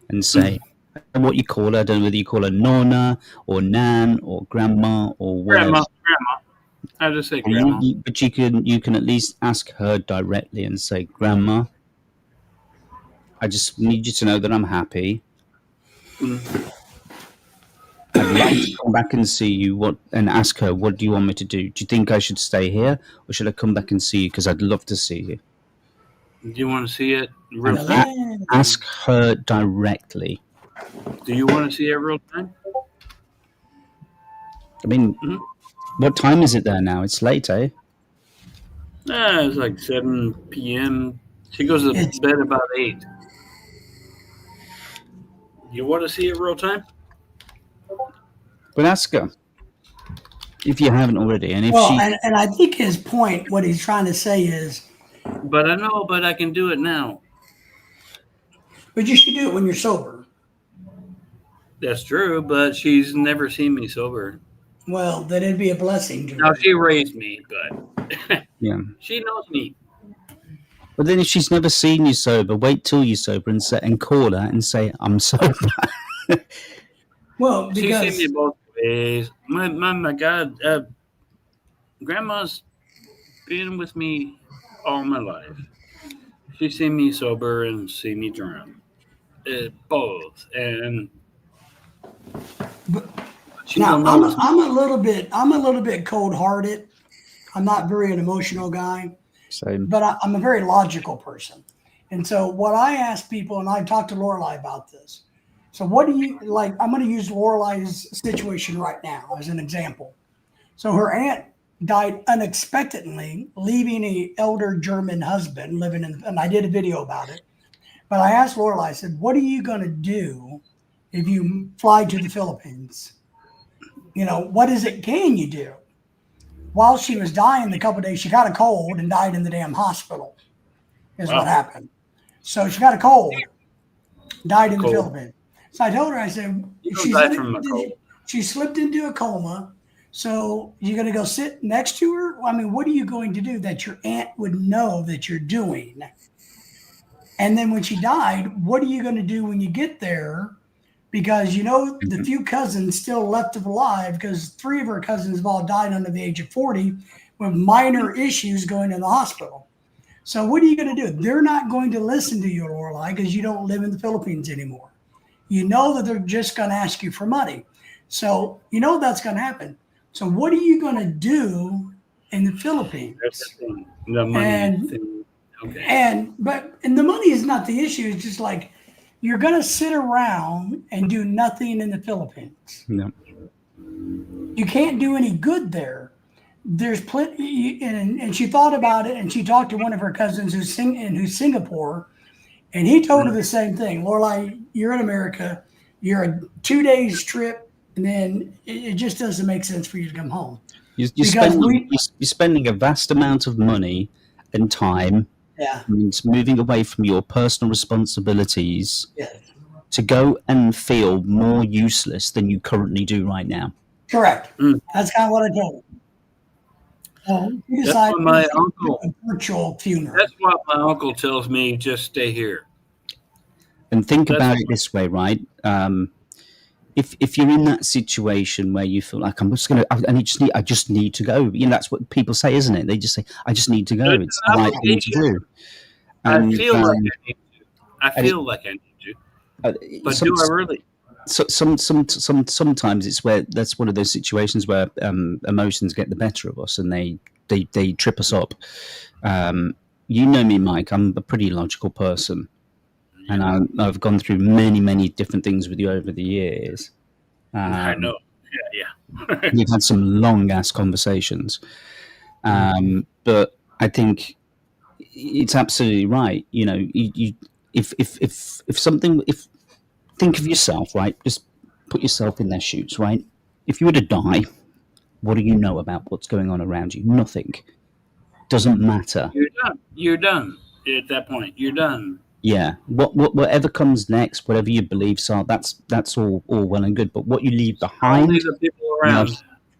and say what you call her. I don't know whether you call her Nonna or Nan or Grandma or whatever. Grandma. I just say Grandma. But you can at least ask her directly and say, Grandma, I just need you to know that I'm happy. I'd like to come back and see you and ask her, what do you want me to do? Do you think I should stay here or should I come back and see you? Because I'd love to see you. Do you want to see it real time? Ask her directly. Do you want to see it real time? I mean, what time is it there now? It's late, eh? It's like 7 p.m. She goes to bed about 8. You want to see it real time? But ask her if you haven't already. And if and I think his point, what he's trying to say is, but I can do it now. But you should do it when you're sober. That's true, but she's never seen me sober. Well, then it'd be a blessing to her. Now, she raised me, but yeah, she knows me. But then if she's never seen you sober, wait till you're sober and call her and say, I'm sober. Well, because she's seen me both ways. My God, Grandma's been with me all my life. She's seen me sober and seen me drunk. Both. And now I'm a little bit cold-hearted. I'm not very an emotional guy. Same. But I'm a very logical person. And so what I ask people, and I talked to Lorelai about this. So what do you like? I'm going to use Lorelai's situation right now as an example. So her aunt died unexpectedly, leaving an elder German husband living in, and I did a video about it. But I asked Lorelai, I said, what are you going to do if you fly to the Philippines? What can you do? While she was dying, a couple of days, she got a cold and died in the damn hospital, is what happened. So she got a cold, died in the Philippines. So I told her, I said, she slipped into a coma. So you're going to go sit next to her? I mean, what are you going to do that your aunt would know that you're doing? And then when she died, what are you going to do when you get there? Because the few cousins still left alive, because 3 of her cousins have all died under the age of 40 with minor issues going in the hospital. So what are you going to do? They're not going to listen to you, Lorelai, because you don't live in the Philippines anymore. You know that they're just going to ask you for money. So that's going to happen. So what are you going to do in the Philippines? The money thing. Okay. And the money is not the issue. It's just like, you're going to sit around and do nothing in the Philippines. No. You can't do any good there. There's plenty, and she thought about it, and she talked to one of her cousins who's Singapore, and he told her the same thing. Lorelai, you're in America, you're a 2 days trip, and then it just doesn't make sense for you to come home. You're spending a vast amount of money and time. Yeah. Means moving away from your personal responsibilities to go and feel more useless than you currently do right now. Correct. That's kind of what I told him. That's what my uncle. A virtual funeral. That's what my uncle tells me. Just stay here. And think about it this way, right? If you're in that situation where you feel like I just need to go. That's what people say, isn't it? They just say, I just need to go. It's the right thing to do. And, I feel like I need to. I feel like I need to. But do I really? Sometimes it's where that's one of those situations where emotions get the better of us and they trip us up. You know me, Mike. I'm a pretty logical person. And I've gone through many, many different things with you over the years. I know. Yeah. We've had some long-ass conversations. But I think it's absolutely right. think of yourself, right? Just put yourself in their shoes, right? If you were to die, what do you know about what's going on around you? Nothing. Doesn't matter. You're done at that point. You're done. Yeah. Whatever comes next, whatever your beliefs are, that's all well and good. But what you leave behind, Only the people around.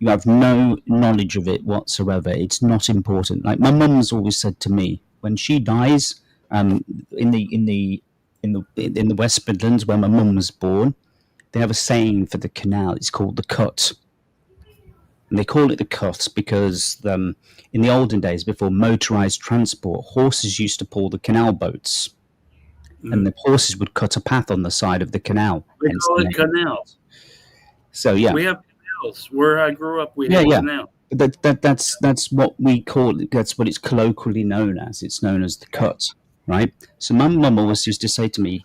you have no knowledge of it whatsoever. It's not important. Like my mum's always said to me, when she dies, in the West Midlands where my mum was born, they have a saying for the canal. It's called the cut. And they call it the cuts because in the olden days, before motorized transport, horses used to pull the canal boats. And the horses would cut a path on the side of the canal. We call it canals. So, yeah. We have canals. Where I grew up, we have canals. That's what we call it. That's what it's colloquially known as. It's known as the cut, right? So my mum always used to say to me,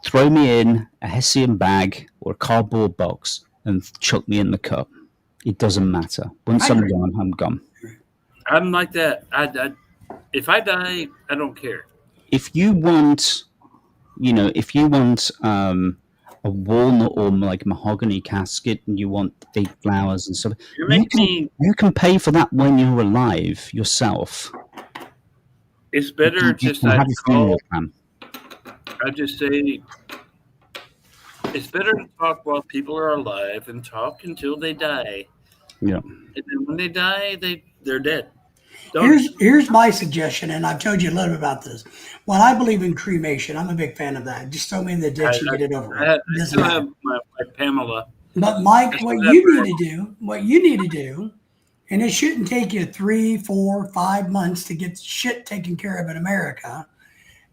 throw me in a Hessian bag or a cardboard box and chuck me in the cut. It doesn't matter. Once I'm gone, I'm gone. I'm like that. If I die, I don't care. If you want, a walnut or like mahogany casket and you want big flowers and stuff, you can pay for that when you're alive yourself. It's better I just say it's better to talk while people are alive and talk until they die. Yeah. And then when they die, they're dead. Here's my suggestion, and I've told you a little bit about this. When I believe in cremation, I'm a big fan of that. Just throw me in the ditch and get it over with. I still have my Pamela. But Mike, what you need to do, and it shouldn't take you 3, 4, 5 months to get shit taken care of in America.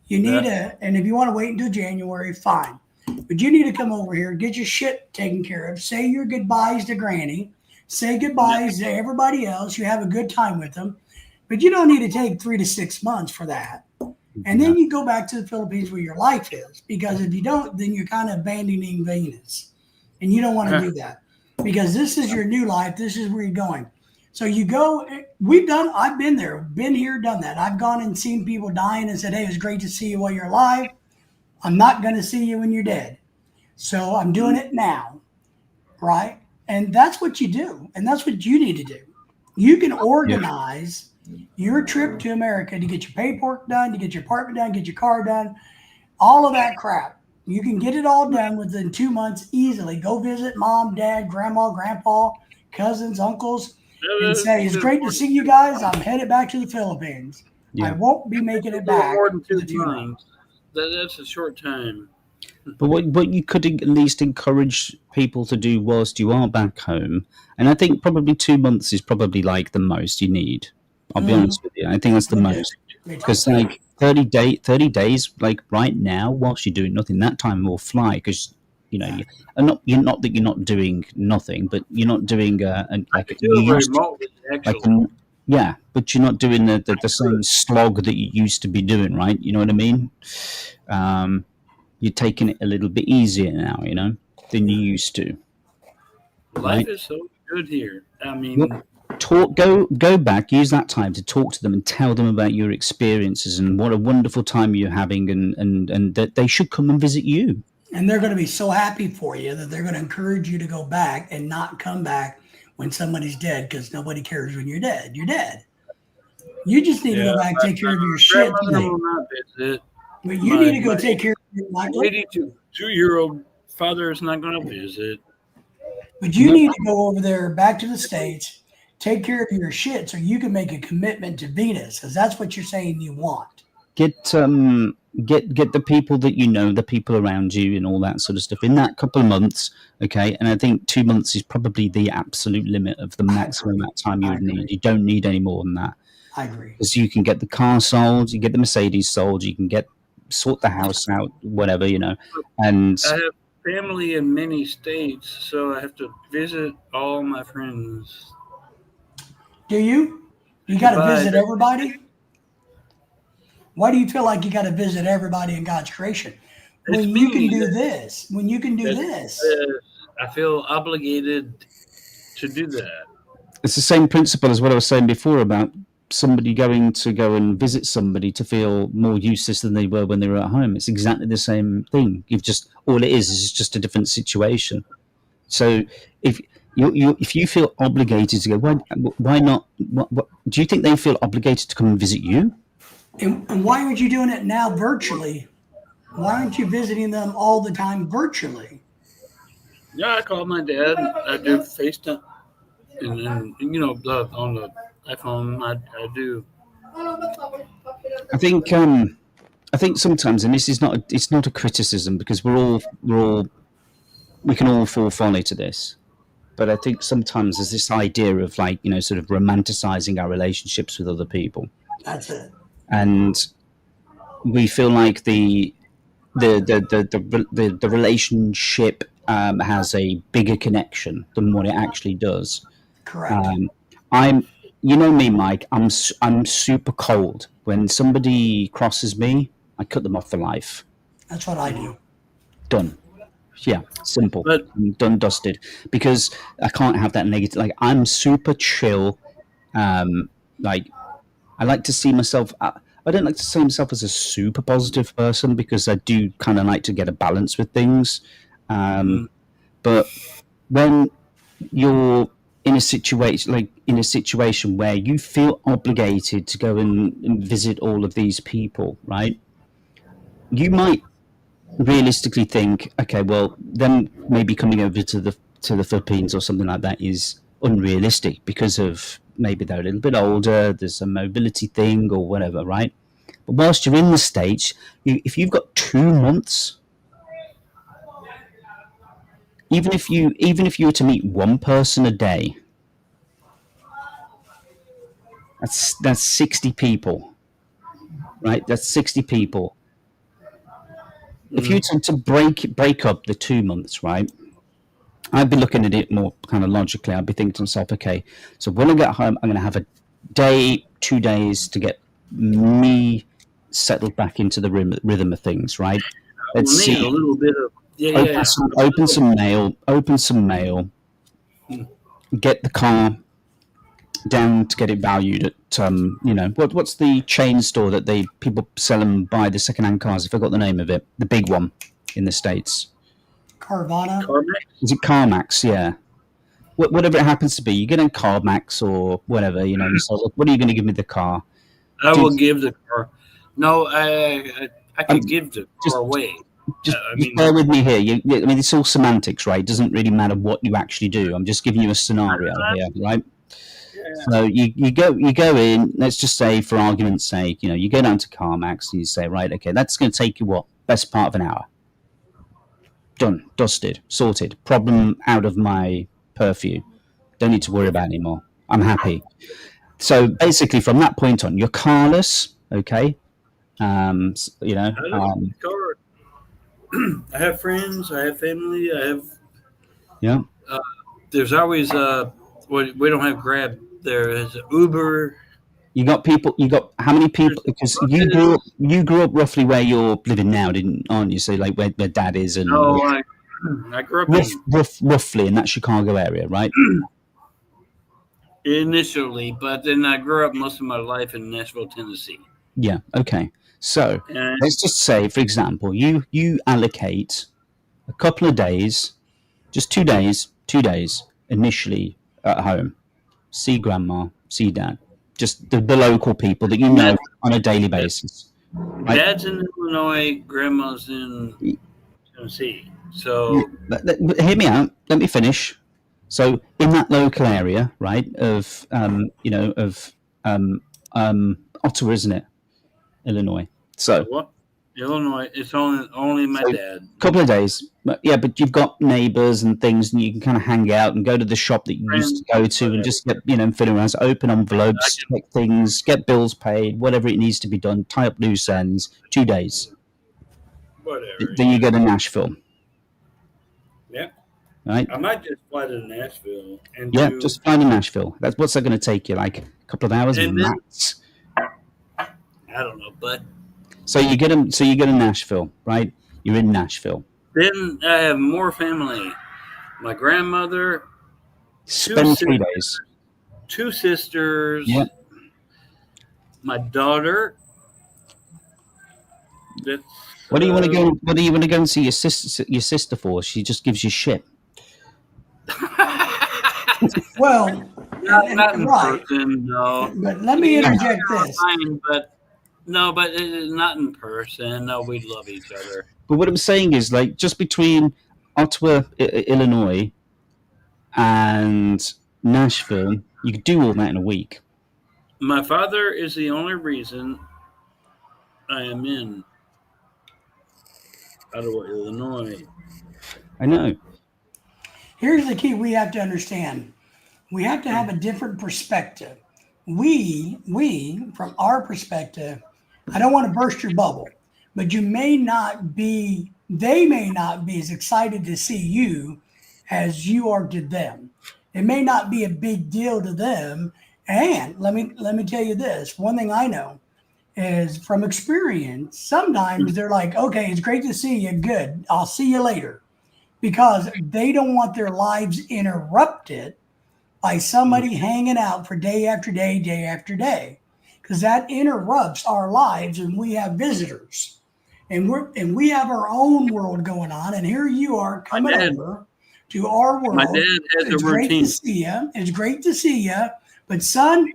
You need and if you want to wait until January, fine. But you need to come over here, get your shit taken care of, say your goodbyes to Granny, say goodbyes to everybody else. You have a good time with them. But you don't need to take 3 to 6 months for that. And then you go back to the Philippines where your life is. Because if you don't, then you're kind of abandoning Venus. And you don't want to do that. Because this is your new life. This is where you're going. So you go, I've been there, been here, done that. I've gone and seen people dying and said, hey, it was great to see you while you're alive. I'm not going to see you when you're dead. So I'm doing it now. Right? And that's what you do. And that's what you need to do. You can organize your trip to America to get your paperwork done, to get your apartment done, get your car done, all of that crap. You can get it all done within 2 months easily. Go visit mom, dad, grandma, grandpa, cousins, uncles, and say, it's great to see you guys. I'm headed back to the Philippines. I won't be making it back more than for 2 the months. That's a short time. But what you could at least encourage people to do whilst you are back home, and I think probably 2 months is probably like the most you need. I'll be honest with you. I think that's the most. Because like 30 days, like right now, whilst you're doing nothing, that time will fly because you're not doing nothing, but you're not doing but you're not doing the same slog that you used to be doing, right? You know what I mean? You're taking it a little bit easier now, than you used to. Life is so good here. I mean, go back, use that time to talk to them and tell them about your experiences and what a wonderful time you're having, and that they should come and visit you. And they're going to be so happy for you that they're going to encourage you to go back and not come back when somebody's dead, because nobody cares when you're dead. You're dead. You just need to go back, take care of your shit. But you need to go take care of your 82-year-old father is not going to visit. But you need to go over there, back to the States, take care of your shit so you can make a commitment to Venus, because that's what you're saying you want. Get the people that the people around you and all that sort of stuff in that couple of months, okay? And I think 2 months is probably the absolute limit of the maximum amount of time you would need. You don't need any more than that. I agree. Because you can get the car sold, you get the Mercedes sold, you can sort the house out, whatever, And I have family in many states, so I have to visit all my friends. Do you? You got to visit everybody? Why do you feel like you got to visit everybody in God's creation? When you can do this. I feel obligated to do that. It's the same principle as what I was saying before about somebody going to go and visit somebody to feel more useless than they were when they were at home. It's exactly the same thing. You've just all it is just a different situation. So if you feel obligated to go, why not? What, do you think they feel obligated to come and visit you? And why aren't you doing it now virtually? Why aren't you visiting them all the time virtually? Yeah, I call my dad. I do FaceTime, and then on the iPhone, I do. I think sometimes, and this is not it's not a criticism because we can all fall folly to this. But I think sometimes there's this idea of like, sort of romanticizing our relationships with other people. That's it. And we feel like the relationship has a bigger connection than what it actually does. Correct. You know me, Mike. I'm super cold. When somebody crosses me, I cut them off for life. That's what I do. Done. Yeah, simple. But done, dusted. Because I can't have that negative. Like I'm super chill. Like I like to see myself. I don't like to see myself as a super positive person because I do kind of like to get a balance with things. But when you're in a situation where you feel obligated to go and visit all of these people, right? You might realistically think, okay, well, them maybe coming over to the Philippines or something like that is unrealistic because of maybe they're a little bit older, there's a mobility thing or whatever, right? But whilst you're in the States, if you've got 2 months, even if you were to meet one person a day, that's 60 people, right? That's 60 people. If you were to break up the 2 months, right? I'd be looking at it more kind of logically. I'd be thinking to myself, okay, so when I get home, I'm going to have a day, 2 days to get me settled back into the rhythm of things, right? Let's see. A little bit of open some mail, get the car down to get it valued at what's the chain store that people sell and buy the secondhand cars? I forgot the name of it. The big one in the States. Carvana. Is it CarMax? Yeah. Whatever it happens to be, you get in CarMax or whatever. You say, look, what are you going to give me the car? I will give the car. No, I could give the car away. Just bear with me here. It's all semantics, right? It doesn't really matter what you actually do. I'm just giving you a scenario here, right? Yeah. So you go in. Let's just say, for argument's sake, you go down to CarMax and you say, right, okay, that's going to take you what? Best part of an hour. Done, dusted, sorted. Problem out of my purview. Don't need to worry about it anymore. I'm happy. So basically, from that point on, you're carless, okay? I have friends. I have family. I have. Yeah. There's always we don't have Grab. There is Uber. You got people. You got how many people? Because you grew up roughly where you're living now, aren't you? So like where Dad is and. No, I grew up roughly in that Chicago area, right? Initially, but then I grew up most of my life in Nashville, Tennessee. Yeah. Okay. So let's just say, for example, you allocate a couple of days, just 2 days initially at home, see grandma, see dad, just the local people that you know on a daily basis. Right? Dad's in Illinois, grandma's in Tennessee. So hear me out. Let me finish. So in that local area, right, of Ottawa, isn't it? Illinois. So what? Illinois. It's only my dad. Couple of days, but you've got neighbors and things, and you can kind of hang out and go to the shop that you used to go to, and just get fiddle around, open envelopes, check things, get bills paid, whatever it needs to be done, tie up loose ends. 2 days. Whatever. Then you go to Nashville. Yeah. Right. I might just fly to Nashville and just fly to Nashville. That's what's that going to take you? Like a couple of hours max. I don't know, but so you get to Nashville, right? You're in Nashville. Then I have more family. My grandmother. Spend 3 days. 2 sisters. Yeah. My daughter. That's, What do you want to go? What do you want to go and see your sister for? She just gives you shit. Well, not in right. person, no. But let me interject this. Fine, but not in person. No, we love each other. But what I'm saying is, like, just between Ottawa, Illinois, and Nashville, you could do all that in a week. My father is the only reason I am in Ottawa, Illinois. I know. Here's the key we have to understand. We have to have a different perspective. We, from our perspective, I don't want to burst your bubble, but they may not be as excited to see you as you are to them. It may not be a big deal to them. And let me tell you this. One thing I know is from experience, sometimes they're like, okay, it's great to see you. Good. I'll see you later. Because they don't want their lives interrupted by somebody hanging out for day after day, because that interrupts our lives, and we have visitors, and we have our own world going on, and here you are coming over to our world. My dad has it's a routine. Great to see you. It's great to see you, but son,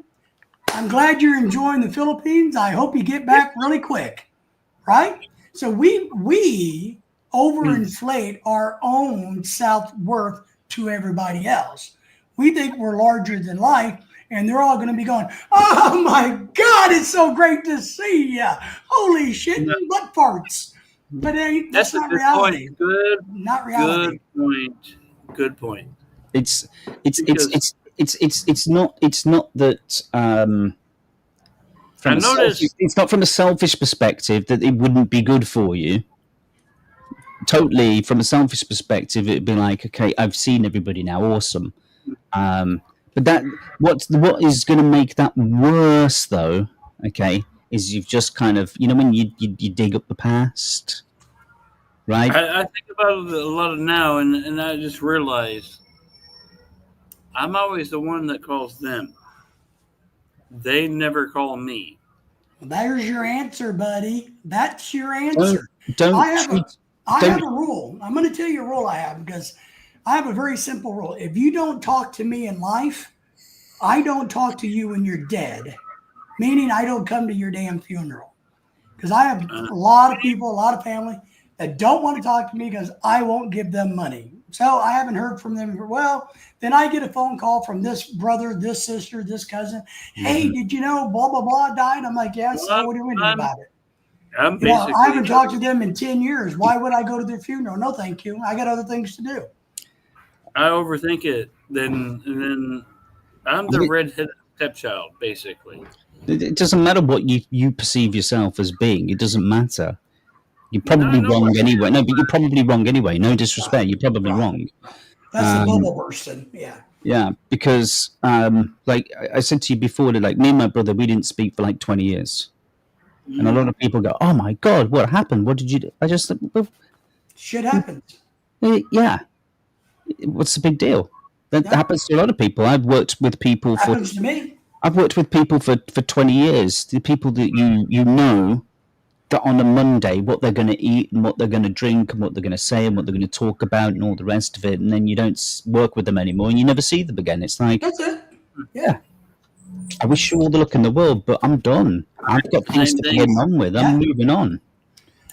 I'm glad you're enjoying the Philippines. I hope you get back really quick, right? So we overinflate our own self-worth to everybody else. We think we're larger than life, and they're all going to be going, oh my God, it's so great to see you. Holy shit, and butt farts. But that's not reality. Point. Not reality. Good point. It's not that it's not from a selfish perspective that it wouldn't be good for you. Totally, from a selfish perspective, it'd be like, okay, I've seen everybody now, awesome. But what is going to make that worse, though, okay, is you've just kind of, when you dig up the past, right? I think about it a lot now, and I just realized I'm always the one that calls them. They never call me. Well, there's your answer, buddy. That's your answer. I have a rule. I'm going to tell you a rule I have, because I have a very simple rule. If you don't talk to me in life, I don't talk to you when you're dead, meaning I don't come to your damn funeral. Because I have a lot of people, a lot of family that don't want to talk to me because I won't give them money. So I haven't heard from them. Well, then I get a phone call from this brother, this sister, this cousin. Hey, did you know blah, blah, blah died? I'm like, yes. So what are you doing about it? I haven't talked to them in 10 years. Why would I go to their funeral? No, thank you. I got other things to do. I overthink it. Then I'm the redheaded stepchild, basically. It doesn't matter what you perceive yourself as being. It doesn't matter. You're probably wrong anyway. No, but you're probably wrong anyway. No disrespect. You're probably wrong. That's the bubble bursting. Yeah. Yeah, because like I said to you before, like me and my brother, we didn't speak for like 20 years. And a lot of people go, oh my God, what happened? What did you do? I just said, well, shit happens. Yeah. What's the big deal? That happens to a lot of people. I've worked with people happens to me. I've worked with people for 20 years. The people that you know that on a Monday what they're going to eat and what they're going to drink and what they're going to say and what they're going to talk about and all the rest of it, and then you don't work with them anymore and you never see them again. It's like, that's it. Yeah. I wish you all the luck in the world, but I'm done. I've got things to get on with. I'm moving on.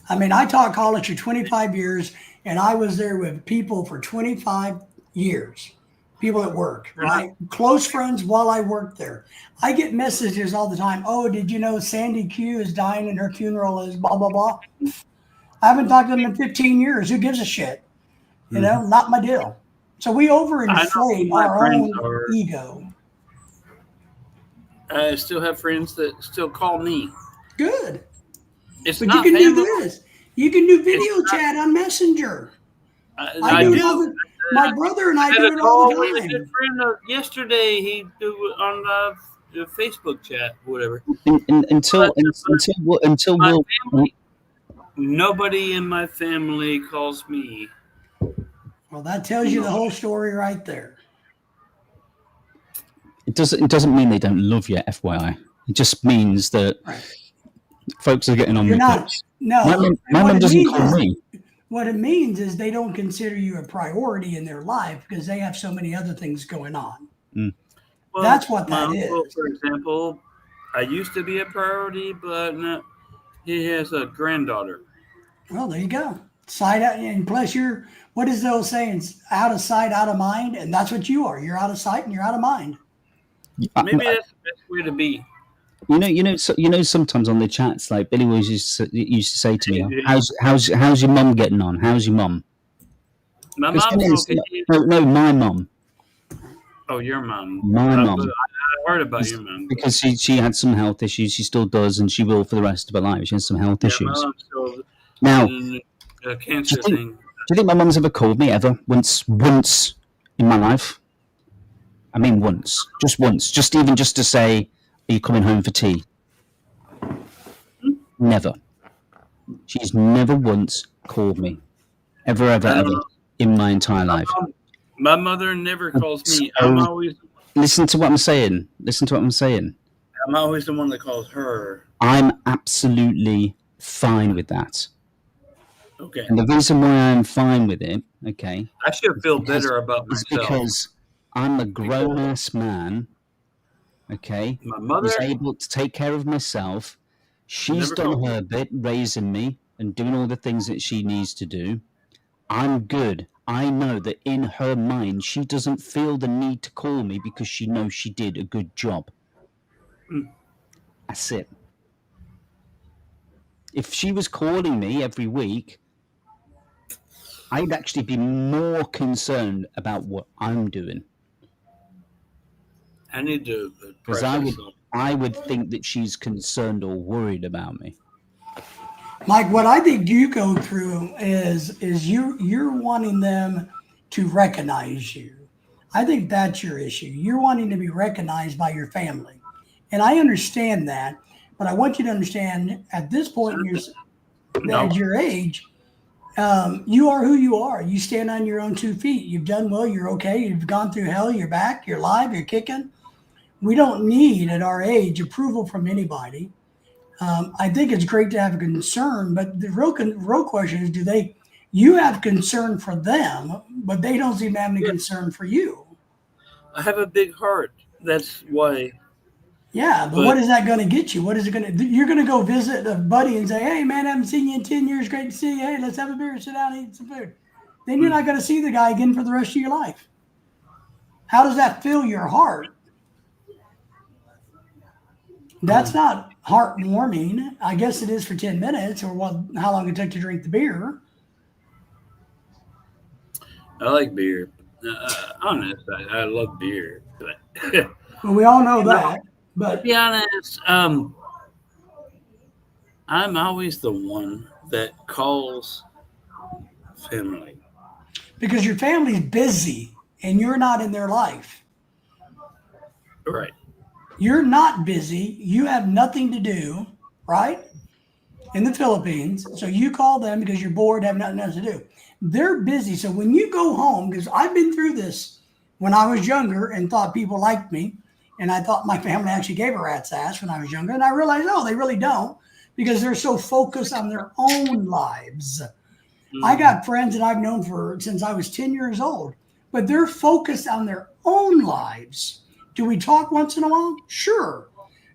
I mean, I taught college for 25 years, and I was there with people for 25 years. People at work, right? Close friends while I worked there. I get messages all the time. Oh, did you know Sandy Q is dying and her funeral is blah, blah, blah. I haven't talked to them in 15 years. Who gives a shit? You know, not my deal. So we overinflate our own ego. I still have friends that still call me. Good. But you can do this. You can do video chat on Messenger. I do. My brother and I do it all the time. A good friend yesterday, he do it on the Facebook chat, whatever. Nobody in my family calls me. Well, that tells you the whole story right there. It doesn't mean they don't love you, FYI. It just means that folks are getting on You're with not. it. No. My mum doesn't call me. What it means is they don't consider you a priority in their life because they have so many other things going on. Well, That's what my that uncle, is. for example, I used to be a priority, but no, he has a granddaughter. Well, there you go. Sight out, and plus you're, what is the old saying? Out of sight, out of mind, and that's what you are. You're out of sight and you're out of mind. Maybe that's the best way to be. Sometimes on the chats, like Billy always used to say to me, "How's your mum getting on? How's your mum?" My mom's okay. No, my mum. Oh, your mom. My mum. I heard about your mom. Because she had some health issues. She still does, and she will for the rest of her life. She has some health issues. My mom's still now, a cancer thing. Do you think my mum's ever called me ever? Once in my life? I mean, once. Just once. Just to say, are you coming home for tea? Never. She's never once called me. Ever in my entire life. My mother never calls me. So, I'm always... Listen to what I'm saying. I'm always the one that calls her. I'm absolutely fine with that. Okay. And the reason why I'm fine with it, okay. I should feel better about myself. Is because I'm a grown-ass man, okay. My mother is able to take care of myself. She's done her bit, raising me and doing all the things that she needs to do. I'm good. I know that in her mind, she doesn't feel the need to call me because she knows she did a good job. That's it. If she was calling me every week, I'd actually be more concerned about what I'm doing. I need to... Because I would think that she's concerned or worried about me. Mike, what I think you go through is you're wanting them to recognize you. I think that's your issue. You're wanting to be recognized by your family. And I understand that, but I want you to understand at this point at your age, you are who you are. You stand on your own 2 feet. You've done well. You're okay. You've gone through hell. You're back. You're alive. You're kicking. We don't need at our age approval from anybody. I think it's great to have a concern, but the real question is, you have concern for them, but they don't seem to have any concern for you. I have a big heart. That's why. Yeah, but what is that going to get you? What is it going to? You're going to go visit a buddy and say, "Hey, man, I haven't seen you in 10 years. Great to see you. Hey, let's have a beer, sit down, and eat some food." Then you're not going to see the guy again for the rest of your life. How does that fill your heart? That's not heartwarming. I guess it is for 10 minutes or how long it took to drink the beer. I like beer. Honest, I love beer. But well, we all know that. But to be honest, I'm always the one that calls family. Because your family's busy and you're not in their life. Right. You're not busy. You have nothing to do, right? In the Philippines. So you call them because you're bored, have nothing else to do. They're busy. So when you go home, because I've been through this when I was younger and thought people liked me, and I thought my family actually gave a rat's ass when I was younger, and I realized, oh, they really don't, because they're so focused on their own lives. I got friends that I've known since I was 10 years old, but they're focused on their own lives. Do we talk once in a while? Sure.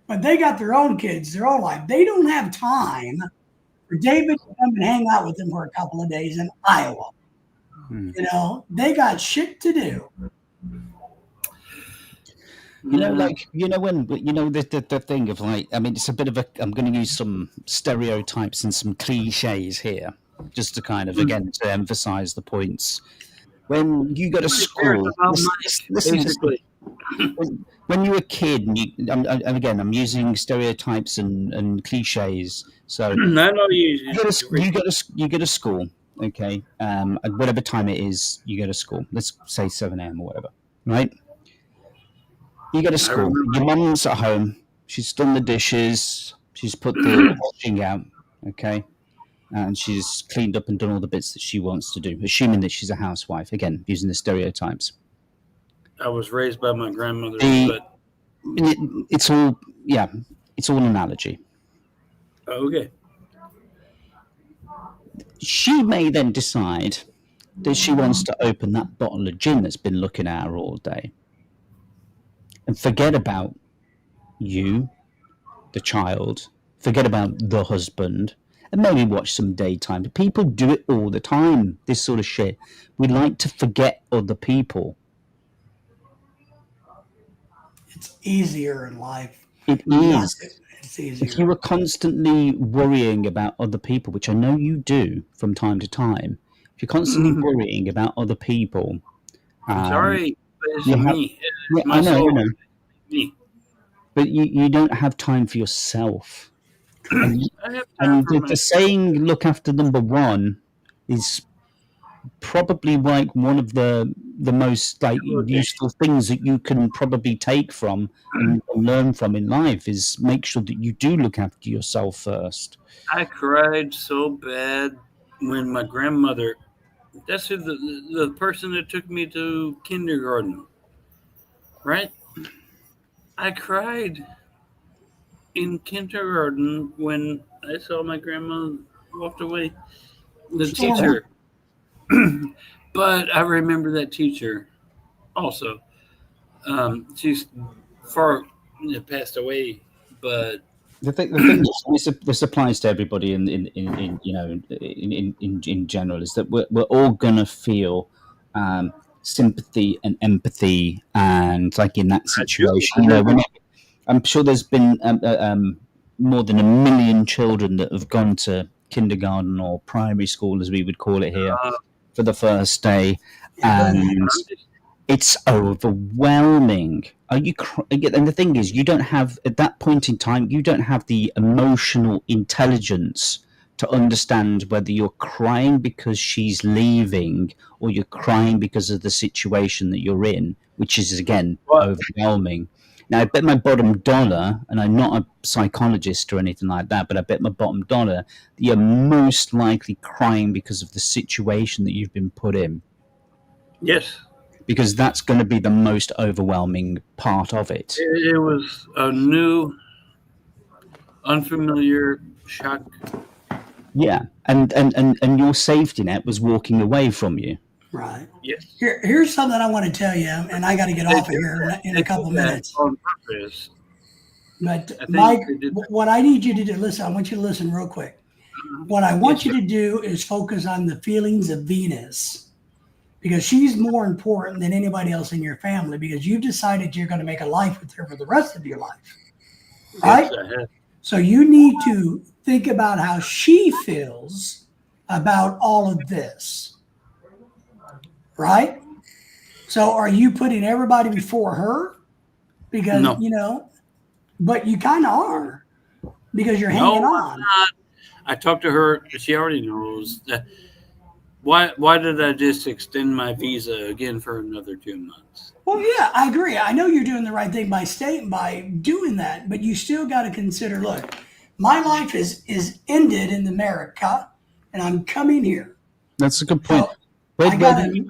But they got their own kids, their own life. They don't have time for David to come and hang out with them for a couple of days in Iowa. They got shit to do. The thing of it's a bit of I'm going to use some stereotypes and some cliches here, just to kind of, again, to emphasize the points. When you go to school, basically. When you're a kid, I'm using stereotypes and cliches. So you go to school, okay? Whatever time it is, you go to school. Let's say 7 a.m. or whatever, right? You go to school. Your mum's at home. She's done the dishes. She's put the washing out, okay? And she's cleaned up and done all the bits that she wants to do, assuming that she's a housewife. Again, using the stereotypes. I was raised by my grandmother, it's all, It's all analogy. Okay. She may then decide that she wants to open that bottle of gin that's been looking at her all day and forget about you, the child, forget about the husband, and maybe watch some daytime. People do it all the time, this sort of shit. We like to forget other people. It's easier in life. It is. It's easier. If you were constantly worrying about other people, which I know you do from time to time, if you're constantly worrying about other people, I'm sorry, but it's me. Yeah, I know. Me. But you don't have time for yourself. And the saying, look after number one, is probably like one of the most like useful things that you can probably take from and learn from in life, is make sure that you do look after yourself first. I cried so bad when my grandmother, that's who the person that took me to kindergarten, right? I cried in kindergarten when I saw my grandma walked away. The teacher. But I remember that teacher also. She's far passed away, but the thing is, this applies to everybody in general, is that we're all gonna feel sympathy and empathy, and like in that situation, I'm sure there's been more than 1 million children that have gone to kindergarten or primary school, as we would call it here, for the first day, and it's overwhelming. And the thing is, you don't have, at that point in time, you don't have the emotional intelligence to understand whether you're crying because she's leaving or you're crying because of the situation that you're in, which is, again, overwhelming. Now, I bet my bottom dollar, and I'm not a psychologist or anything like that, but I bet my bottom dollar that you're most likely crying because of the situation that you've been put in. Yes. Because that's going to be the most overwhelming part of it. It was a new, unfamiliar shock. Yeah, and your safety net was walking away from you. Right. Yes. Here's something I want to tell you, and I got to get off of here in a couple minutes. On purpose. But Mike, what I need you to do, listen, I want you to listen real quick. What I want you to do is focus on the feelings of Venus, because she's more important than anybody else in your family, because you've decided you're going to make a life with her for the rest of your life. Right? Yes, so you need to think about how she feels about all of this. Right? So are you putting everybody before her? Because, but you kind of are, because you're hanging on. I'm not. I talked to her. She already knows that. Why did I just extend my visa again for another 2 months? Well, yeah, I agree. I know you're doing the right thing by doing that, but you still got to consider, look, my life is ended in America, and I'm coming here. That's a good point. So I do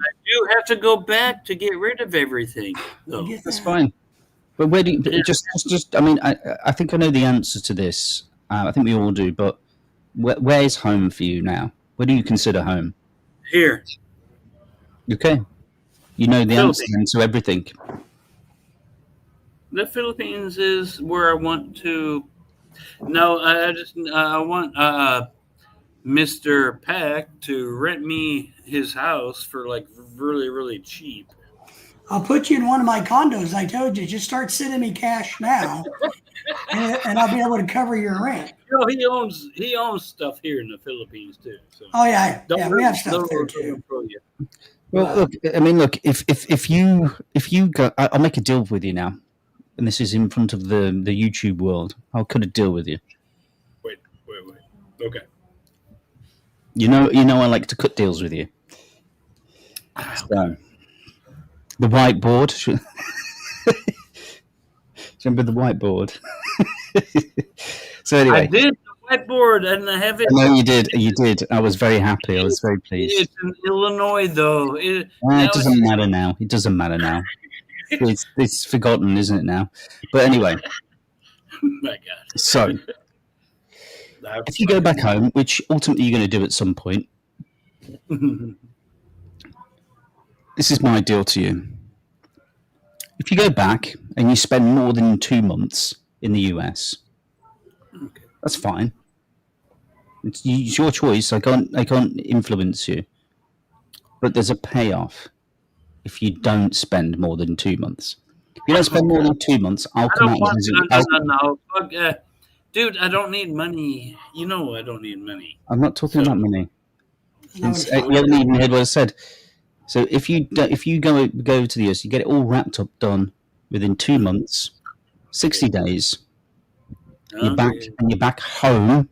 have to go back to get rid of everything. That's fine. But where do you just? I mean, I think I know the answer to this. I think we all do. But where's home for you now? Where do you consider home? Here. Okay. You know the answer to everything. The Philippines is where I want to. No, I want Mr. Pack to rent me his house for like really, really cheap. I'll put you in one of my condos. I told you, just start sending me cash now, and I'll be able to cover your rent. He owns stuff here in the Philippines too. So. Oh yeah, we have stuff there too. Well, look. If you go, I'll make a deal with you now, and this is in front of the YouTube world. I'll cut a deal with you. Wait. Okay. You know, I like to cut deals with you. So, the whiteboard. Remember the whiteboard? So anyway, I did the whiteboard, and I have it. I know you did. You did. I was very happy. I was very pleased. It's in Illinois, though. It doesn't matter now. It doesn't matter now. It's forgotten, isn't it now? But anyway, My God. So, if you go back home, which ultimately you're going to do at some point, this is my deal to you. If you go back and you spend more than 2 months in the US, that's fine. It's your choice. I can't influence you. But there's a payoff if you don't spend more than 2 months. If you don't spend more than 2 months, I'll come out and visit you. No. Fuck, dude, I don't need money. You know I don't need money. I'm not talking about money. You haven't even heard what I said. So if you go to the US, you get it all wrapped up, done within 2 months, 60 days. You're back home.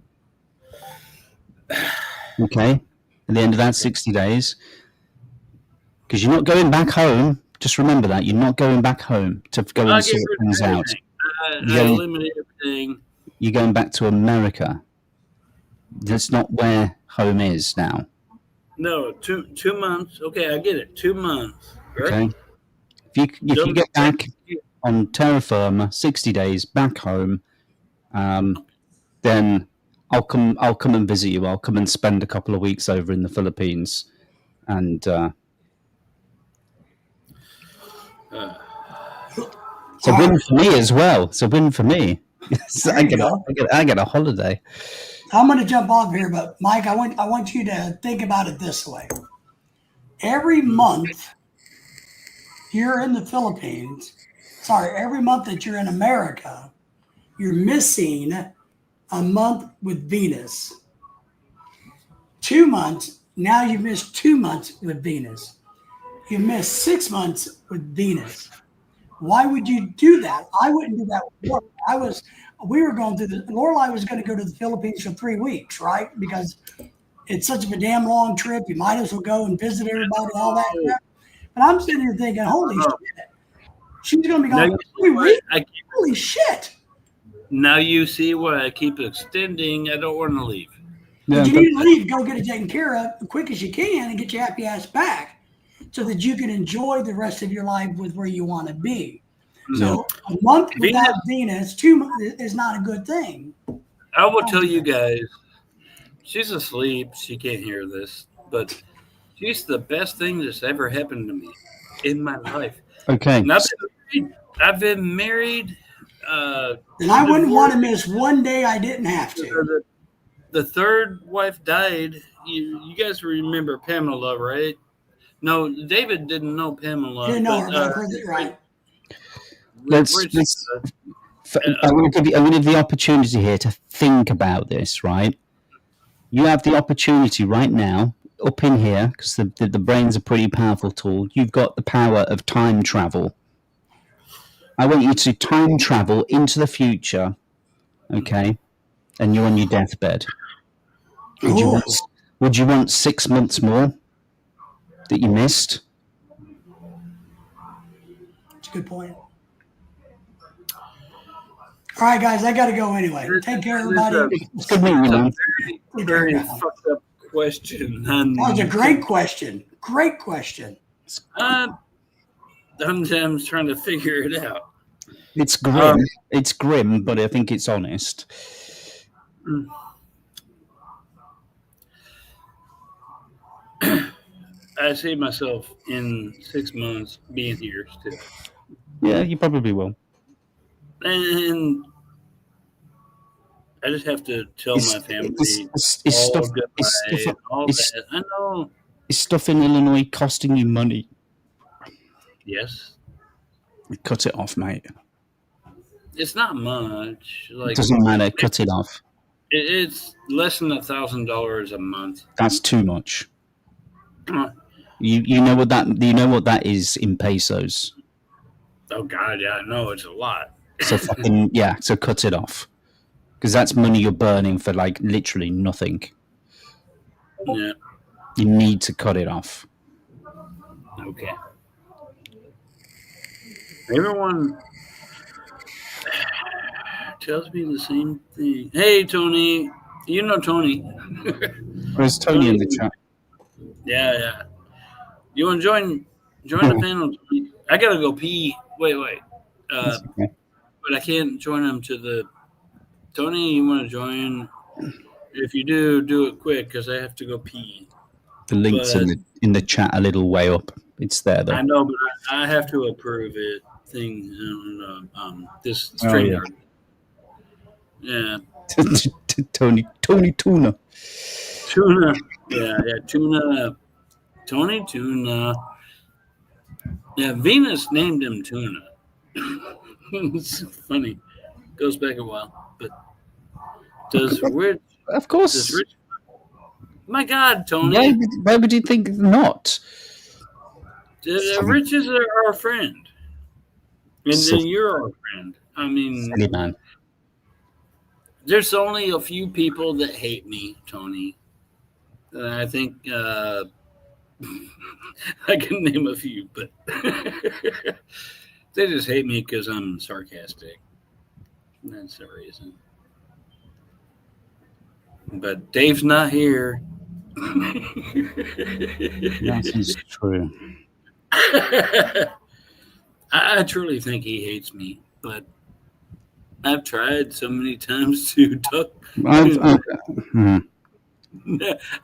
Okay, at the end of that 60 days, because you're not going back home. Just remember that you're not going back home to go and sort things out. I eliminated everything. You're going back to America. That's not where home is now. No, 2 months. Okay, I get it. 2 months. Right? Okay. If you get back on terra firma, 60 days back home, then I'll come and visit you. I'll come and spend a couple of weeks over in the Philippines, and it's a win for me as well. It's a win for me. So I get a holiday. I'm going to jump off here, but Mike, I want you to think about it this way. Every month you're in the Philippines, every month that you're in America, you're missing a month with Venus. 2 months, now you've missed 2 months with Venus. You missed 6 months with Venus. Why would you do that? I wouldn't do that with Lorelai. We were going through Lorelai was going to go to the Philippines for 3 weeks, right? Because it's such a damn long trip. You might as well go and visit everybody and all that crap. But I'm sitting here thinking, holy shit. She's going to be gone for 3 weeks? Holy shit. Now you see why I keep extending. I don't want to leave. Yeah, you need to leave, go get it taken care of as quick as you can and get your happy ass back so that you can enjoy the rest of your life with where you want to be. So a month without Venus, 2 months is not a good thing. I will tell you guys, she's asleep. She can't hear this, but she's the best thing that's ever happened to me in my life. Okay. And I've been married. And I wouldn't want to miss one day I didn't have to. The third wife died. You guys remember Pamela, right? No, David didn't know Pamela. Didn't know her, but I heard it right. I'm going to give the opportunity here to think about this, right? You have the opportunity right now, up in here, because the brain's a pretty powerful tool. You've got the power of time travel. I want you to time travel into the future, okay? And you're on your deathbed. Would you want 6 months more that you missed? That's a good point. All right, guys, I got to go anyway. Take care, everybody. It's good meeting you, man. Very fucked up question. That was a great question. Great question. I'm trying to figure it out. It's grim. It's grim, but I think it's honest. I see myself in 6 months being here still. Yeah, you probably will. And I just have to tell my family all that. I know. Is stuff in Illinois costing you money? Yes. Cut it off, mate. It's not much. It doesn't matter. Cut it off. It's less than $1,000 a month. That's too much. You know what that is in pesos? Oh God, yeah, I know it's a lot. So so cut it off, because that's money you're burning for like literally nothing. Yeah. You need to cut it off. Okay. Everyone tells me the same thing. Hey, Tony. You know Tony. Where's Tony in the chat? Yeah. You want to join the panel? I gotta go pee. Wait. Okay. But I can't join them to the Tony, you want to join? If you do it quick because I have to go pee. The link's in the chat a little way up. It's there though. I know, but I have to approve it. This StreamYard. Yeah. Tony Tuna. Tuna. Yeah, Tuna. Tony Tuna. Yeah, Venus named him Tuna. It's funny. Goes back a while, but does Rich? Of course. My God, Tony. Why would you think not? Rich is our friend, and then you're our friend. I mean, silly man. There's only a few people that hate me, Tony. I think I can name a few, but they just hate me because I'm sarcastic. That's the reason. But Dave's not here. That is true. I truly think he hates me, but I've tried so many times to talk. I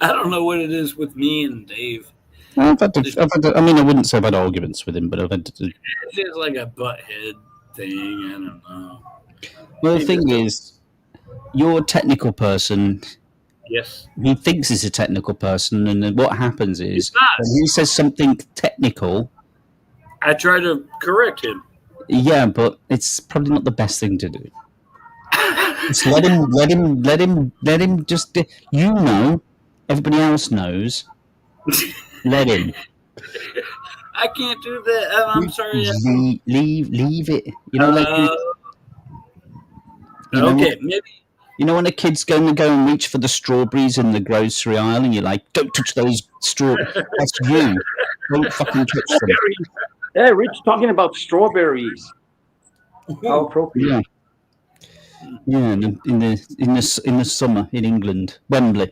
don't know what it is with me and Dave. I wouldn't say I've had arguments with him, but I've had to. It's just like a butthead thing. I don't know. Well, the thing is, you're a technical person. Yes. He thinks he's a technical person, and then what happens is when he says something technical, I try to correct him. Yeah, but it's probably not the best thing to do. Just let him just. Everybody else knows. Let him. I can't do that. I'm sorry. Leave it. You know, okay, maybe. You know when a kid's going to go and reach for the strawberries in the grocery aisle, and you're like, "Don't touch those strawberries." That's you. Don't fucking touch them. Hey, Rich, talking about strawberries. How appropriate. Yeah. In the summer in England, Wembley.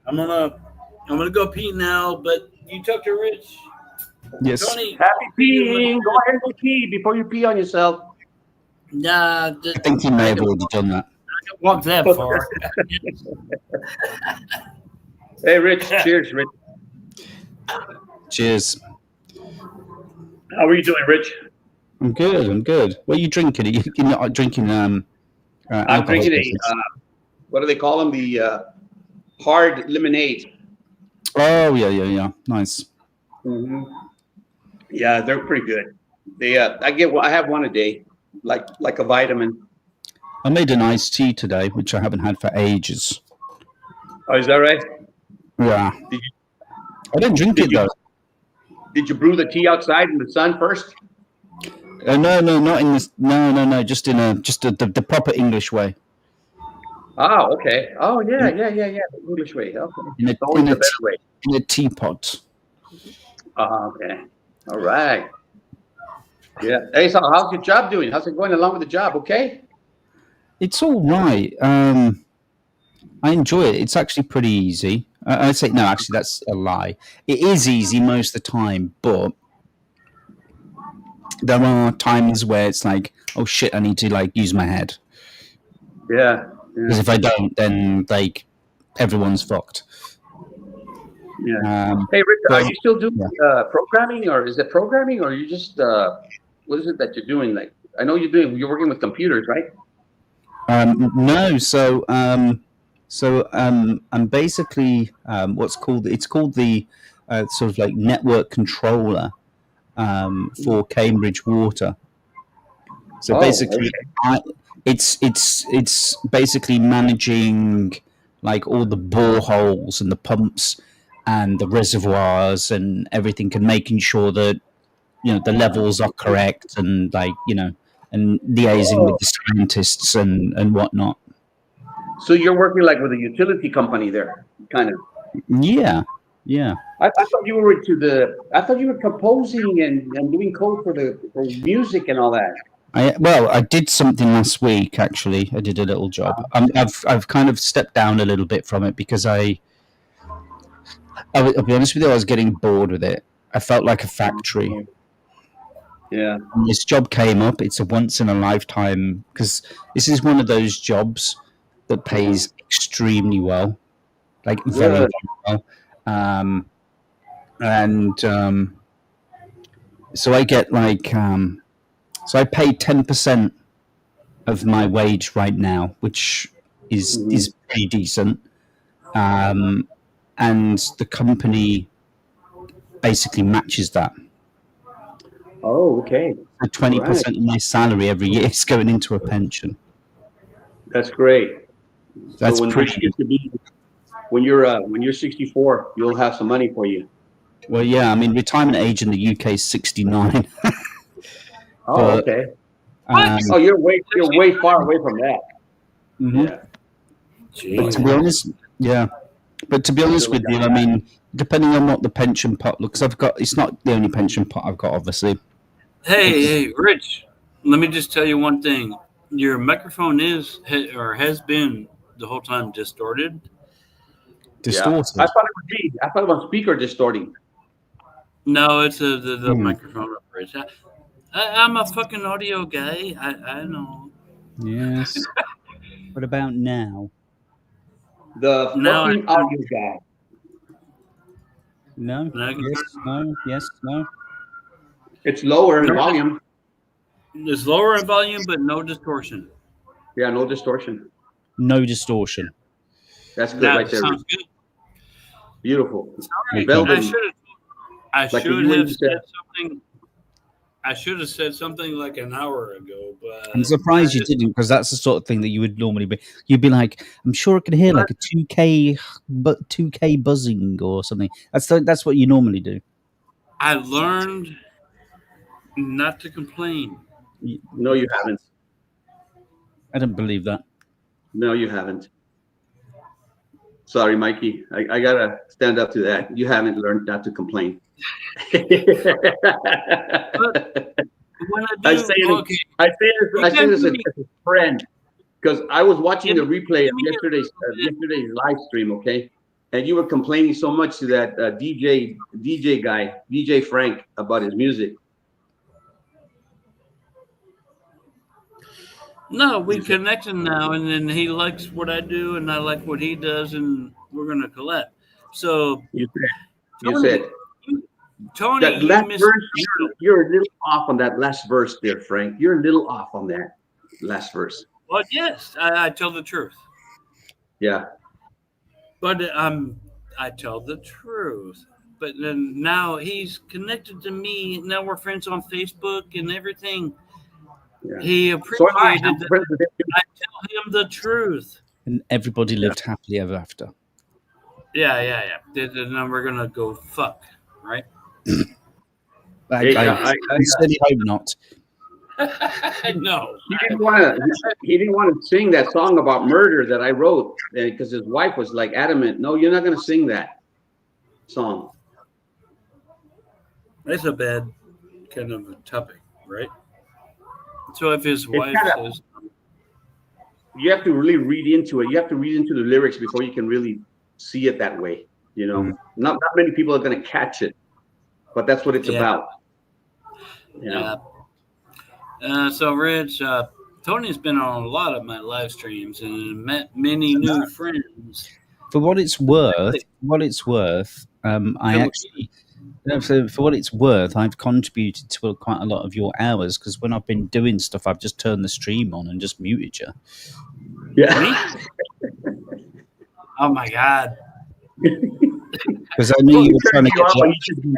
I'm gonna go pee now, but you talk to Rich. Yes. Tony, happy peeing. Go ahead and go pee before you pee on yourself. Nah, I think he may have already done that. I don't walk that far. Hey, Rich. Cheers, Rich. Cheers. How are you doing, Rich? I'm good. What are you drinking? You're not drinking I'm drinking a what do they call them? The hard lemonade. Oh yeah. Nice. Mm-hmm. Yeah, they're pretty good. They I have one a day, like a vitamin. I made an iced tea today, which I haven't had for ages. Oh, is that right? Yeah. I didn't drink it though. Did you brew the tea outside in the sun first? No, not in this. No. Just the proper English way. Oh, okay. Oh, yeah. The English way. Okay. In a better way. In a teapot. Oh, okay. All right. Yeah. Hey, so how's your job doing? How's it going along with the job? Okay. It's all right. I enjoy it. It's actually pretty easy. I'd say no. Actually, that's a lie. It is easy most of the time, but there are times where it's like, oh shit, I need to use my head. Yeah. Because if I don't, then everyone's fucked. Yeah. Hey, Rick, are you still doing programming, or is it programming, or you just what is it that you're doing? I know you're working with computers, right? No. So I'm basically it's called the sort of network controller for Cambridge Water. So basically, it's basically managing all the boreholes and the pumps and the reservoirs and everything, and making sure that the levels are correct, and and liaising with the scientists and whatnot. So you're working with a utility company there, kind of. Yeah. I thought you were I thought you were composing and doing code for music and all that. I did something last week. Actually, I did a little job. I've kind of stepped down a little bit from it because I'll be honest with you, I was getting bored with it. I felt like a factory. Yeah. And this job came up. It's a once in a lifetime, because this is one of those jobs that pays extremely well, like very, very well. So I get like, so I pay 10% of my wage right now, which is pretty decent. And the company basically matches that. Oh, okay. So 20% of my salary every year is going into a pension. That's great. That's so when pretty. you get to be, when you're 64, you'll have some money for you. Well, yeah, I mean, retirement age in the UK is 69. Oh, okay. Oh, you're way far away from that. Mm-hmm. Yeah. But to be honest, yeah. But to be honest with you, I mean, depending on what the pension pot looks, it's not the only pension pot I've got, obviously. Hey, Rich, let me just tell you one thing. Your microphone is or has been the whole time distorted. Distorted? Yeah. I thought it was speaker distorting. No, it's the microphone operates. I'm a fucking audio guy. I know. Yes. What about now? The fucking audio guy. No. Yes. No. Yes. No. It's lower in volume. It's lower in volume, but no distortion. Yeah, no distortion. No distortion. That's good right there. Sounds good. Beautiful. Sorry, I should have said something like an hour ago, but I'm surprised you didn't, because that's the sort of thing that you would normally be. You'd be like, I'm sure I could hear like a 2K buzzing or something. That's what you normally do. I learned not to complain. No, you haven't. I don't believe that. No, you haven't. Sorry, Mikey. I gotta stand up to that. You haven't learned not to complain. I say it as a friend, because I was watching the replay of yesterday's live stream, okay? And you were complaining so much to that DJ guy, DJ Frank, about his music. No, we connected now, and then he likes what I do, and I like what he does, and we're gonna collab. So you said. Tony, that last verse, you're a little off on that last verse there, Frank. You're a little off on that last verse. Well, yes, I tell the truth. Yeah. But I tell the truth. But then now he's connected to me. Now we're friends on Facebook and everything. Yeah. He appreciated that I tell him the truth. And everybody lived happily ever after. Yeah. Then we're gonna go fuck, right? I certainly hope not. No. He didn't want to sing that song about murder that I wrote, because his wife was like adamant. No, you're not going to sing that song. That's a bad kind of a topic, right? So if his wife says, you have to really read into it. You have to read into the lyrics before you can really see it that way. You know, not many people are going to catch it, but that's what it's about. Yeah. So Rich, Tony's been on a lot of my live streams and met many new friends. For what it's worth, for what it's worth, I've contributed to quite a lot of your hours, because when I've been doing stuff, I've just turned the stream on and just muted you. Yeah. Oh my God. Because I knew you were trying to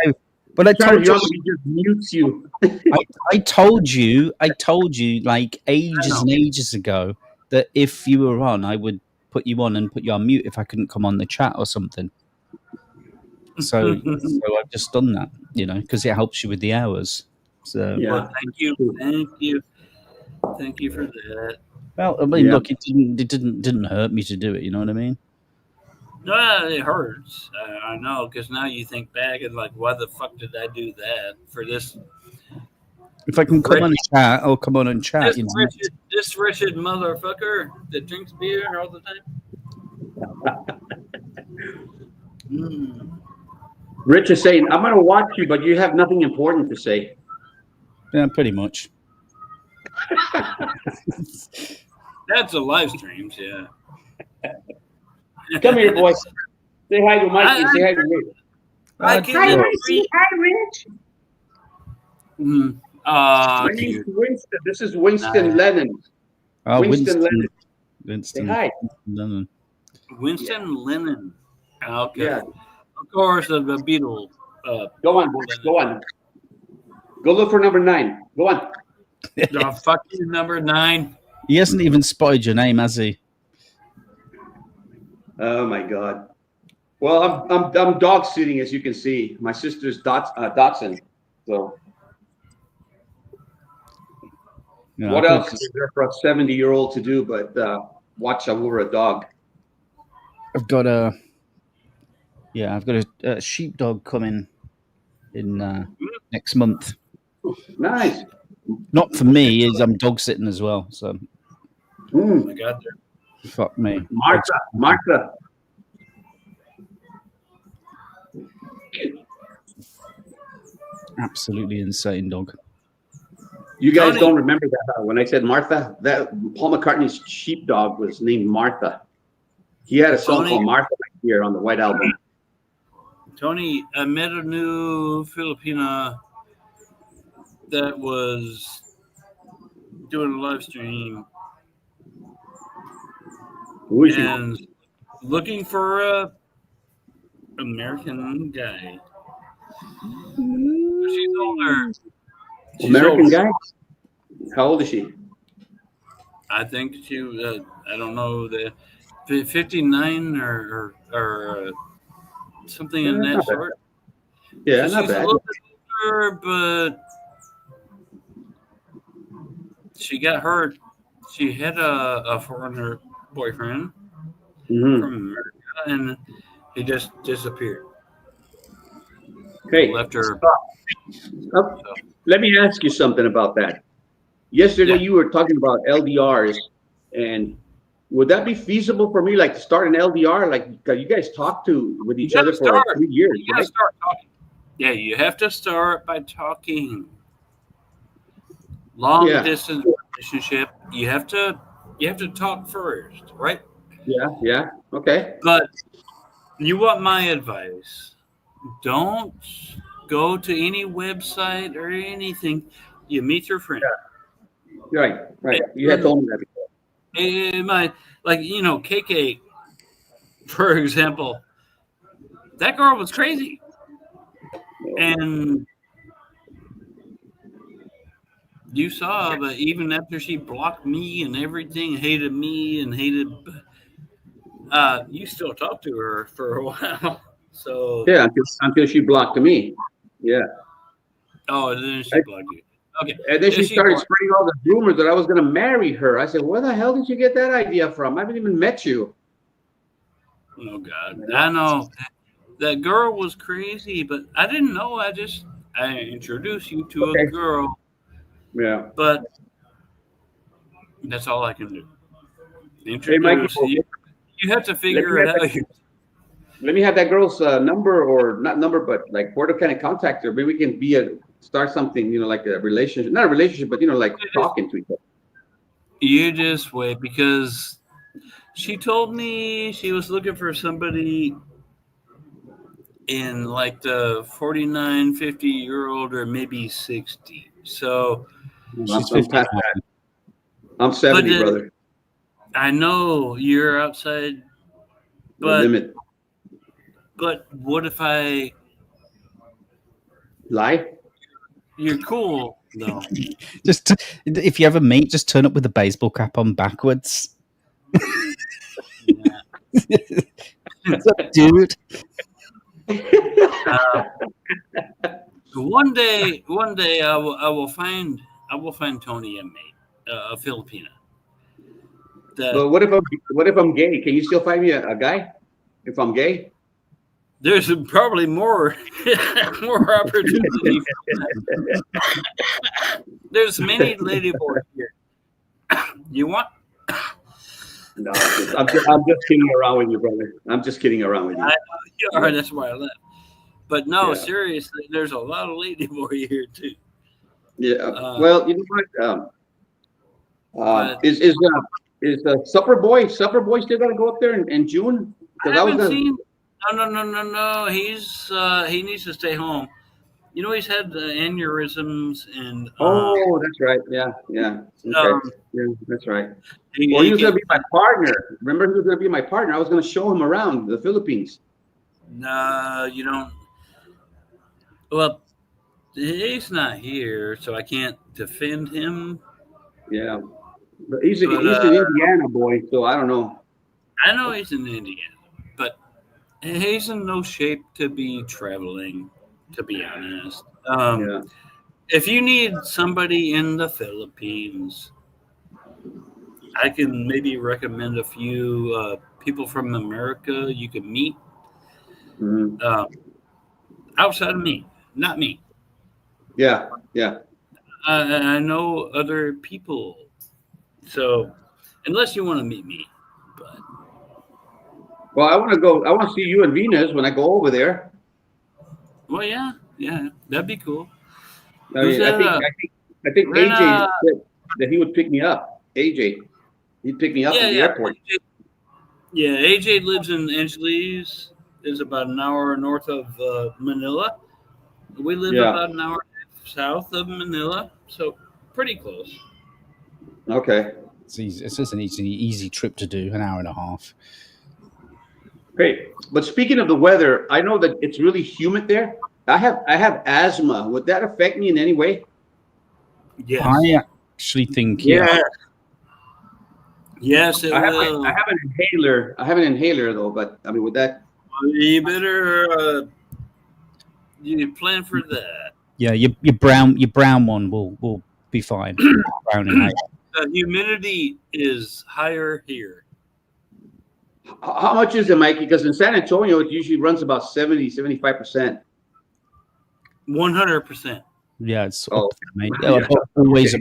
get. But I told you, he just mutes you. I told you like ages and ages ago that if you were on, I would put you on and put you on mute if I couldn't come on the chat or something. So I've just done that, because it helps you with the hours. So well, thank you for that. Well, I mean, look, it didn't hurt me to do it. You know what I mean? No, it hurts. I know, because now you think back and like, why the fuck did I do that for this? If I can come on and chat, I'll come on and chat. This wretched motherfucker that drinks beer all the time. Rich is saying, I'm going to watch you, but you have nothing important to say. Yeah, pretty much. That's a live stream, yeah. Come here, boy. Say hi to Mikey. Say hi to Rich. Hi, Rich. Hi, Rich. My name's Winston. This is Winston Lennon. Oh, Winston Lennon. Winston. Say hi. Lennon. Winston Lennon. Okay. Yeah. Of course, the Beatle. Go on, boys. Go on. Go look for number 9. Go on. Fucking number 9. He hasn't even spotted your name, has he? Oh my God. Well, I'm dog sitting, as you can see. My sister's Dotson. So, No, what else is there for a 70-year-old to do but watch over a dog? I've got a sheepdog coming in next month. Nice. Not for me, I'm dog sitting as well. So, Oh my God. fuck me. Martha. Absolutely insane dog. You guys don't remember that when I said Martha? That Paul McCartney's sheepdog was named Martha. He had a song called Martha here on the White Album. Tony, I met a new Filipina that was doing a live stream and looking for a American guy. She's older. American guy? How old is she? I think she was, I don't know, the 59 or something in that sort. Yeah, so not she's bad. a little bit older, but she got hurt. She had a foreigner boyfriend from America, and he just disappeared. Hey, left her. Stop. Let me ask you something about that. Yesterday, you were talking about LDRs, and would that be feasible for me, like to start an LDR? Like you guys talked with each other for 3 years. You gotta start talking. Yeah, you have to start by talking. Long distance relationship, you have to talk first, right? Yeah. Okay. But you want my advice? Don't go to any website or anything. You meet your friend. Yeah. Right. You had told me that before. KK, for example, that girl was crazy. And you saw, but even after she blocked me and everything, hated me and you still talked to her for a while. So yeah, until she blocked me. Yeah. Oh, and then she blocked you. Okay. And then she started spreading all the rumors that I was going to marry her. I said, "Where the hell did you get that idea from? I haven't even met you." Oh God, I know that girl was crazy, but I didn't know. I introduced you to a girl. Yeah. But that's all I can do. Introduce. Hey, you have to figure it out. Let me have that girl's number, or not number, but like where to kind of contact her. Maybe we can start something, like a relationship, not a relationship, but like talking to each other. You just wait, because she told me she was looking for somebody in like the 49, 50-year-old, or maybe 60. So she's past that. I'm 70, brother. I know you're outside, but the limit. But what if I lie? You're cool, though. Just if you ever meet, just turn up with a baseball cap on backwards. What's up, dude? One day, I will find Tony a mate, a Filipina. But what if I'm gay? Can you still find me a guy if I'm gay? There's probably more opportunity. There's many ladyboys here. You want? No, I'm just kidding around with you, brother. I'm just kidding around with you. I know you are. That's why I left. But no, seriously, there's a lot of ladyboy here too. Yeah. Well, you know what? Is Supper Boy still got to go up there in June? I haven't seen. No. He needs to stay home. You know, he's had aneurysms and. Oh, that's right. Yeah. Okay. Yeah, that's right. He was going to be my partner. Remember, he was going to be my partner. I was going to show him around the Philippines. No, you don't. Well, he's not here, so I can't defend him. Yeah, but he's an Indiana boy, so I don't know. I know he's in Indiana, but he's in no shape to be traveling, to be honest. Yeah. If you need somebody in the Philippines, I can maybe recommend a few people from America you can meet. Outside of me, not me. Yeah. I know other people. So, unless you want to meet me, but. Well, I want to go. I want to see you and Venus when I go over there. Well, yeah, that'd be cool. I think AJ said that he would pick me up. AJ, he'd pick me up at the airport. AJ lives in Angeles. Is about an hour north of Manila. We live about an hour south of Manila, so pretty close. Okay. It's just an easy trip to do, an hour and a half. Great. But speaking of the weather, I know that it's really humid there. I have asthma. Would that affect me in any way? Yes. I actually think Yes, it will. I have an inhaler. I have an inhaler though, but I mean, would that? You better you plan for that. Yeah, your brown one will be fine. Brown inhaler. Humidity is higher here. How much is it, Mike? Because in San Antonio, it usually runs about 75%. 100%. Yeah, it's mate. Always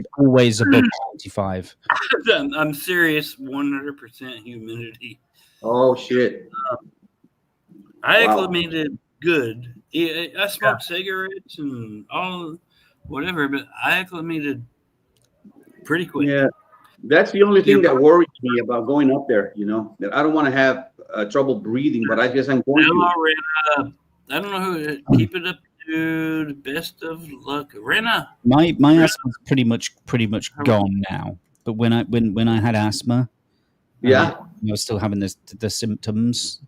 above 95. I'm serious. 100% humidity. Oh shit! I acclimated good. I smoked cigarettes and all whatever, but I acclimated pretty quick. Yeah, that's the only thing that worries me about going up there. You know, that I don't want to have trouble breathing, but I guess I'm going to. I don't know who. Keep it up. Dude, best of luck, Rena. My asthma's pretty much gone now. But when I had asthma, I was still having the symptoms.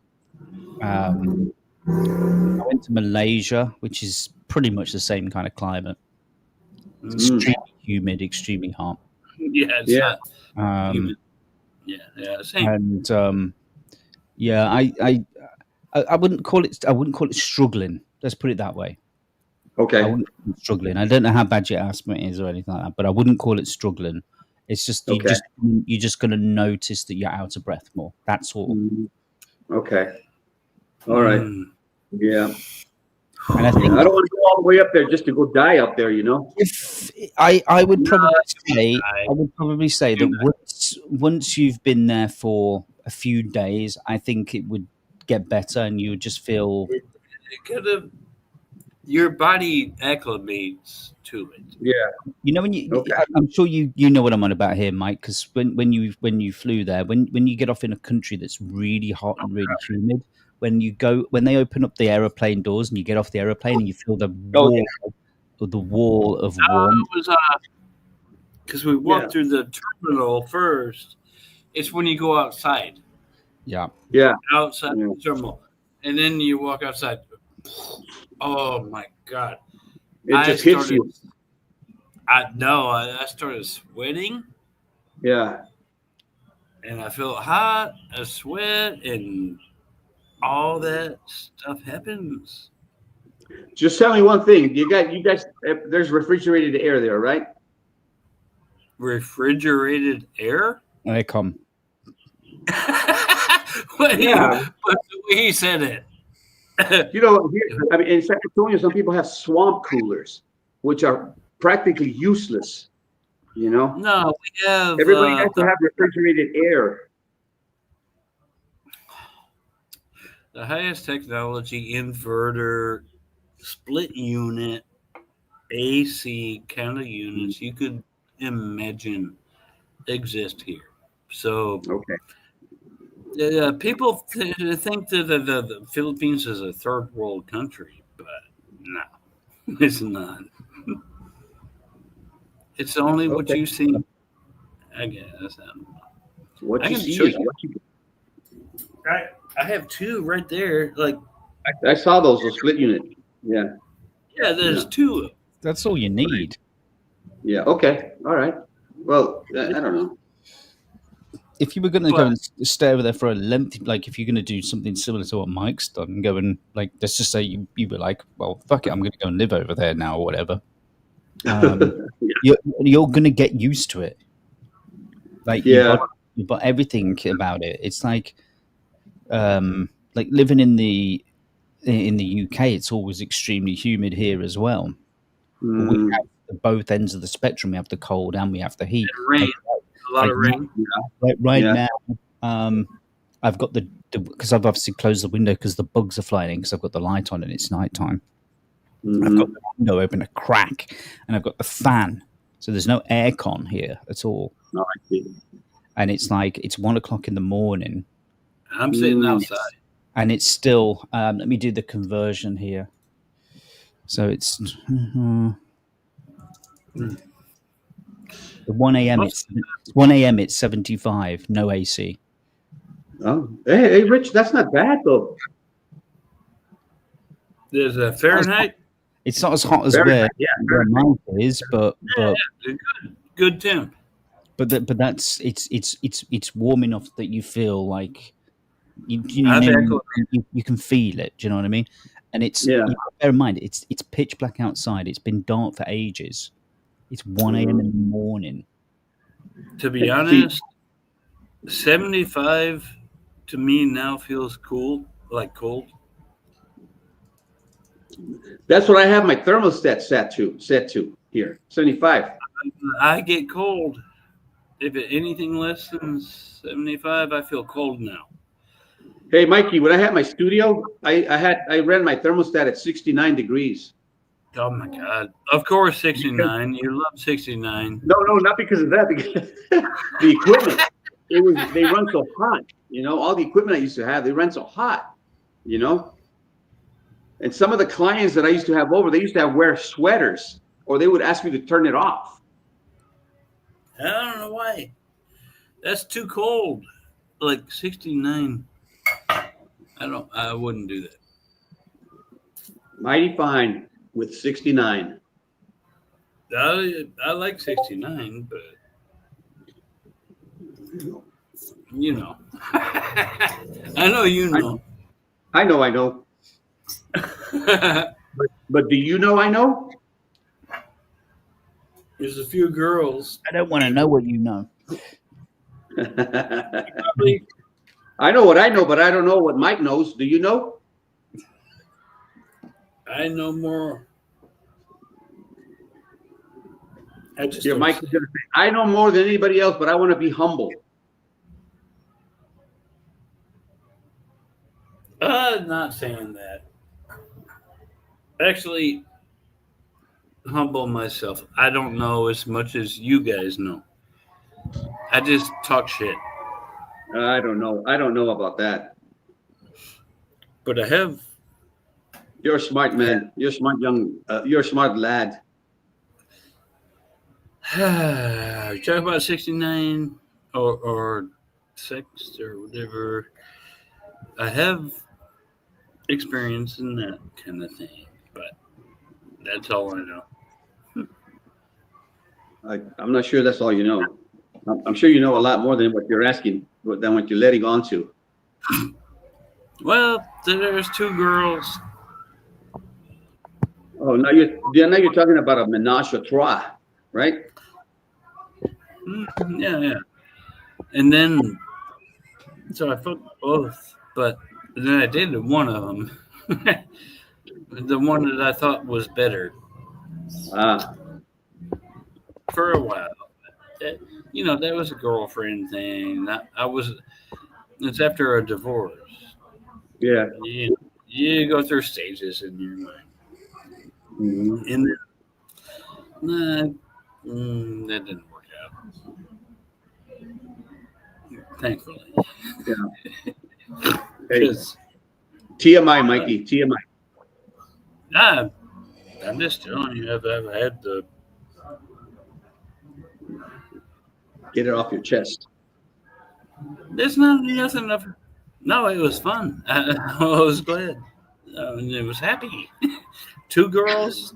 I went to Malaysia, which is pretty much the same kind of climate. Extremely humid, extremely hot. Yeah, it's not humid. Yeah, same. And I wouldn't call it struggling. Let's put it that way. Okay. I wouldn't call it struggling. I don't know how bad your asthma is or anything like that, but I wouldn't call it struggling. It's just you're just going to notice that you're out of breath more. That's all. Okay. All right. Yeah. And I think I don't want to go all the way up there just to go die up there. You know. If I would probably say that once you've been there for a few days, I think it would get better, and you would just feel. Your body acclimates to it. Yeah. You know, I'm sure you know what I'm on about here, Mike, because when you flew there, when you get off in a country that's really hot and really humid, when they open up the aeroplane doors and you get off the aeroplane and you feel the wall of warmth. Because we walked through the terminal first. It's when you go outside. Yeah. Yeah. Outside the terminal. And then you walk outside. Oh my God! It just hits you. I started sweating. Yeah. And I felt hot, I sweat, and all that stuff happens. Just tell me one thing. You guys, there's refrigerated air there, right? Refrigerated air? They come. But the way he said it. You know, in San Antonio, some people have swamp coolers, which are practically useless. You know? No, we have. Everybody has to have refrigerated air. The highest technology inverter, split unit, AC kind of units you could imagine exist here. So Okay. people think that the Philippines is a third world country, but no, it's not. It's only what Okay. you see. I guess. What I you can see show is you. what you. I have two right there. Like I saw those split unit. Yeah. yeah, there's Yeah. two. That's all you need. Yeah. Okay. All right. Well, I don't know. If you were going to go and stay over there for a length, like if you're going to do something similar to what Mike's done, go and like, let's just say you were like, well, fuck it, I'm going to go and live over there now or whatever. You're going to get used to it. Like Yeah. you've got everything about it. It's like living in the UK. It's always extremely humid here as well. But we have both ends of the spectrum. We have the cold and we have the heat. And rain, a lot of rain. Right now, I've got the because I've obviously closed the window because the bugs are flying in because I've got the light on and it's nighttime. I've got the window open a crack and I've got the fan, so there's no aircon here at all. No, I see. And it's like it's 1 o'clock in the morning. I'm sitting outside, and it's still. Let me do the conversion here. So it's the 1 a.m. It's 1 a.m. It's 75, no AC. Oh, hey, Rich, that's not bad though. There's a Fahrenheit. It's not as hot as where mine is, but good temp. But that's it's warm enough that you feel like you can feel it. Do you know what I mean? And it's bear in mind it's pitch black outside. It's been dark for ages. It's 1 a.m. in the morning. To be honest, 75 to me now feels cool, like cold. That's what I have my thermostat set to here, 75. I get cold. If anything less than 75, I feel cold now. Hey, Mikey, when I had my studio, I ran my thermostat at 69 degrees. Oh my God! Of course, 69. You love 69. No, not because of that. Because the equipment, they run so hot. You know, all the equipment I used to have, they run so hot. You know, and some of the clients that I used to have over, they used to wear sweaters, or they would ask me to turn it off. I don't know why. That's too cold. Like 69. I wouldn't do that. Mighty fine with 69. I like 69, but you know. I know you know. I know. but do you know I know? There's a few girls. I don't want to know what you know. I know what I know, but I don't know what Mike knows. Do you know? I know more. Mike is gonna say, I know more than anybody else, but I want to be humble. Not saying that. Actually, humble myself. I don't know as much as you guys know. I just talk shit. I don't know. I don't know about that. But I have. You're a smart man. You're a smart you're a smart lad. You talk about 69 or 6 or whatever. I have experience in that kind of thing, but that's all I know. I'm not sure that's all you know. I'm sure you know a lot more than what you're asking, than what you're letting on to. Well, there's 2 girls. Oh, now you're talking about a menage a trois, right? Yeah. And then, so I fucked both, but then I dated one of them. The one that I thought was better. For a while. That was a girlfriend thing. It's after a divorce. Yeah. You go through stages in your mind. Mm-hmm. And then, that didn't work out. thankfully. Yeah. Hey, TMI, Mikey. TMI. I'm just telling you, I've had the. Get it off your chest. There's nothing of. No, it was fun. I was glad. And it was happy. 2 girls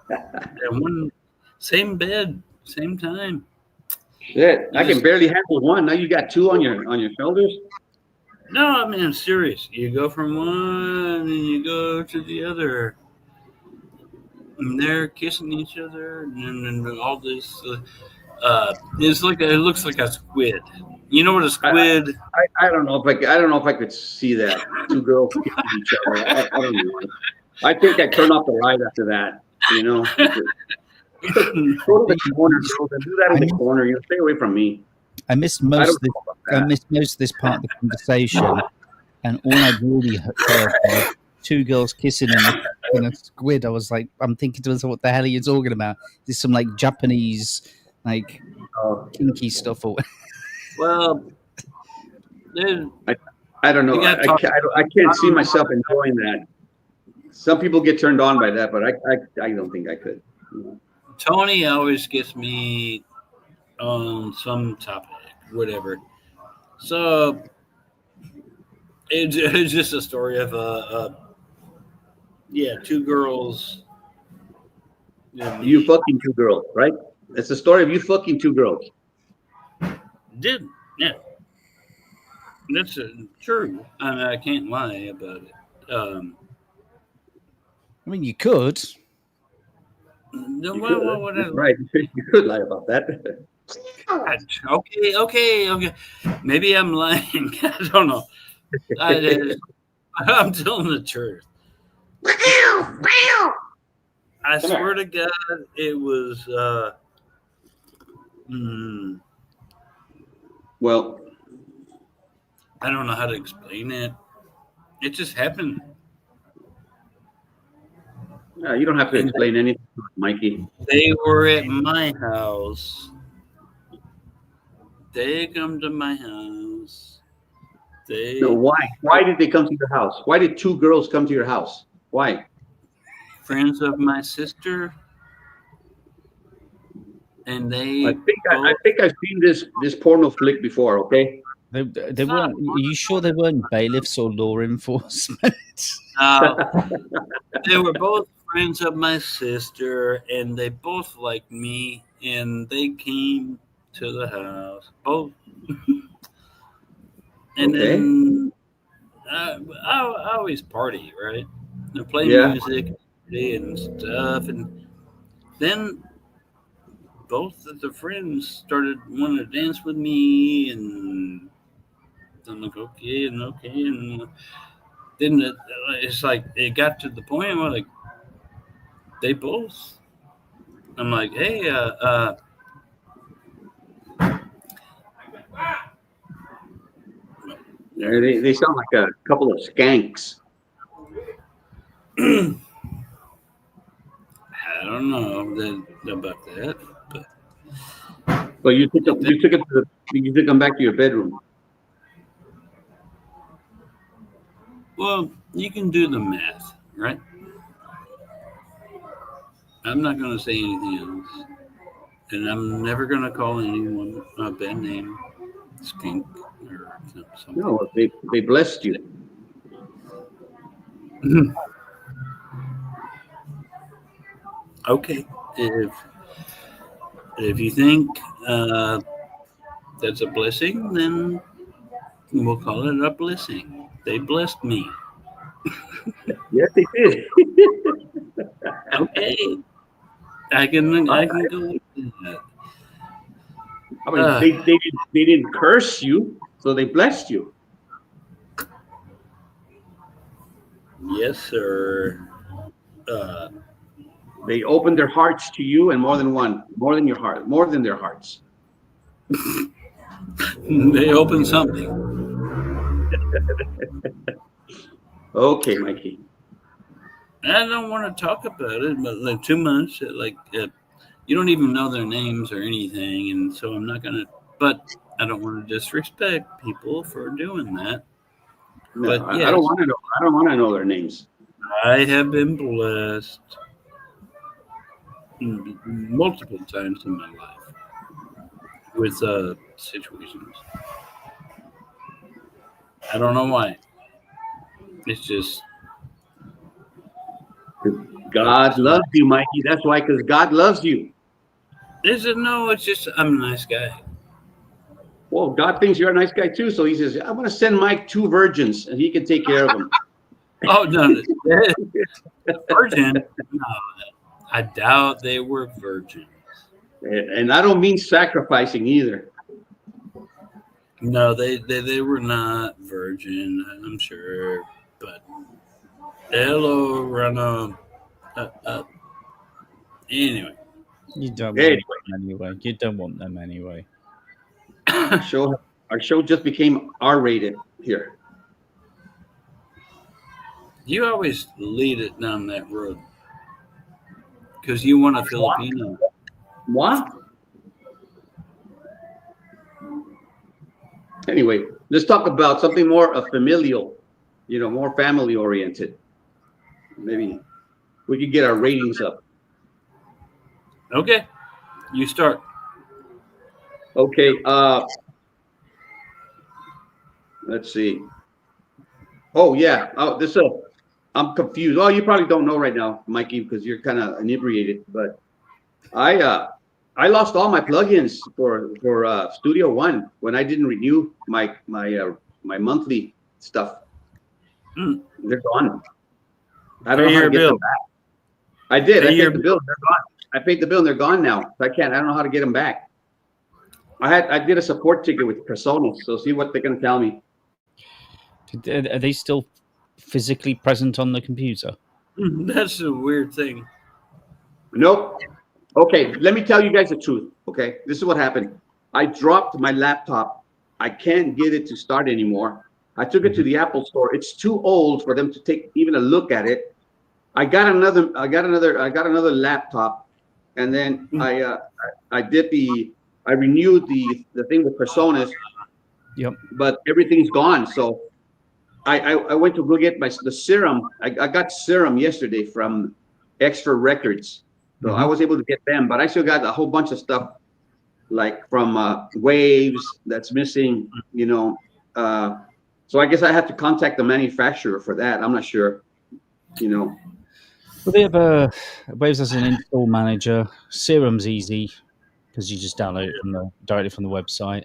and one, same bed, same time. Shit, I can barely handle one. Now you got 2 on your shoulders. No, I mean, I'm serious. You go from one and you go to the other. And they're kissing each other and all this. It looks like a squid. You know what a squid? I don't know if I could see that 2 girls kissing each other. I don't know. I think I turn off the light after that. You know, go to the corner, girls, and do that in the corner. You stay away from me. I missed most of this part of the conversation, and all I really heard was 2 girls kissing in a squid. I was like, I'm thinking to myself, what the hell are you talking about? Is this some like Japanese like kinky stuff or? Well, I don't know. I can't see myself enjoying that. Some people get turned on by that, but I don't think I could. Tony always gets me on some topic, whatever. So it's just a story of 2 girls. You fucking 2 girls, right? It's a story of you fucking 2 girls. Yeah. That's true. I can't lie about it. I mean, you could. Right, you could lie about that. Okay. Maybe I'm lying. I don't know. I'm telling the truth. I swear to God, it was. Well, I don't know how to explain it. It just happened. You don't have to explain anything, Mikey. They were at my house. They come to my house. No, why? Why did they come to your house? Why did 2 girls come to your house? Why? Friends of my sister. And they. I think I've seen this porno flick before. Okay. They weren't. Are you sure they weren't bailiffs or law enforcement? They were both friends of my sister, and they both liked me, and they came to the house. Both. And then I always party, right? I play music and stuff, and then both of the friends started wanting to dance with me, and I'm like, okay, and then it's like it got to the point where like they both. I'm like, hey, they sound like a couple of skanks. I don't know about that, but you took them back to your bedroom. Well, you can do the math, right? I'm not going to say anything else, and I'm never going to call anyone a bad name, skink, or something. No, they blessed you. Okay, if you think that's a blessing, then we'll call it a blessing. They blessed me. Yes, they did. Okay, I can go with that. I mean, they didn't curse you, so they blessed you. Yes, sir. They opened their hearts to you, and more than their hearts. They opened something. Okay, Mikey. I don't want to talk about it, but like too much. You don't even know their names or anything, and so I'm not gonna. But I don't want to disrespect people for doing that. No, But I don't want to know. I don't want to know their names. I have been blessed multiple times in my life with situations. I don't know why. It's just God loves you, Mikey. That's why, because God loves you. It's just I'm a nice guy. Well, God thinks you're a nice guy too, so He says, "I'm going to send Mike 2 virgins, and he can take care of them." Oh no, virgin? No, I doubt they were virgins. And I don't mean sacrificing either. No, they were not virgin. I'm sure, but hello, Rana. Anyway, you don't want them anyway. You don't want them anyway. Our show just became R-rated here. You always lead it down that road because you want a Filipino. What? Anyway, let's talk about something more familial, more family oriented. Maybe we could get our ratings up. Okay, you start. Okay, let's see. Oh yeah, I'm confused. Well, you probably don't know right now, Mikey, because you're kind of inebriated. But I lost all my plugins for Studio One when I didn't renew my monthly stuff. They're gone. I don't know how to get them back. I did. I paid the bill. They're gone. I paid the bill and they're gone now. So I don't know how to get them back. I did a support ticket with Personas, so see what they're going to tell me. Are they still physically present on the computer? That's a weird thing. Nope. Okay, let me tell you guys the truth. Okay, this is what happened. I dropped my laptop. I can't get it to start anymore. I took it to the Apple store. It's too old for them to take even a look at it. I got another laptop, and then I renewed the thing with Personas. Yep. But everything's gone. So I went to go get the serum. I got serum yesterday from Extra Records. So I was able to get them, but I still got a whole bunch of stuff like from Waves that's missing, so I guess I have to contact the manufacturer for that. I'm not sure, Well, they have Waves as an install manager. Serum's easy because you just download it directly from the website.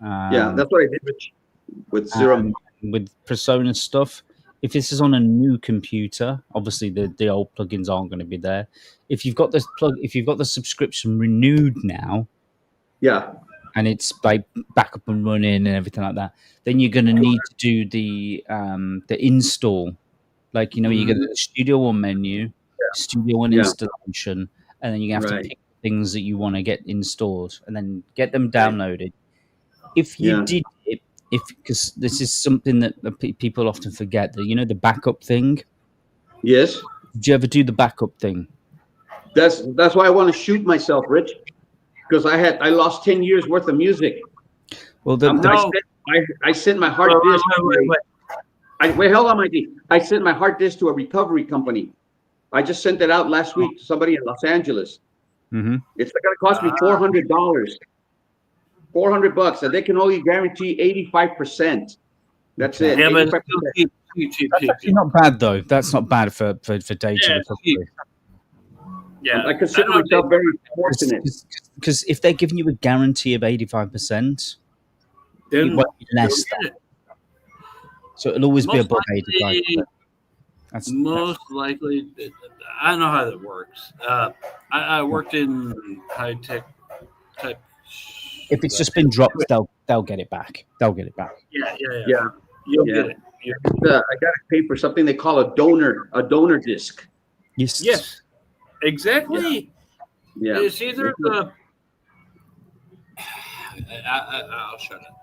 Yeah, that's what I did with Serum. With Persona stuff, if this is on a new computer, obviously the old plugins aren't going to be there. If you've got the subscription renewed now, yeah, and it's back up and running and everything like that, then you're going to need to do the install. Like, you get the Studio One menu, Studio One installation, and then you have to pick things that you want to get installed and then get them downloaded. If you did it, because this is something that people often forget, that the backup thing. Yes. Did you ever do the backup thing? That's why I want to shoot myself, Rich, because I lost 10 years worth of music. Well, I sent my hard disk. Wait, hold on, my D. I sent my hard disk to a recovery company. I just sent it out last week to somebody in Los Angeles. Mm-hmm. It's going to cost me $400. $400, and they can only guarantee 85%. That's it. Yeah, but cheap. That's actually not bad, though. That's not bad for data recovery. Yeah, I consider myself very fortunate. Because if they're giving you a guarantee of 85%, then it won't be less than. So it'll always be above 85%. Most likely, I know how that works. I worked in high tech type. If it's just been dropped, they'll get it back. They'll get it back. Yeah. You'll get it. I got to pay for something they call a donor disc. Yes. Exactly. Yeah. It's either the. I'll shut up.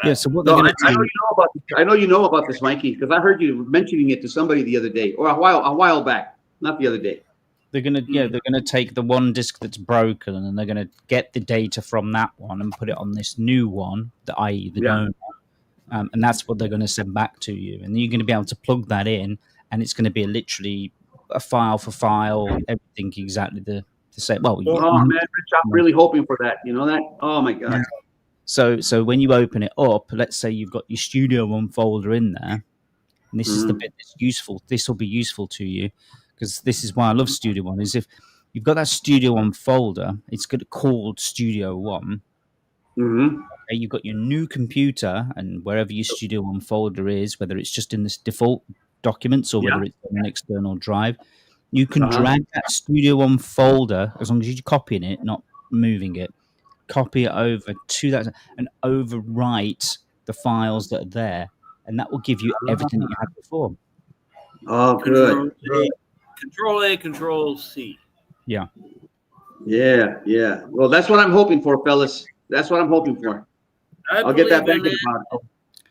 Yeah. So what? I know you know about this, Mikey, because I heard you mentioning it to somebody the other day, or a while back, not the other day. They're gonna take the one disk that's broken, and they're gonna get the data from that one and put it on this new one, i.e. the donor, and that's what they're going to send back to you. And you're going to be able to plug that in, and it's going to be literally a file for file, everything exactly the same. Well, man, Rich, I'm really hoping for that. You know that? Oh my god. So when you open it up, let's say you've got your Studio One folder in there, and this is the bit that's useful. This will be useful to you, because this is why I love Studio One. Is if you've got that Studio One folder, it's called Studio One. Okay, you've got your new computer, and wherever your Studio One folder is, whether it's just in this default documents or whether it's on an external drive, you can drag that Studio One folder, as long as you're copying it, not moving it, copy it over to that and overwrite the files that are there, and that will give you everything that you had before. Oh, good. Control A, Control C. Yeah. Well, that's what I'm hoping for, fellas. That's what I'm hoping for. I'll get that back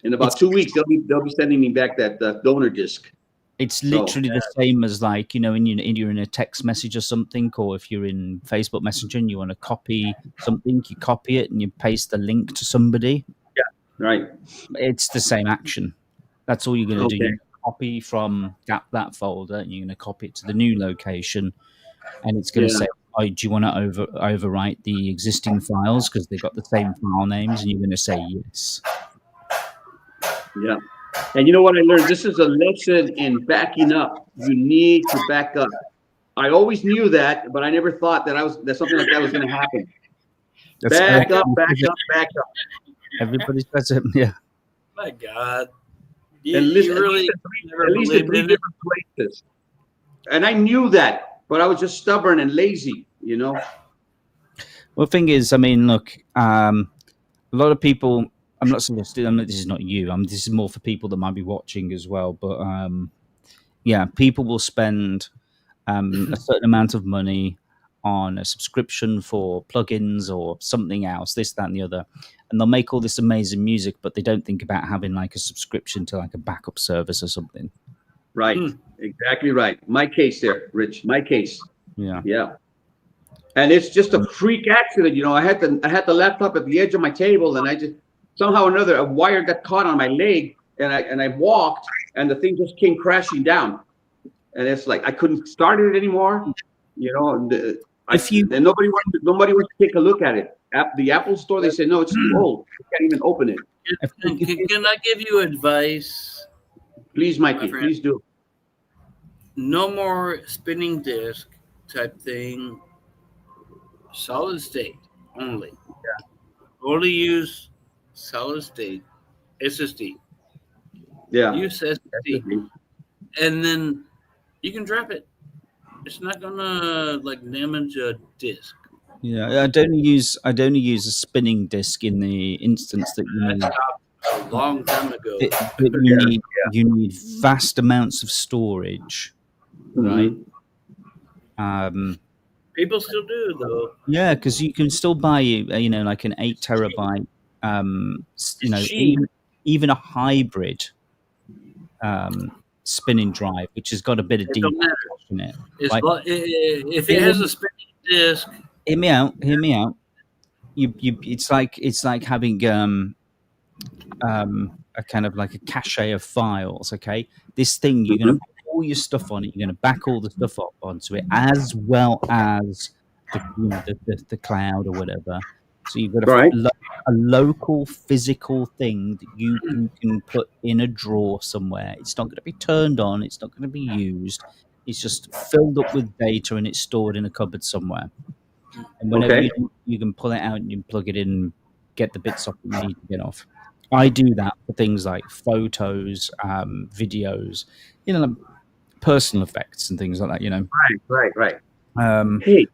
in about 2 weeks. They'll be sending me back that donor disk. It's literally the same as, like, you know, when you're in a text message or something, or if you're in Facebook Messenger and you want to copy something, you copy it and you paste the link to somebody. Yeah, right. It's the same action. That's all you're going to do. You copy from that folder, and you're going to copy it to the new location, and it's going to say, oh, do you want to overwrite the existing files because they've got the same file names? And you're going to say yes. Yeah. And you know what I learned? This is a lesson in backing up. You need to back up. I always knew that, but I never thought that something like that was going to happen. Back up. Everybody says it. Yeah. My God. At least the three different places. And I knew that, but I was just stubborn and lazy, you know? Well, the thing is, I mean, look, a lot of people, I'm not suggesting, this is not you, this is more for people that might be watching as well, but people will spend a certain amount of money on a subscription for plugins or something else, this, that, and the other, and they'll make all this amazing music, but they don't think about having like a subscription to like a backup service or something. Right. Exactly right. My case there, Rich. My case. Yeah. And it's just a freak accident, you know. I had the laptop at the edge of my table, and I just somehow or another a wire got caught on my leg, and I walked, and the thing just came crashing down, and it's like I couldn't start it anymore, you know. And nobody wants to take a look at it. At the Apple Store, they say no, it's too old. You can't even open it. Can I give you advice? Please, Mikey, please do. No more spinning disk type thing. Solid state only. Yeah. Only use solid state SSD. Yeah. Use SSD, and then you can drop it. It's not gonna like damage a disk. Yeah, I'd only use a spinning disk in the instance that you need. A long time ago. You need vast amounts of storage, right? People still do though. Yeah, because you can still buy like an 8 terabyte, even a hybrid spinning drive, which has got a bit of deep in it. If it has a spinning disk. Hear me out. It's like having a kind of like a cache of files. Okay, this thing you're going to put all your stuff on it. You're going to back all the stuff up onto it, as well as the cloud or whatever. So you've got a local physical thing that you can put in a drawer somewhere. It's not going to be turned on. It's not going to be used. It's just filled up with data, and it's stored in a cupboard somewhere. And whenever you can pull it out and you plug it in and get the bits off that you need to get off. I do that for things like photos, videos, like personal effects and things like that, you know. Right. Hey,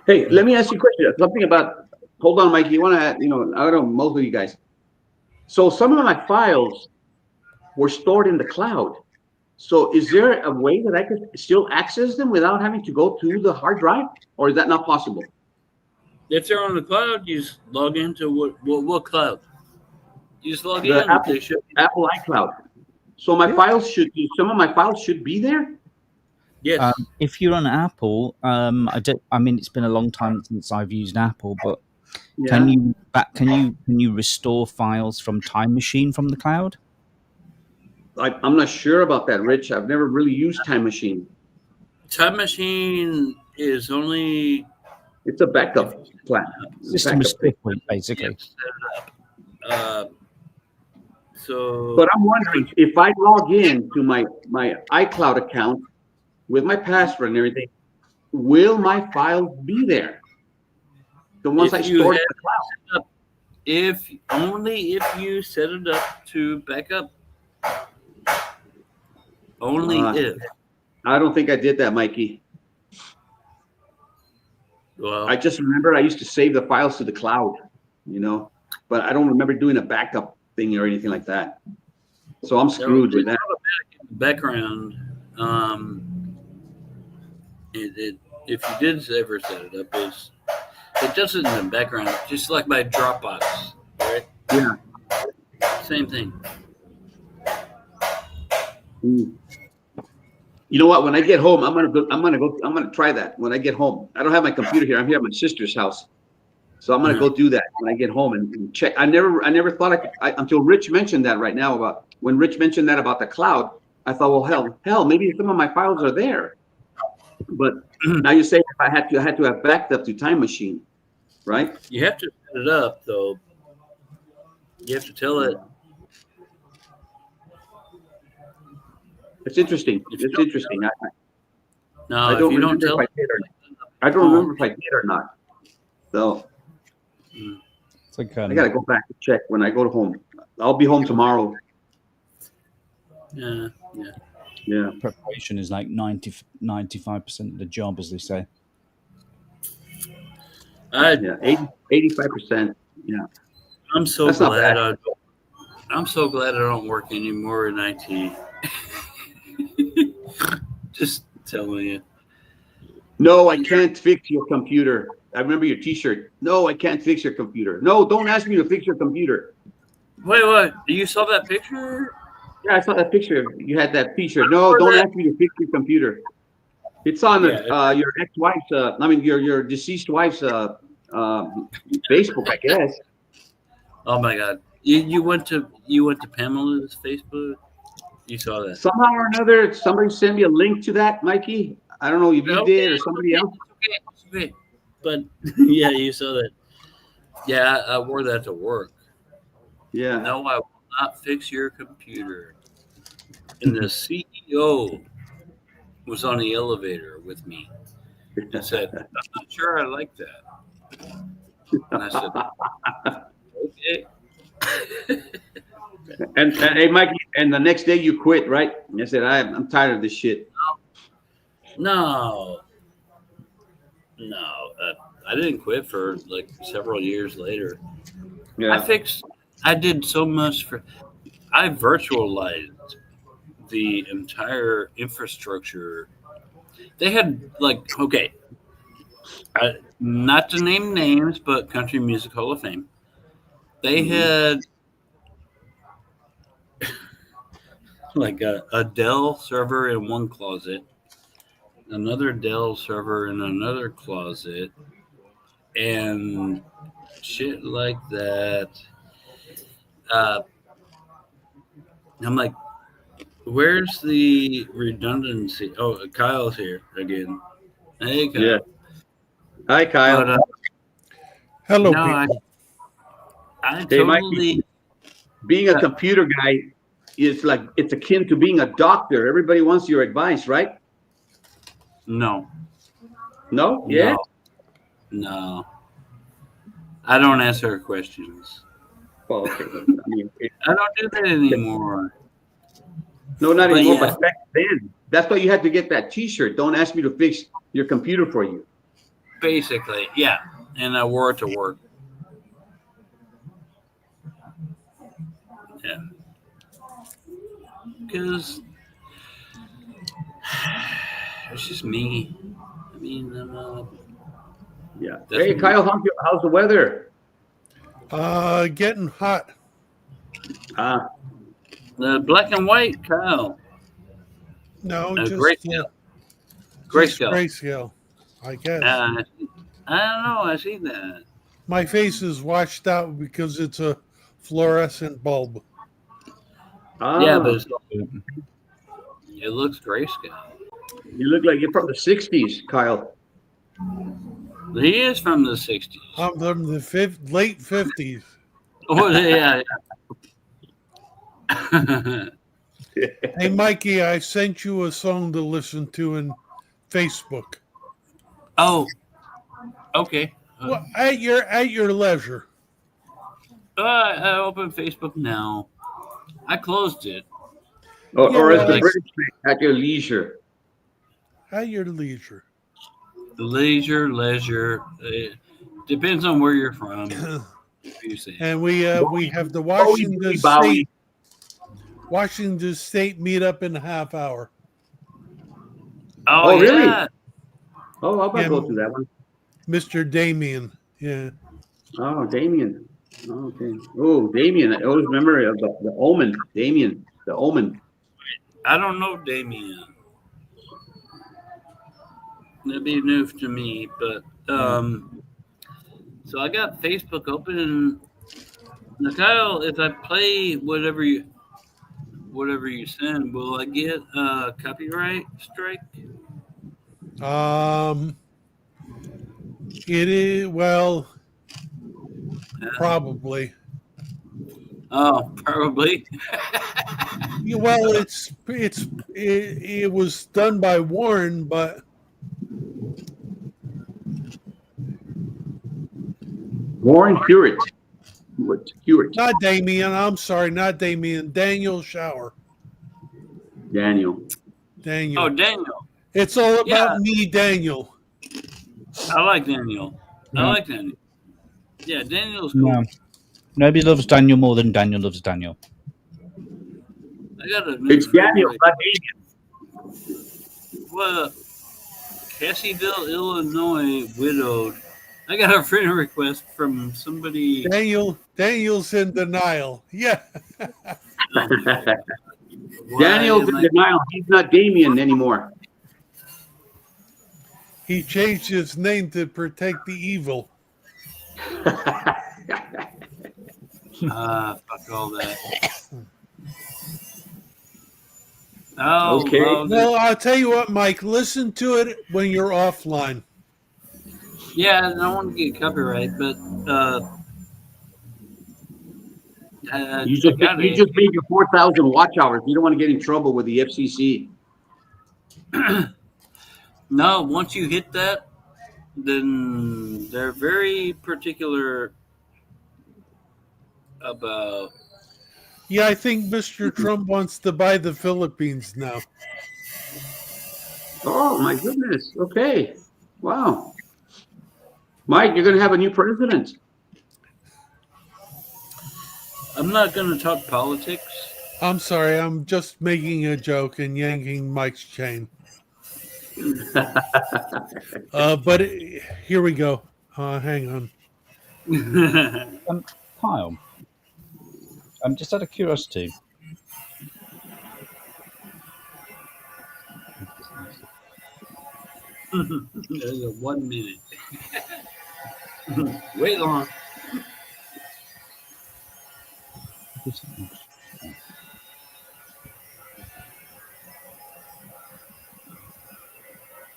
Hey, let me ask you a question. Something about, hold on, Mike. You want to, I don't know, most of you guys. So some of my files were stored in the cloud. So is there a way that I could still access them without having to go to the hard drive, or is that not possible? If they're on the cloud, you just log into what cloud? You just log in. Apple iCloud. So some of my files should be there. Yes. If you're on Apple, I mean, it's been a long time since I've used Apple, but can you restore files from Time Machine from the cloud? I'm not sure about that, Rich. I've never really used Time Machine. Time Machine is only. It's a backup plan. System is different, basically. So, but I'm wondering if I log in to my iCloud account with my password and everything, will my files be there? The ones I stored in the cloud. If you set it up to backup. Only if. I don't think I did that, Mikey. Well, I just remember I used to save the files to the cloud, but I don't remember doing a backup thing or anything like that. So I'm screwed with that. Background, if you did ever set it up, it does it in the background, just like my Dropbox, right? Yeah. Same thing. You know what? When I get home, I'm gonna try that. When I get home, I don't have my computer here. I'm here at my sister's house, so I'm gonna go do that when I get home and check. I never thought until Rich mentioned that right now when Rich mentioned that about the cloud. I thought, well, hell, maybe some of my files are there. But now you say if I had to have backed up to Time Machine, right? You have to set it up though. You have to tell it. It's interesting. It's interesting. I don't remember if I did or not. So it's like, I gotta go back to check when I go home. I'll be home tomorrow. Yeah. Preparation is like 95% of the job, as they say. 85%. Yeah. I'm so glad I don't work anymore in IT. Just telling you. No, I can't fix your computer. I remember your T-shirt. No, I can't fix your computer. No, don't ask me to fix your computer. Wait, what? You saw that picture? Yeah, I saw that picture. You had that T-shirt. No, don't ask me to fix your computer. It's on your ex-wife's. Your deceased wife's Facebook, I guess. Oh my God! You went to Pamela's Facebook. You saw that somehow or another. Somebody sent me a link to that, Mikey. I don't know if you did or somebody else. Okay. But yeah, you saw that. Yeah, I wore that to work. Yeah. No, I will not fix your computer. And the CEO was on the elevator with me and said, "I'm not sure I like that." And I said, "Okay." And hey, Mikey, and the next day you quit, right? I said, I'm tired of this shit. No, I didn't quit for like several years later. Yeah. I did so much I virtualized the entire infrastructure. They had not to name names, but Country Music Hall of Fame. They had like a Dell server in one closet, another Dell server in another closet, and shit like that. I'm like, where's the redundancy? Oh, Kyle's here again. Hey, Kyle. Yeah. Hi, Kyle. Hello, people. I totally. Being a computer guy is like it's akin to being a doctor. Everybody wants your advice, right? No. No? Yeah? No. I don't answer questions. Well, okay. I don't do that anymore. No, not anymore, but back then. That's why you had to get that T-shirt. Don't ask me to fix your computer for you. Basically, yeah. And I wore it to work. Yeah. Because it's just me. I mean, yeah. Hey, Kyle, how's the weather? Getting hot. The black and white, Kyle. No, great. Grayscale. Grayscale, I guess. I don't know. I see that. My face is washed out because it's a fluorescent bulb. Yeah, but it looks grayscale. You look like you're from the 60s, Kyle. He is from the 60s. I'm from the late 50s. Oh, yeah. Hey, Mikey, I sent you a song to listen to in Facebook. Oh, okay. Well, at your leisure. I opened Facebook now. I closed it. Or as the British say, at your leisure. At your leisure. Leisure. Depends on where you're from. And we have the Washington State meetup in a half hour. Oh, really? Yeah. Oh, I'll go through that one. Mr. Damien. Yeah. Oh, Damien. Okay. Oh, Damien. I always remember of the Omen. Damien. The Omen. I don't know Damien. That'd be new to me, but so I got Facebook open, and now, Kyle, if I play whatever you send, will I get a copyright strike? It is probably. Oh, probably. Well, it was done by Warren, but Warren Hewitt. Not Damien. I'm sorry, not Damien. Daniel Shower. Daniel. Oh, Daniel. It's all about me, Daniel. I like Daniel. Yeah, Daniel's cool. No. Nobody loves Daniel more than Daniel loves Daniel. I got a It's Daniel, not Damien. Well, Cassiville, Illinois, widowed. I got a friend request from somebody. Daniel's in denial. Yeah. Daniel's in denial. He's not Damien anymore. He changed his name to protect the evil. Fuck all that. Oh, okay. Well, I'll tell you what, Mike. Listen to it when you're offline. Yeah, I don't want to get copyright, but you just made your 4,000 watch hours. You don't want to get in trouble with the FCC. No, once you hit that, then they're very particular about. Yeah, I think Mr. Trump wants to buy the Philippines now. Oh, my goodness. Okay. Wow. Mike, you're going to have a new president. I'm not going to talk politics. I'm sorry. I'm just making a joke and yanking Mike's chain. But here we go. Hang on. Kyle, I'm just out of curiosity. There's a 1 minute. Wait long.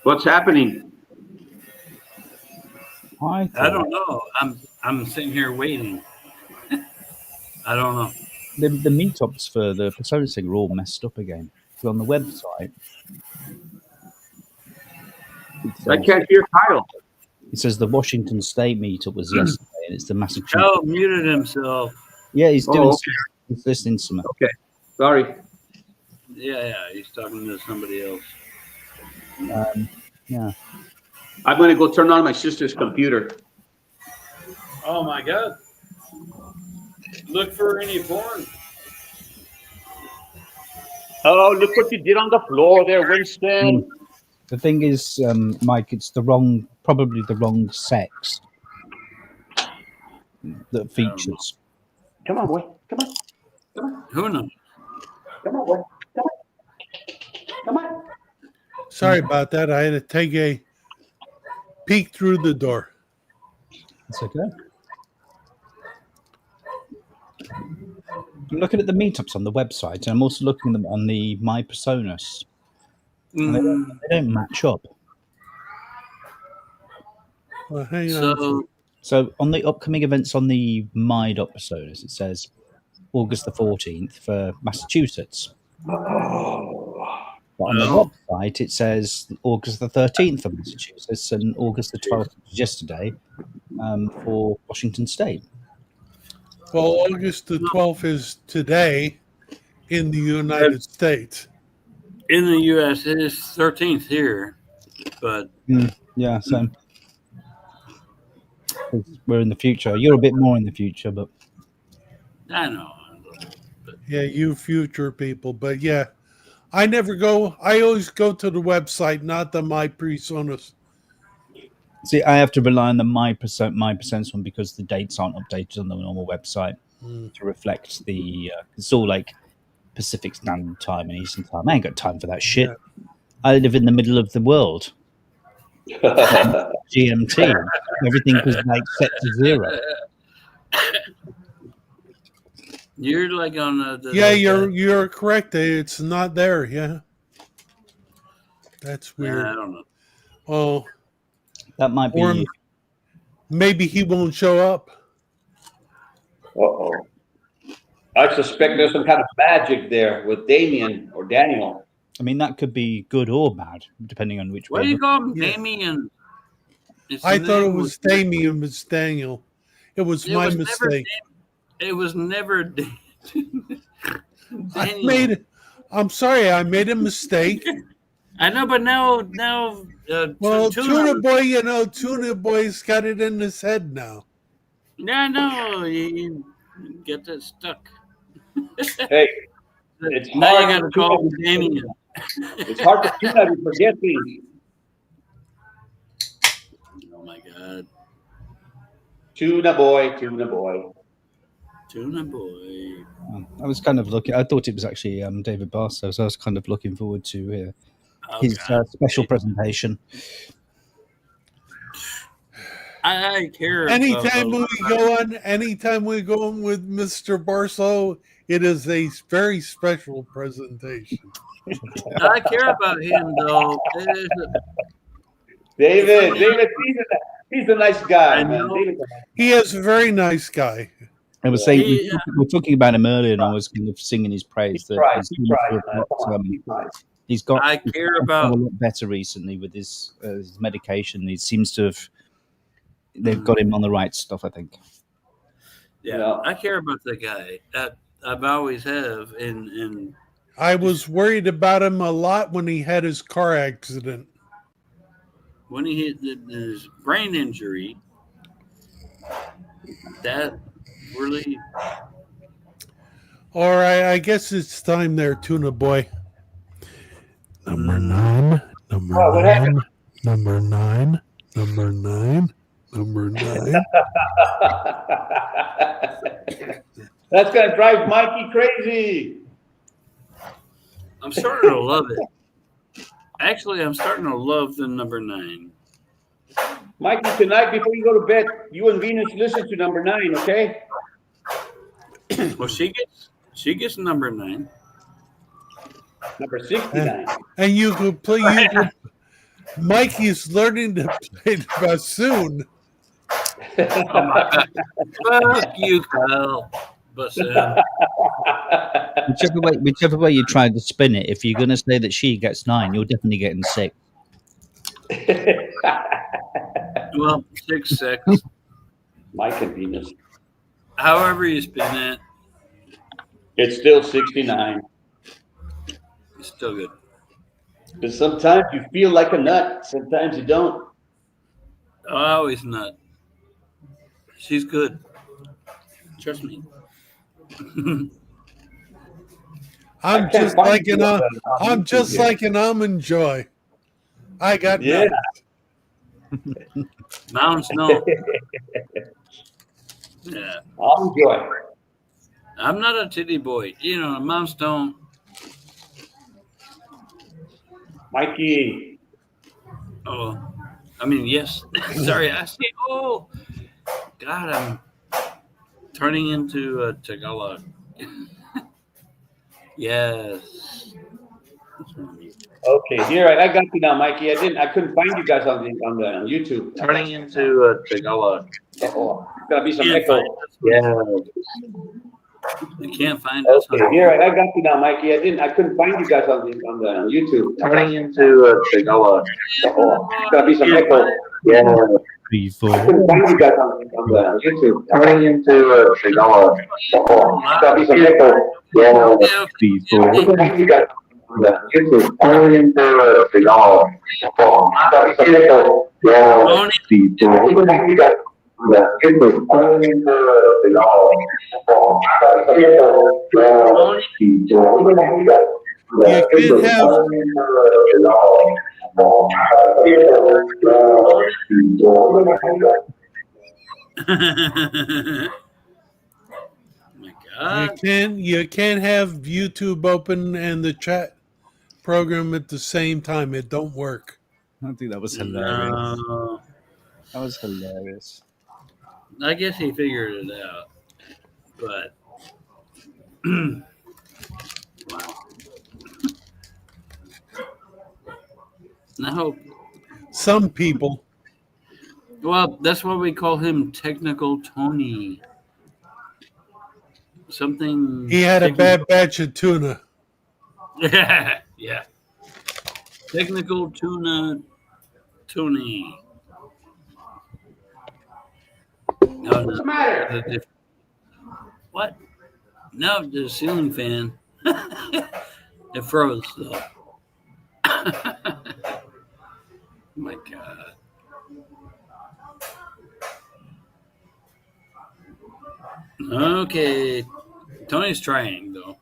What's happening? I don't know. I'm sitting here waiting. I don't know. The meetups for the Persona thing are all messed up again. So on the website, I can't hear Kyle. It says the Washington State meetup was yesterday, and it's the Massachusetts. Oh, muted himself. Yeah, he's doing. Okay. He's listening to something. Okay, sorry. Yeah, he's talking to somebody else. Yeah. I'm going to go turn on my sister's computer. Oh my God! Look for any porn. Oh, look what you did on the floor there, Winston. The thing is, Mike, it's probably the wrong sex that features. Come on, boy. Come on. Come on. Who knows? Come on, boy. Come on. Come on. Sorry about that. I had to take a peek through the door. It's okay. I'm looking at the meetups on the website, and I'm also looking at them on the My Personas. And they don't match up. Well, hang on. So on the upcoming events on the My.Personas, it says August the 14th for Massachusetts. But on the website, it says August the 13th for Massachusetts and August the 12th, which was yesterday, for Washington State. Well, August the 12th is today in the United States. In the U.S., it is 13th here, but yeah, so we're in the future. You're a bit more in the future, but I know. Yeah, you future people, but yeah, I never go. I always go to the website, not the My Personas. See, I have to rely on the My Percents one because the dates aren't updated on the normal website to reflect the. It's all like Pacific Standard Time and Eastern Time. I ain't got time for that shit. Yeah. I live in the middle of the world. GMT. Everything was like set to 0. You're like on the yeah, you're correct. It's not there. Yeah, that's weird. I don't know. Oh, that might be. Or maybe he won't show up. Uh-oh. I suspect there's some kind of magic there with Damien or Daniel. I mean, that could be good or bad, depending on which way. What do you call him? Damien? I thought it was Damien, but it's Daniel. It was my mistake. It was never Daniel. I'm sorry, I made a mistake. I know, but now. Well, Tuna Boy, Tuna Boy's got it in his head now. Yeah, no, you get that stuck. Hey, it's now hard. You got to call him Damien. It's hard for Tuna to forget things. Oh my God. Tuna Boy, Tuna Boy. Tuna Boy. I was kind of looking. I thought it was actually David Barstow, so I was kind of looking forward to his special presentation. I care. Anytime we go on with Mr. Barstow, it is a very special presentation. I care about him though. David, he's a nice guy, man. He is a very nice guy. I was saying we were talking about him earlier, and I was kind of singing his praise. He's got. I care about a lot better recently with his medication. He seems to have. They've got him on the right stuff, I think. Yeah, I care about the guy. I've always have, and I was worried about him a lot when he had his car accident. When he hit his brain injury, that really. All right, I guess it's time there, Tuna Boy. Number 9. That's going to drive Mikey crazy. I'm starting to love it. Actually, I'm starting to love the number 9. Mikey, tonight before you go to bed, you and Venus listen to number 9, okay? Well, she gets number 9. Number 69. And you could play. Mikey's learning to play the bassoon. Oh my God. Fuck you, Kyle. Bassoon. Whichever way you try to spin it, if you're going to say that she gets 9, you're definitely getting 6. Well, 6. Mike and Venus. However you spin it. It's still 69. It's still good. But sometimes you feel like a nut. Sometimes you don't. Oh, I always nut. She's good. Trust me. I'm just like an almond joy. I got nuts. Mounds no. Yeah. Almond joy. I'm not a titty boy. Moms don't. Mikey. Oh, I mean, yes. Sorry, I see. Oh, God, I'm turning into a Tagalog. Yes. Okay, here I got you now, Mikey. I couldn't find you guys on YouTube. Turning into a Tagalog. Oh, gotta be some Can't echo. find us. Yeah. I can't find us. Okay, here I got you now, Mikey. I couldn't find you guys on YouTube. Turning into a Tagalog. Oh, gotta be some Can't echo. find Yeah. Before. I couldn't find you guys on YouTube. Turning into a Tagalog. Oh, gotta be some echo. Yeah. Before. I couldn't find you guys on YouTube. Turning into a Tagalog. Oh, gotta be some echo. Yeah. Before. I couldn't find you guys on YouTube. Turning into a Tagalog. Oh, gotta be some echo. Yeah. Before. I couldn't find you guys on YouTube. Turning into a Tagalog. Oh, gotta be some echo. My God. You can't have YouTube open and the chat program at the same time. It don't work. I think that was hilarious. No. That was hilarious. I guess he figured it out. But wow. No. Some people. Well, that's why we call him Technical Tony. Something. He had a bad batch of tuna. Yeah, yeah. Technical Tony. No, What's the matter? What? No, the ceiling fan. It froze though. Oh my God. Okay. Tony's trying though.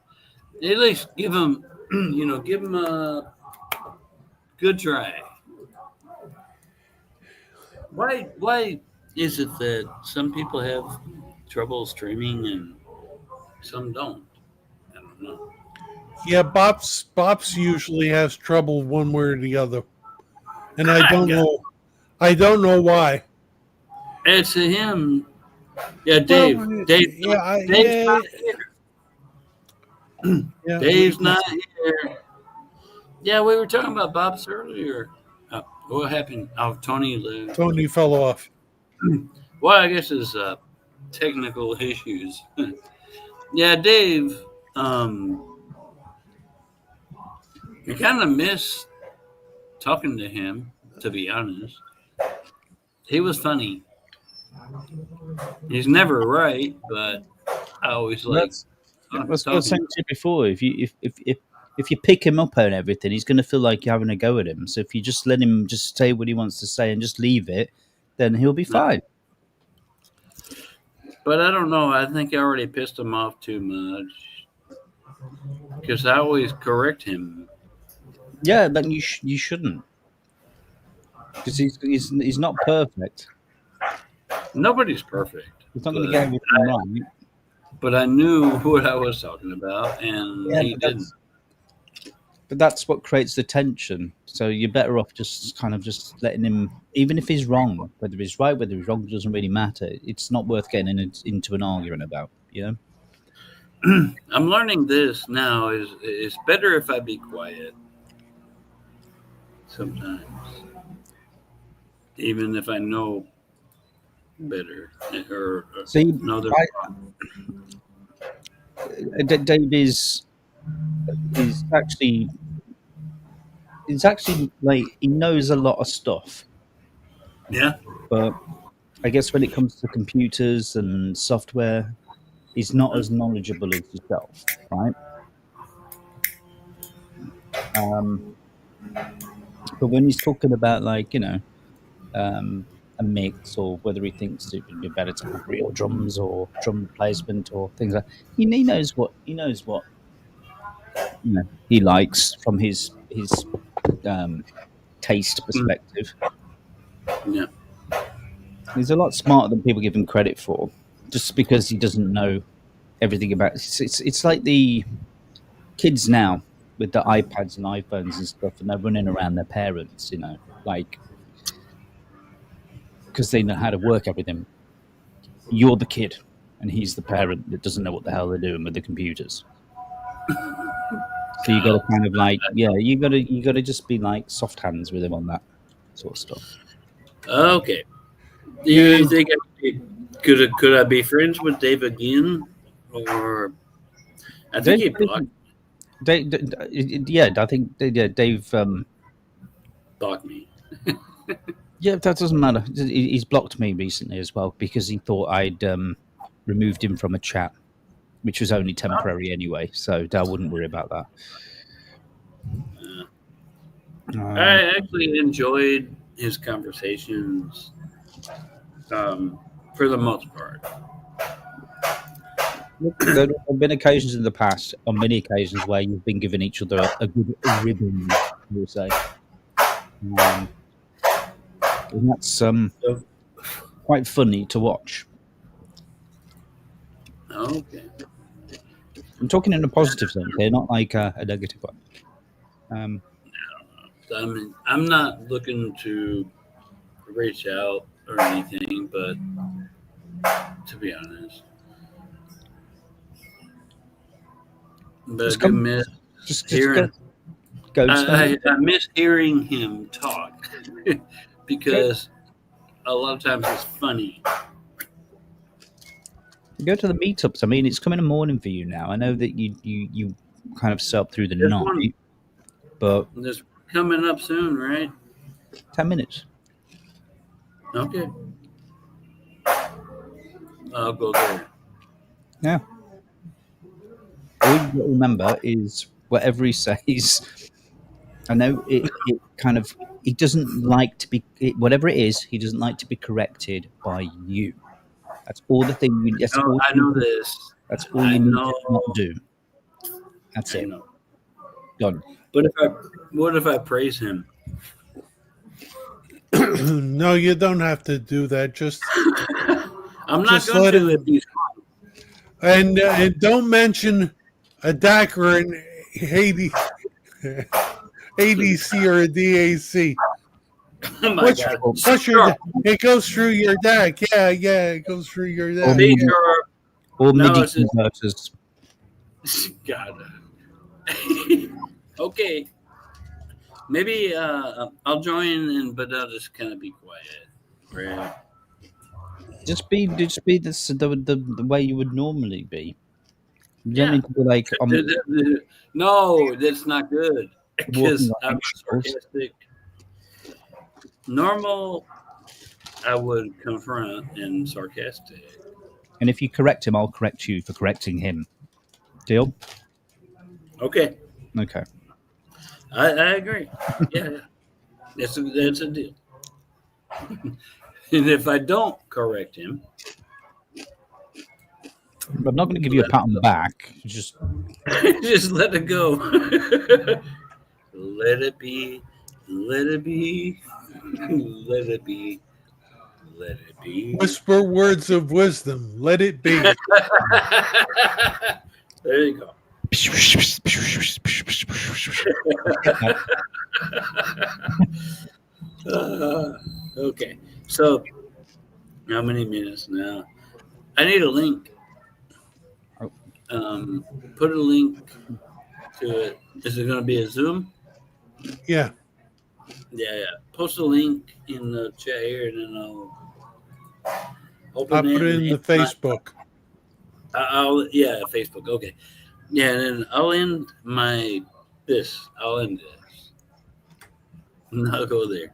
At least give him, give him a good try. Why is it that some people have trouble streaming and some don't? I don't know. Yeah, Bops usually has trouble one way or the other, and I don't know. I don't know why. It's him. Yeah, Dave. Well, Dave's yeah, not here. Yeah, Dave's not here. Yeah, we were talking about Bob's earlier. What happened? Oh, Tony left. Tony fell off. Well, I guess it's technical issues. Yeah, Dave. I kind of miss talking to him, to be honest. He was funny. He's never right, but I always like. That's what I was saying to you before. If you pick him up on everything, he's going to feel like you're having a go at him. So if you just let him just say what he wants to say and just leave it, then he'll be fine. But I don't know. I think I already pissed him off too much because I always correct him. Yeah, but you shouldn't, because he's not perfect. Nobody's perfect. He's not going to get everything right. But I knew what I was talking about, and he didn't. But that's what creates the tension. So you're better off just letting him, even if he's wrong, whether he's right, whether he's wrong, doesn't really matter. It's not worth getting into an argument about, you know? I'm learning this now. It's better if I be quiet sometimes, even if I know better or See, know the. Dave is actually like, he knows a lot of stuff. Yeah. But I guess when it comes to computers and software, he's not as knowledgeable as yourself, right? But when he's talking about, like, a mix, or whether he thinks it would be better to have real drums or drum replacement or things like that, he knows what he likes from his taste perspective. Yeah. He's a lot smarter than people give him credit for, just because he doesn't know everything about it. It's like the kids now. with the iPads and iPhones and stuff, and they're running around their parents, like because they know how to work everything. You're the kid, and he's the parent that doesn't know what the hell they're doing with the computers. So you got to kind of like, you got to just be like soft hands with him on that sort of stuff. Okay. Do you think could I be friends with Dave again, or I think he blocked. Dave, I think Dave blocked me. Yeah, that doesn't matter. He's blocked me recently as well because he thought I'd removed him from a chat, which was only temporary anyway. So I wouldn't worry about that. I actually enjoyed his conversations for the most part. There have been occasions in the past, on many occasions, where you've been giving each other a good ribbon, we'll say. And that's quite funny to watch. Okay. I'm talking in a positive sense here, not like a negative one. I'm not looking to reach out or anything, but to be honest, but I miss hearing. I miss hearing him talk because a lot of times it's funny. Go to the meetups. I mean, it's coming in the morning for you now. I know that you kind of set up through the night, but this coming up soon, right? 10 minutes. Okay. I'll go there. Yeah. All you got to remember is whatever he says. I know it kind of, he doesn't like to be, whatever it is, he doesn't like to be corrected by you. That's all the thing. I know this. That's all you need to not do. That's it. Done. But what if I praise him? No, you don't have to do that. Just I'm not going to if he's and don't mention a DAC or an ADC or a DAC. Oh my God. It goes through your DAC. Yeah, it goes through your DAC. Or MIDI converters. God. Okay. Maybe I'll join in, but I'll just kind of be quiet. Right? Just be the way you would normally be. You don't need to be like. No, that's not good because I'm sarcastic. Normal, I would confront and sarcastic. And if you correct him, I'll correct you for correcting him. Deal? Okay. Okay. I agree. Yeah. That's a deal. And if I don't correct him, I'm not going to give you a pat on the back. Just let it go. Let it be. Let it be. Let it be. Let it be. Whisper words of wisdom. Let it be. There you go. Okay. So, how many minutes now? I need a link. Put a link to it. Is it going to be a Zoom? Yeah. Yeah. Post a link in the chat here, and then I'll put it in the Facebook. Facebook. Okay. Yeah, and then I'll end this. I'll end this. And I'll go there.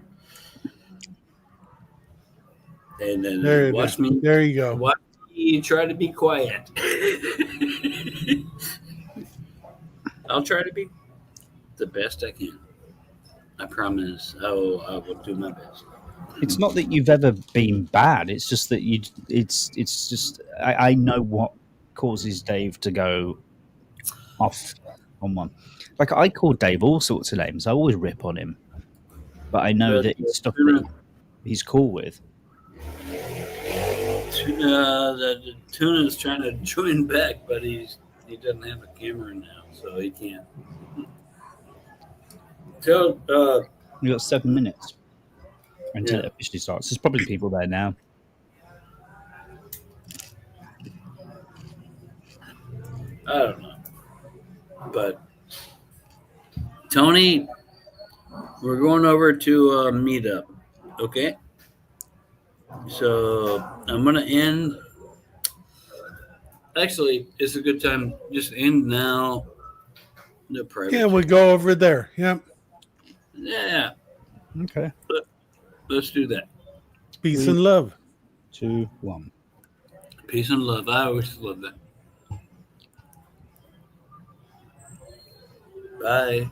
And then watch me. There you go. Watch me try to be quiet. I'll try to be the best I can. I promise I will do my best. It's not that you've ever been bad. It's just that it's just I know what causes Dave to go off on one. Like I call Dave all sorts of names. I always rip on him, but I know that it's stuff that he's cool with. The Tuna's trying to join back, but he doesn't have a camera now, so he can't. So, We got 7 minutes until Yeah. it officially starts. There's probably people there now. I don't know. But Tony, we're going over to Meetup. Okay. So I'm going to end. Actually, it's a good time. Just end now. The private. Yeah, we go over there. Yep. Yeah. Okay. Let's do that. Peace 3, and love. 2, 1. Peace and love. I always love that. Bye.